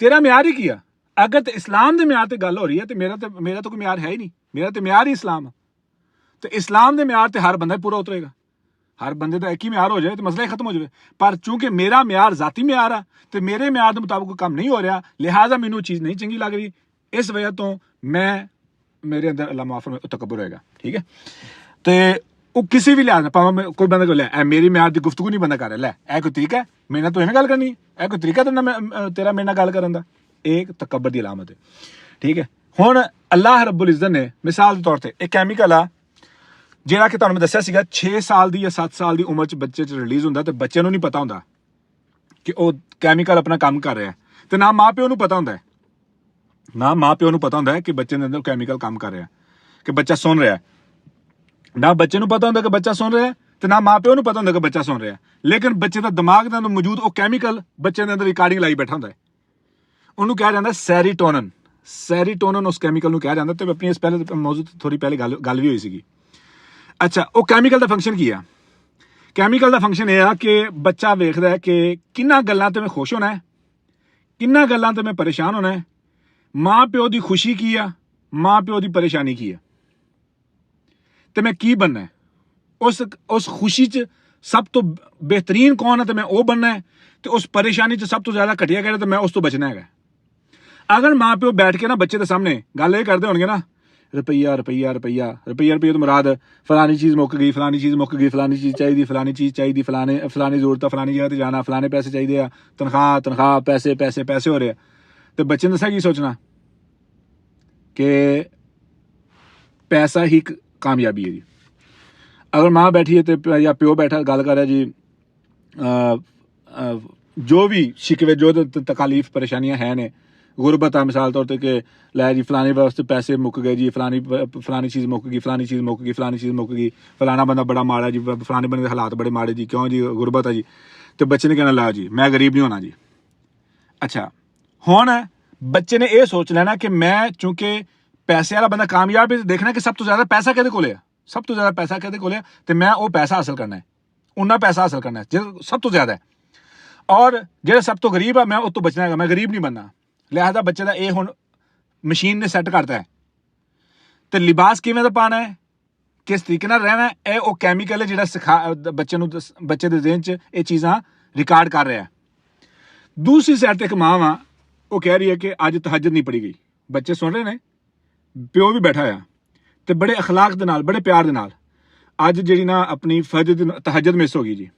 ਤੇਰਾ ਮਿਆਰ ਹੀ ਕੀ ਆ? ਅਗਰ ਤੇ ਇਸਲਾਮ ਦੇ ਮਿਆਰ ਤੇ ਗੱਲ ਹੋ ਰਹੀ ਹੈ ਤੇ ਮੇਰਾ ਤਾਂ ਕੋਈ ਮਿਆਰ ਹੈ ਹੀ ਨਹੀਂ, ਮੇਰਾ ਤੇ ਮਿਆਰ ਹੀ ਇਸਲਾਮ ਆ। ਤੇ ਇਸਲਾਮ ਦੇ ਮਿਆਰ ਤੇ ਹਰ ਬੰਦਾ ਪੂਰਾ ਉਤਰੇਗਾ, ਹਰ ਬੰਦੇ ਦਾ ਇੱਕ ਹੀ ਮਿਆਰ ਹੋ ਜਾਏ ਤੇ ਮਸਲਾ ਹੀ ਖਤਮ ਹੋ ਜਾਵੇ। ਪਰ ਚूंकि ਮੇਰਾ ਮਿਆਰ ਜ਼ਾਤੀ ਮਿਆਰ ਆ ਤੇ ਮੇਰੇ ਮਿਆਰ ਦੇ ਮੁਤਾਬਕ ਕੋਈ ਕੰਮ ਨਹੀਂ ਹੋ ਰਿਹਾ, ਲਿਹਾਜ਼ਾ ਮੈਨੂੰ ਚੀਜ਼ ਨਹੀਂ ਚੰਗੀ ਲੱਗ ਰਹੀ, ਇਸ ਵਜ੍ਹਾ ਤੋਂ ਮੇਰੇ ਅੰਦਰ ਅੱਲਾ ਮਾਫ ਫਰਮਾਏ ਤਕਬਰ ਹੋਏਗਾ, ਠੀਕ ਹੈ। ਤੇ ਉਹ ਕਿਸੇ ਵੀ ਲਿਹਾਜ਼ ਨਾਲ ਭਾਵੇਂ ਕੋਈ ਬੰਦਾ ਕੋਲ ਲੈ ਮੇਰੀ ਮਿਆਰ ਦੀ ਗੁਫ਼ਤਗੂ ਨਹੀਂ ਬੰਦਾ ਕਰ ਰਿਹਾ, ਲੈ ਇਹ ਕੋਈ ਤਰੀਕਾ ਹੈ ਮੇਰੇ ਨਾਲ ਤੂੰ ਐਵੇਂ ਗੱਲ ਕਰਨੀ, ਇਹ ਕੋਈ ਤਰੀਕਾ ਤੇਰਾ ਮੇਰੇ ਨਾਲ ਗੱਲ ਕਰਨ ਦਾ, ਇਹ ਤਕਬਰ ਦੀ ਅਲਾਮਤ ਹੈ, ਠੀਕ ਹੈ। ਹੁਣ ਅੱਲਾਹ ਰੱਬੁਲ ਇੱਜ਼ਤ ਨੇ ਮਿਸਾਲ ਦੇ ਤੌਰ ਤੇ ਇੱਕ ਕੈਮੀਕਲ ਆ ਜਿਹੜਾ ਕਿ ਤੁਹਾਨੂੰ ਮੈਂ ਦੱਸਿਆ ਸੀਗਾ 6 ਸਾਲ ਦੀ ਜਾਂ 7 ਸਾਲ ਦੀ ਉਮਰ 'ਚ ਬੱਚੇ 'ਚ ਰਿਲੀਜ਼ ਹੁੰਦਾ, ਤੇ ਬੱਚੇ ਨੂੰ ਨਹੀਂ ਪਤਾ ਹੁੰਦਾ ਕਿ ਉਹ ਕੈਮੀਕਲ ਆਪਣਾ ਕੰਮ ਕਰ ਰਿਹਾ, ਤੇ ਨਾ ਮਾਂ ਪਿਓ ਨੂੰ ਪਤਾ ਹੁੰਦਾ, ਨਾ ਮਾਂ ਪਿਓ ਨੂੰ ਪਤਾ ਹੁੰਦਾ ਕਿ ਬੱਚੇ ਦੇ ਅੰਦਰ ਕੈਮੀਕਲ ਕੰਮ ਕਰ ਰਿਹਾ, ਕਿ ਬੱਚਾ ਸੁਣ ਰਿਹਾ। ਨਾ ਬੱਚੇ ਨੂੰ ਪਤਾ ਹੁੰਦਾ ਕਿ ਬੱਚਾ ਸੁਣ ਰਿਹਾ, ਤੇ ਨਾ ਮਾਂ ਪਿਓ ਨੂੰ ਪਤਾ ਹੁੰਦਾ ਕਿ ਬੱਚਾ ਸੁਣ ਰਿਹਾ, ਲੇਕਿਨ ਬੱਚੇ ਦਾ ਦਿਮਾਗ ਦੇ ਅੰਦਰ ਮੌਜੂਦ ਉਹ ਕੈਮੀਕਲ ਬੱਚੇ ਦੇ ਅੰਦਰ ਰਿਕਾਰਡਿੰਗ ਲਾਈ ਬੈਠਾ ਹੁੰਦਾ ਹੈ। ਉਹਨੂੰ ਕਿਹਾ ਜਾਂਦਾ ਸੈਰੀਟੋਨਨ ਉਸ ਕੈਮੀਕਲ ਨੂੰ ਕਿਹਾ ਜਾਂਦਾ। ਤੇ ਆਪਣੀ ਇਸ ਪਹਿਲੇ ਮੌਜੂਦ ਥੋੜੀ ਪਹਿਲੇ ਗੱਲ ਵੀ ਹੋਈ ਸੀਗੀ। ਅੱਛਾ, ਉਹ ਕੈਮੀਕਲ ਦਾ ਫੰਕਸ਼ਨ ਕੀ ਆ? ਕੈਮੀਕਲ ਦਾ ਫੰਕਸ਼ਨ ਇਹ ਆ ਕਿ ਬੱਚਾ ਵੇਖਦਾ ਹੈ ਕਿ ਕਿੰਨਾ ਗੱਲਾਂ ਤੇ ਮੈਂ ਖੁਸ਼ ਹੋਣਾ ਹੈ, ਕਿੰਨਾ ਗੱਲਾਂ ਤੇ ਮੈਂ ਪਰੇਸ਼ਾਨ ਹੋਣਾ ਹੈ, ਮਾਂ ਪਿਓ ਦੀ ਖੁਸ਼ੀ ਕੀ ਆ, ਮਾਂ ਪਿਓ ਦੀ ਪਰੇਸ਼ਾਨੀ ਕੀ ਆ, ਤੇ ਮੈਂ ਕੀ ਬਣਨਾ ਹੈ। ਉਸ ਖੁਸ਼ੀ 'ਚ ਸਭ ਤੋਂ ਬਿਹਤਰੀਨ ਕੌਣ ਹੈ ਤੇ ਮੈਂ ਉਹ ਬਣਨਾ ਹੈ, ਤੇ ਉਸ ਪਰੇਸ਼ਾਨੀ 'ਚ ਸਭ ਤੋਂ ਜ਼ਿਆਦਾ ਘਟੀਆ ਕਿਹੜਾ ਤੇ ਮੈਂ ਉਸ ਤੋਂ ਬਚਣਾ ਹੈਗਾ। ਅਗਰ ਮਾਂ ਪਿਓ ਬੈਠ ਕੇ ਨਾ ਬੱਚੇ ਦੇ ਸਾਹਮਣੇ ਗੱਲ ਇਹ ਕਰਦੇ ਹੋਣਗੇ ਨਾ, ਰੁਪਈਆ ਤੋਂ ਮੁਰਾਦ ਫਲਾਨੀ ਚੀਜ਼ ਮੁੱਕ ਗਈ, ਫਲਾਨੀ ਚੀਜ਼ ਚਾਹੀਦੀ, ਫਲਾਨੀ ਚੀਜ਼ ਚਾਹੀਦੀ, ਫਲਾਨੀ ਜ਼ਰੂਰਤ ਆ, ਫਲਾਨੀ ਜਗ੍ਹਾ ਤੇ ਜਾਣਾ, ਫਲਾਣੇ ਪੈਸੇ ਚਾਹੀਦੇ ਆ, ਤਨਖਾਹ ਪੈਸੇ ਹੋ ਰਹੇ ਆ, ਤੇ ਬੱਚੇ ਨੇ ਦੱਸਿਆ ਕੀ ਸੋਚਣਾ ਕਿ ਪੈਸਾ ਹੀ ਕਾਮਯਾਬੀ ਹੈ ਜੀ। ਅਗਰ ਮਾਂ ਬੈਠੀ ਹੈ ਤੇ ਜਾਂ ਪਿਓ ਬੈਠਾ ਗੱਲ ਕਰ ਰਿਹਾ ਜੀ, ਜੋ ਵੀ ਸ਼ਿਕਵੇ ਜੋ ਤਕਲੀਫ ਪਰੇਸ਼ਾਨੀਆਂ ਹੈ ਨੇ, ਗੁਰਬਤ ਆ ਮਿਸਾਲ ਤੌਰ ਤੇ ਕਿ ਲੈ ਜੀ ਫਲਾਣੇ ਵਾਸਤੇ ਪੈਸੇ ਮੁੱਕ ਗਏ ਜੀ, ਫਲਾਣੀ ਚੀਜ਼ ਮੁੱਕ ਗਈ, ਫਲਾਣਾ ਬੰਦਾ ਬੜਾ ਮਾੜਾ ਜੀ, ਫਲਾਣੇ ਬੰਦੇ ਦੇ ਹਾਲਾਤ ਬੜੇ ਮਾੜੇ ਜੀ, ਕਿਉਂ ਜੀ ਗੁਰਬਤ ਆ ਜੀ। ਤੇ ਬੱਚੇ ਨੇ ਕਹਿਣਾ ਲਾ ਜੀ ਮੈਂ ਗਰੀਬ ਨਹੀਂ ਹੋਣਾ ਜੀ। ਅੱਛਾ, ਹੁਣ ਬੱਚੇ ਨੇ ਇਹ ਸੋਚ ਲੈਣਾ ਕਿ ਮੈਂ ਚूंकि ਪੈਸੇ ਵਾਲਾ ਬੰਦਾ ਕਾਮਯਾਬ ਹੈ, ਦੇਖਣਾ ਕਿ ਸਭ ਤੋਂ ਜ਼ਿਆਦਾ ਪੈਸਾ ਕਿਹਦੇ ਕੋਲ ਹੈ, ਤੇ ਮੈਂ ਉਹ ਪੈਸਾ ਹਾਸਲ ਕਰਨਾ ਹੈ, ਉਨਾ ਪੈਸਾ ਹਾਸਲ ਕਰਨਾ ਹੈ ਜਿਹੜਾ ਸਭ ਤੋਂ ਜ਼ਿਆਦਾ ਹੈ, ਔਰ ਜਿਹੜਾ ਸਭ ਤੋਂ ਗਰੀਬ ਆ ਮੈਂ ਉਹ ਤੋਂ ਬਚਣਾ ਹੈਗਾ, ਮੈਂ ਗਰੀਬ ਨਹੀਂ ਬਣਨਾ। ਲਿਹਾਜ਼ਾ ਬੱਚੇ ਦਾ ਇਹ ਹੁਣ ਮਸ਼ੀਨ ਨੇ ਸੈੱਟ ਕਰਤਾ ਹੈ। ਤੇ ਲਿਬਾਸ ਕਿਵੇਂ ਦਾ ਪਾਣਾ ਹੈ, ਕਿਸ ਤਰੀਕੇ ਨਾਲ ਰਹਿਣਾ ਹੈ, ਇਹ ਉਹ ਕੈਮੀਕਲ ਹੈ ਜਿਹੜਾ ਬੱਚੇ ਦੇ ਜ਼ਿਹਨ 'ਚ ਇਹ ਚੀਜ਼ਾਂ ਰਿਕਾਰਡ ਕਰ ਰਿਹਾ। ਦੂਸਰੀ ਸਾਈਡ ਤੇ ਇੱਕ ਮਾਂ ਵਾ, ਉਹ ਕਹਿ ਰਹੀ ਹੈ ਕਿ ਅੱਜ ਤਹੱਜਦ ਨਹੀਂ ਪੜੀ ਗਈ, ਬੱਚੇ ਸੁਣ ਰਹੇ ਨੇ, ਪਿਓ ਵੀ ਬੈਠਾ ਆ ਤੇ ਬੜੇ ਅਖਲਾਕ ਦੇ ਨਾਲ, ਬੜੇ ਪਿਆਰ ਦੇ ਨਾਲ ਅੱਜ ਜਿਹੜੀ ਨਾ ਆਪਣੀ ਫਜਰ ਦੀ ਤਹੱਜਦ ਮਿਸ ਹੋ ਗਈ ਜੀ।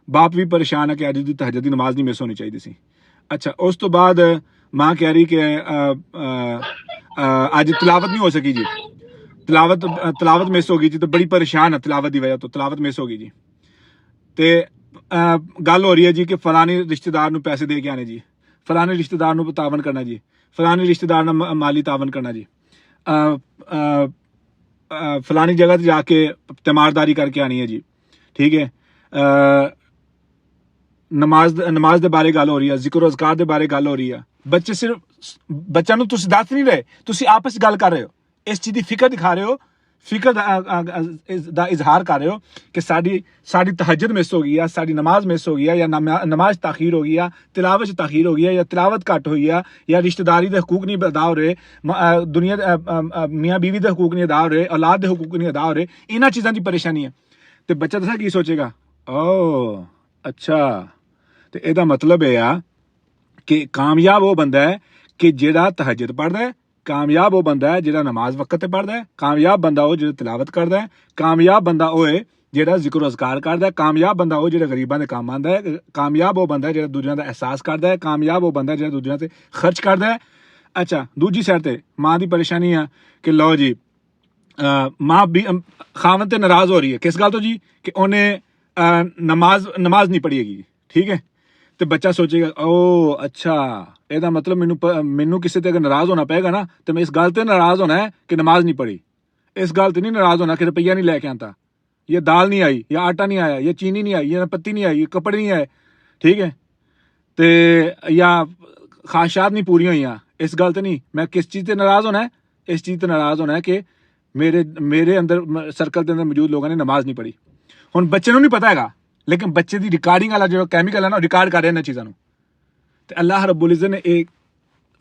ਬਾਪ ਵੀ ਪਰੇਸ਼ਾਨ ਹੈ ਕਿ ਅੱਜ ਦੀ ਤਹੱਜਦ ਦੀ ਨਮਾਜ਼ ਨਹੀਂ ਮਿਸ ਹੋਣੀ ਚਾਹੀਦੀ ਸੀ। ਅੱਛਾ, ਉਸ ਤੋਂ ਬਾਅਦ ਮਾਂ ਕਹਿ ਰਹੀ ਕਿ ਅੱਜ ਤਲਾਵਤ ਨਹੀਂ ਹੋ ਸਕੀ ਜੀ, ਤਲਾਵਤ ਮਿਸ ਹੋ ਗਈ ਜੀ, ਤੇ ਬੜੀ ਪਰੇਸ਼ਾਨ ਹੈ ਤਲਾਵਤ ਦੀ ਵਜ੍ਹਾ ਤੋਂ, ਤਲਾਵਤ ਮਿਸ ਹੋ ਗਈ ਜੀ। ਤੇ ਗੱਲ ਹੋ ਰਹੀ ਹੈ ਜੀ ਕਿ ਫਲਾਣੇ ਰਿਸ਼ਤੇਦਾਰ ਨੂੰ ਪੈਸੇ ਦੇ ਕੇ ਆਣੇ ਜੀ, ਫਲਾਣੇ ਰਿਸ਼ਤੇਦਾਰ ਨੂੰ ਤਾਵਨ ਕਰਨਾ ਜੀ, ਫਲਾਣੇ ਰਿਸ਼ਤੇਦਾਰ ਨਾਲ ਮਾਲੀ ਤਾਵਨ ਕਰਨਾ ਜੀ, ਫਲਾਣੀ ਜਗ੍ਹਾ ਤੇ ਜਾ ਕੇ ਤਿਮਾਰਦਾਰੀ ਕਰਕੇ ਆਣੀ ਹੈ ਜੀ, ਠੀਕ ਹੈ। ਨਮਾਜ਼ ਦੇ ਬਾਰੇ ਗੱਲ ਹੋ ਰਹੀ ਹੈ, ਜ਼ਿਕਰ ਅਜ਼ਕਾਰ ਦੇ ਬਾਰੇ ਗੱਲ ਹੋ ਰਹੀ ਹੈ। ਬੱਚਿਆਂ ਨੂੰ ਤੁਸੀਂ ਦੱਸ ਨਹੀਂ ਰਹੇ, ਤੁਸੀਂ ਆਪਸ ਗੱਲ ਕਰ ਰਹੇ ਹੋ, ਇਸ ਚੀਜ਼ ਦੀ ਫਿਕਰ ਦਿਖਾ ਰਹੇ ਹੋ ਫਿਕਰ ਦਾ ਇਜ਼ਹਾਰ ਕਰ ਰਹੇ ਹੋ ਕਿ ਸਾਡੀ ਤਹੱਜਦ ਮਿਸ ਹੋ ਗਈ ਆ, ਸਾਡੀ ਨਮਾਜ਼ ਮਿਸ ਹੋ ਗਈ ਆ, ਜਾਂ ਨਮਾਜ਼ ਤਾਖੀਰ ਹੋ ਗਈ ਆ, ਤਿਲਾਵਤ 'ਚ ਤਾਖੀਰ ਹੋ ਗਈ ਆ, ਜਾਂ ਤਿਲਾਵਤ ਘੱਟ ਹੋਈ ਆ, ਜਾਂ ਰਿਸ਼ਤੇਦਾਰੀ ਦੇ ਹਕੂਕ ਨਹੀਂ ਅਦਾ ਹੋ ਰਹੇ, ਦੁਨੀਆ ਮੀਆਂ ਬੀਵੀ ਦੇ ਹਕੂਕ ਨਹੀਂ ਅਦਾ ਹੋ ਰਹੇ, ਔਲਾਦ ਦੇ ਹਕੂਕ ਨਹੀਂ ਅਦਾ ਹੋ ਰਹੇ, ਇਹਨਾਂ ਚੀਜ਼ਾਂ ਦੀ ਪਰੇਸ਼ਾਨੀ ਹੈ। ਤੇ ਬੱਚਾ ਦੱਸਾਂ ਕੀ ਸੋਚੇਗਾ, ਓ ਅੱਛਾ, ਤੇ ਇਹਦਾ ਮਤਲਬ ਇਹ ਆ ਕਿ ਕਾਮਯਾਬ ਉਹ ਬੰਦਾ ਹੈ ਕਿ ਜਿਹੜਾ ਤਹੱਜਦ ਪੜ੍ਹਦਾ ਹੈ, ਕਾਮਯਾਬ ਉਹ ਬੰਦਾ ਹੈ ਜਿਹੜਾ ਨਮਾਜ਼ ਵਕਤ ਤੇ ਪੜ੍ਹਦਾ ਹੈ, ਕਾਮਯਾਬ ਬੰਦਾ ਉਹ ਜਿਹੜਾ ਤਿਲਾਵਤ ਕਰਦਾ ਹੈ, ਕਾਮਯਾਬ ਬੰਦਾ ਉਹ ਹੈ ਜਿਹੜਾ ਜ਼ਿਕਰ ਅਜ਼ਕਾਰ ਕਰਦਾ ਹੈ, ਕਾਮਯਾਬ ਬੰਦਾ ਉਹ ਜਿਹੜਾ ਗਰੀਬਾਂ ਦੇ ਕੰਮ ਆਉਂਦਾ ਹੈ, ਕਾਮਯਾਬ ਉਹ ਬੰਦਾ ਜਿਹੜਾ ਦੂਜਿਆਂ ਦਾ ਅਹਿਸਾਸ ਕਰਦਾ ਹੈ, ਕਾਮਯਾਬ ਉਹ ਬੰਦਾ ਜਿਹੜਾ ਦੂਜਿਆਂ ਤੇ ਖਰਚ ਕਰਦਾ ਹੈ। ਅੱਛਾ, ਦੂਜੀ ਸਾਈਡ ਤੇ ਮਾਂ ਦੀ ਪਰੇਸ਼ਾਨੀ ਆ ਕਿ ਲਓ ਜੀ ਮਾਂ ਵੀ ਖਾਵਨ ਤੇ ਨਾਰਾਜ਼ ਹੋ ਰਹੀ ਹੈ, ਕਿਸ ਗੱਲ ਤੋਂ ਜੀ, ਕਿ ਉਹਨੇ ਨਮਾਜ਼ ਨਹੀਂ ਪੜ੍ਹੀ ਹੈਗੀ, ਠੀਕ ਹੈ। ਤੇ ਬੱਚਾ ਸੋਚੇਗਾ ਓ ਅੱਛਾ, ਇਹਦਾ ਮਤਲਬ ਮੈਨੂੰ ਕਿਸੇ ਤੇ ਅਗਰ ਨਾਰਾਜ਼ ਹੋਣਾ ਪਏਗਾ ਨਾ, ਤੇ ਮੈਂ ਇਸ ਗੱਲ ਤੇ ਨਾਰਾਜ਼ ਹੋਣਾ ਹੈ ਕਿ ਨਮਾਜ਼ ਨਹੀਂ ਪੜ੍ਹੀ, ਇਸ ਗੱਲ ਤੇ ਨਹੀਂ ਨਾਰਾਜ਼ ਹੋਣਾ ਕਿ ਰੁਪਈਆ ਨਹੀਂ ਲੈ ਕੇ ਆਂਦਾ, ये दाल नहीं आई, या आटा नहीं आया, ये चीनी नहीं आई, ये पत्ती नहीं आई, ये कपड़े नहीं आए, ठीक है, तो या ख्वाहिशात नहीं पूरी हुई, इस गल तो नहीं। मैं किस चीज़ से नाराज़ होना है, इस चीज़ से नाराज़ होना है कि मेरे अंदर सर्कल के अंदर मौजूद लोगों ने नमाज नहीं पढ़ी। हुण बच्चे नूं नहीं पता हैगा, लेकिन बच्चे की रिकार्डिंग वाला जो कैमिकल है ना, रिकार्ड कर रहे हैं चीज़ों तो अल्लाह रब्बुल इज़्ज़त ने एक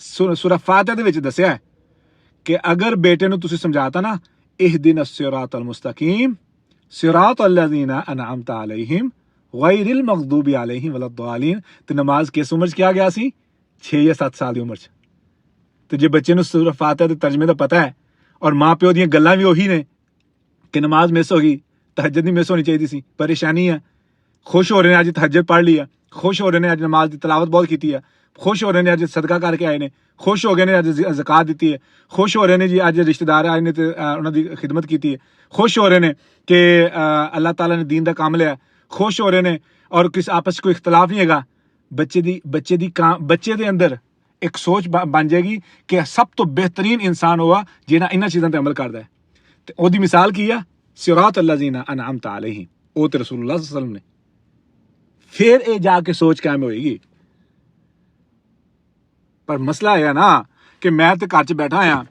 सूरह फातिहा दे विच दस्सिया है कि अगर बेटे नूं तुसीं समझाता ना, इहदिना सिरातल मुस्तकीम सिरात अल्लज़ीना अनअमता अलैहिम गैरिल मग़दूबी अलैहिम वलद्दालीन, तो नमाज किस उम्र च किया गया सी, 6 या 7 साल की उम्र च। तो जे बच्चे नूं सूरह फातिहा दे तर्जमे दा पता है और माँ प्यो दीयां गल्लां भी उही ने कि नमाज मिस हो गई, तहज्जुद नहीं मिस होनी चाहिए सी, परेशानी है, खुश हो रहे हैं अज तहज्जुद पढ़ ली है, खुश हो रहे हैं अज नमाज की तलावत बहुत की है, खुश हो रहे हैं अज सदका करके आए ने, खुश हो गए ने अज ज़कात दी है, खुश हो रहे हैं जी अज रिश्तेदार आए ने तो उन्होंने खिदमत की है, खुश हो रहे हैं कि अल्लाह ताला ने दीन का काम लिया, खुश हो रहे हैं और किस आपस कोई इख्तलाफ नहीं है। बच्चे दे अंदर एक सोच बन जाएगी कि सब तो बेहतरीन इंसान हुआ जिन्हें इन्हां चीज़ों पर अमल करता है। तो उसकी मिसाल की है सिरात अल्लज़ीना अनअमता अलैहिम, वो तो रसूलुल्लाह सल्लल्लाहु अलैहि वसल्लम ने। फिर ये जाके सोच कायम होएगी। पर मसला है ना कि मैं तो घर च बैठा हाँ,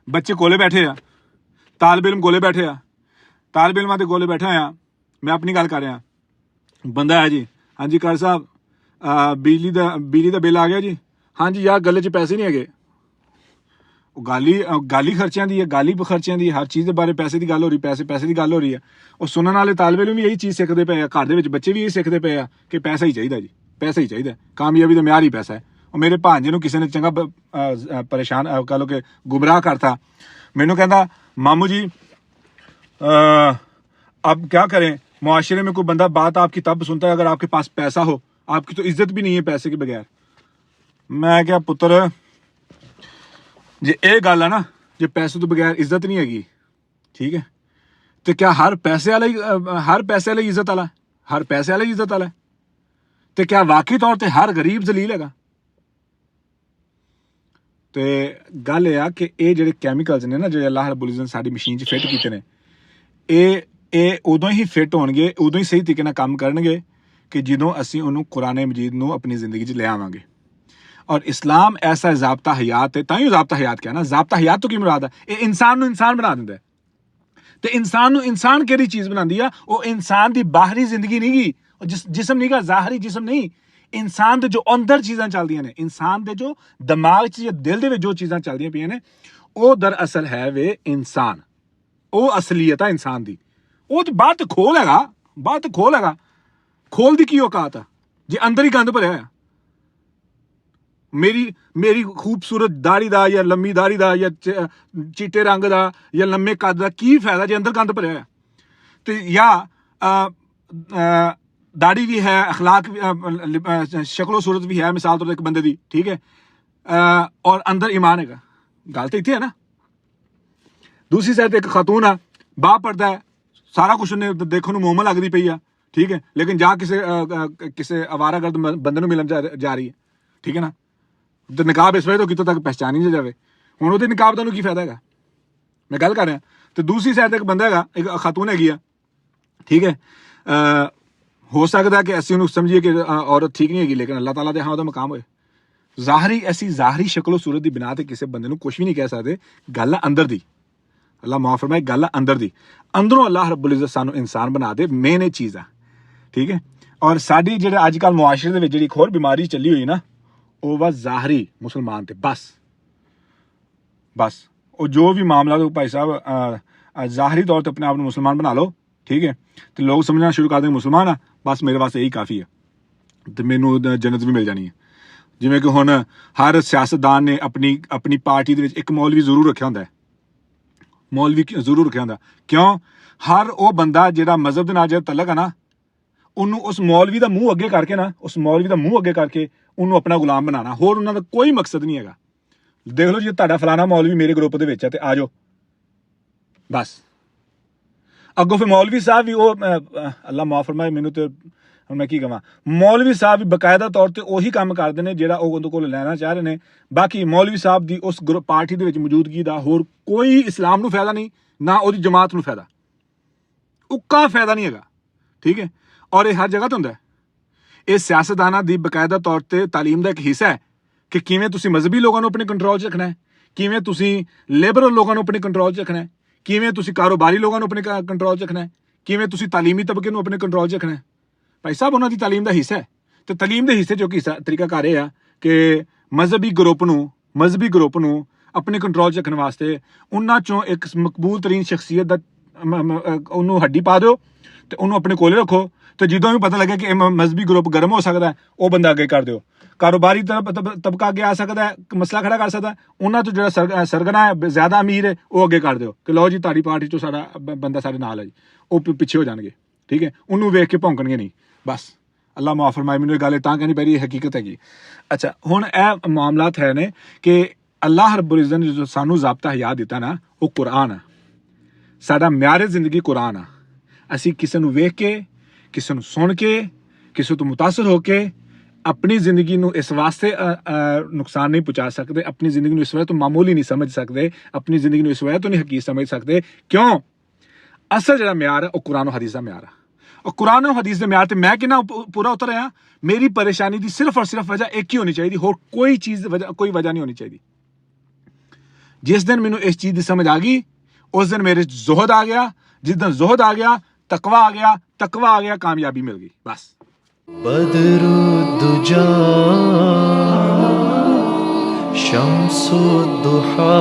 बच्चे कोले बैठे आ, तालिब इल्म कोले बैठे आ, तालिब इल्मां दे कोले बैठा हाँ, मैं अपनी गल कर रहा, बंदा है जी, हाँ जी कार साहब बिजली का बिल आ गया जी, हाँ जी यार गले च पैसे नहीं है, गाली खर्चों की है, गाली खर्चों की, हर चीज़ के बारे पैसे की गल हो रही, पैसे की गल हो रही है। और सुनने वाले तालिब इल्म भी यही चीज़ सीखते पे, घर के बच्चे भी यही सीखते पे आ कि पैसा ही चाहिए जी, पैसा ही चाहिए, कामयाबी का म्यार ही पैसा है। और मेरे भांजे नूं किसी ने चंगा परेशान कह लो कि गुमराह करता, मैनू कहता मामू जी अब क्या करें, मुआशरे में कोई बंदा बात आपकी तब सुनता है अगर आपके पास पैसा हो, आपकी तो इज्जत भी नहीं है पैसे के बगैर। मैं क्या पुत्र जे ये गल है ना, जे पैसे तो बगैर इज्जत नहीं हैगी, ठीक है, तो क्या हर पैसे वाला इज्जत वाला, हर पैसे वाला इज्जत वाला है, तो क्या वाकई तौर पर हर गरीब जलील हैगा। तो गल यह कि ये जो कैमिकल्स ने ना जो अल्लाह रब्बुल इज़्ज़त ने साडी मशीन च फिट कीते ने, ये उदों ही फिट होणगे, उदों ही सही तरीके नाल काम करनगे कि जदों असीं उहनूं कुरान मजीद नूं अपनी जिंदगी च ले आवांगे। और इस्लाम ऐसा ज़ाब्ता हयात है, तां ज़ाब्ता हयात क्या ना, ज़ाब्ता हयात तो की मुराद है, ये इंसान नूं इंसान बना दिंदा है। तो इंसान नूं इंसान केड़ी चीज़ बनांदी आ, वो इंसान दी बाहरी जिंदगी नहीं गी, जिसम नहीं गा, ज़ाहरी जिसम नहीं, इंसान दे जो अंदर चीज़ां चलदियां ने, इंसान दे जो दिमाग च या दिल दे विच जो चीज़ां चलदियां पियां ने, वो दरअसल है वे इंसान, वो असलीयत है इंसान दी। वो तो बाहर तो खोल हैगा, बाहर तो खोल हैगा, खोल दी की औकात है जे अंदर ही गंद भरिया है। मेरी खूबसूरत दाढ़ी दा या लम्मी दाढ़ी दा या चिट्टे रंग दा या लम्मे कद दा की फायदा जे अंदर गंद भरिया है। तो या दाढ़ी भी है, अखलाक शक्लो सूरत भी है, मिसाल तौर पर एक बंदे दी, ठीक है, और अंदर ईमान है, गल तो इतने है ना। दूसरी साइड एक खातून है, बाह पड़ता है, सारा कुछ उन्हें देखो मोहम्मद लगती पई है, ठीक है, लेकिन जा किसी आवारागर्द बंदे नूं मिलन जा रही है, ठीक है ना, तो निकाब इस वजह तो कितों तक पहचान ही नहीं जाए, हुण उहदे निकाब दा की फायदा है, मैं गल कर रहा। तो दूसरी साइड एक बंदा है, एक खातून हैगी है, ठीक है, हो सकता है कि असीं उहनूं समझिए कि औरत ठीक नहीं हैगी, लेकिन अल्लाह ताला दे हाँ उहदा मकाम होए। ज़ाहरी ऐसी ज़ाहरी शक्लो सूरत की बिना ते किसी बंदे नूं कुछ भी नहीं कह सकते, गल अंदर दी। अल्लाह माफ़ फरमाए गल अंदर दी अंदरों अल्लाह रब्बुल इज़्ज़त सानू इंसान बना दे मेन ये चीज़ है ठीक है। और साडी जेह्ड़े अजकल मुआशरे दे विच जेह्ड़ी एक होर बीमारी चली हुई ना वो वा ज़ाहरी मुसलमान ते बस वो जो भी मामला तो भाई साहब ज़ाहरी तौर पर अपने आप को मुसलमान बना लो ठीक है तो लोग समझना शुरू कर देंगे मुसलमान आ बस मेरे वास्ते यही काफ़ी है तो मैनू जन्नत भी मिल जानी है। जिवें कि हुण हर सियासतदान ने अपनी अपनी पार्टी दे विच एक मौलवी जरूर रखिया हुंदा है मौलवी जरूर रखिया हुंदा क्यों हर वो बंदा जिहड़ा मजहब दे नाल जिहड़ा तलक है ना उन्होंने उस मौलवी का मूँह अगे करके ना उस मौलवी का मूँह अगे करके उन्होंने अपना गुलाम बनाना होर उन्होंने कोई मकसद नहीं है। देख लो जी तुहाडा फलाना मौलवी मेरे ग्रुप दे विच है ते आ जाओ बस अगों फिर मौलवी साहब भी वो अल्लाह माफ़ फरमाए मैनू तो हुण मैं की कहां मौलवी साहब भी बकायदा तौर पर उही काम करते हैं जिहड़ा उहदे कोल लैना चाह रहे हैं। बाकी मौलवी साहब की उस ग्रुप पार्टी दे विच मौजूदगी का होर कोई इस्लाम नूं फायदा नहीं ना उहदी जमात नूं फायदा उक्का फायदा नहीं है ठीक है। और ये हर जगह तो होंदा है ये सियासतदानां दी बकायदा तौर पर तालीम का एक हिस्सा है कि किवें तुसीं मजहबी लोगों को अपने कंट्रोल च रखना है किवें तुसीं लिबरल लोगों को अपने कंट्रोल च रखना है किवें तुसीं कारोबारी लोगों को अपने कंट्रोल च रखना है किवें तुसीं तालीमी तबके को अपने कंट्रोल च रखना है। भाई साहब उन्होंने तालीम का हिस्सा है तो तालीम के हिस्से चो हिस्सा तरीका कार यह कि मजहबी ग्रुप नूं अपने कंट्रोल च रखने वास्ते उन्हां चों एक मकबूल तरीन शख्सियत दा उन्होंने हड्डी पा दो तो उन्होंने अपने कोले रखो तो जिदों भी पता लगे कि मजहबी ग्रुप गर्म हो सकता है वह बंदा अगे कर दो कारोबारी तबका अगे आ सकता है मसला खड़ा कर सकता है उन्होंने तो जो सरगना है ज्यादा अमीर है वह अगे कर दो कि लो जी ताड़ी पार्टी चो साडा बंदा साडे नाल है जी वह पिछे हो जाएंगे ठीक है उन्होंने वेख के भौंकणगे नहीं बस अल्लाह माफ़ फरमाए मैनूं गल तां कहनी पै रही हकीकत हैगी। अच्छा हुण यह मामलात है ने कि अल्लाह रब्बुल इज़्ज़त ने जो सानू ज़ाब्ता हया दिता ना वो कुरान है साडा म्यारे जिंदगी कुरान आ असीं किसी नूं वेख के किसी नूं सुन के किसी तो मुतासर होके अपनी जिंदगी नूं इस वास्ते नुकसान नहीं पहुँचा सकते अपनी जिंदगी नूं इस वजह तो मामूली नहीं समझ सकते अपनी जिंदगी नूं इस वजह तो नहीं हकीक समझ सकते क्यों असल जिहड़ा म्यार है वह कुरान और हदीस का म्यार है और कुरान और हदीस के म्यार ते मैं कितना पूरा उतर रहा मेरी परेशानी की सिर्फ और सिर्फ वजह एक ही होनी चाहिए होर कोई चीज़ कोई वजह नहीं होनी चाहिए। जिस दिन मैनू इस चीज़ की समझ आ गई उस दिन मेरे जोहद आ गया जिस दिन जोहद आ गया तकवा आ गया कामयाबी मिल गई बस। बदरुद्दुजा शम्सुद्दुहा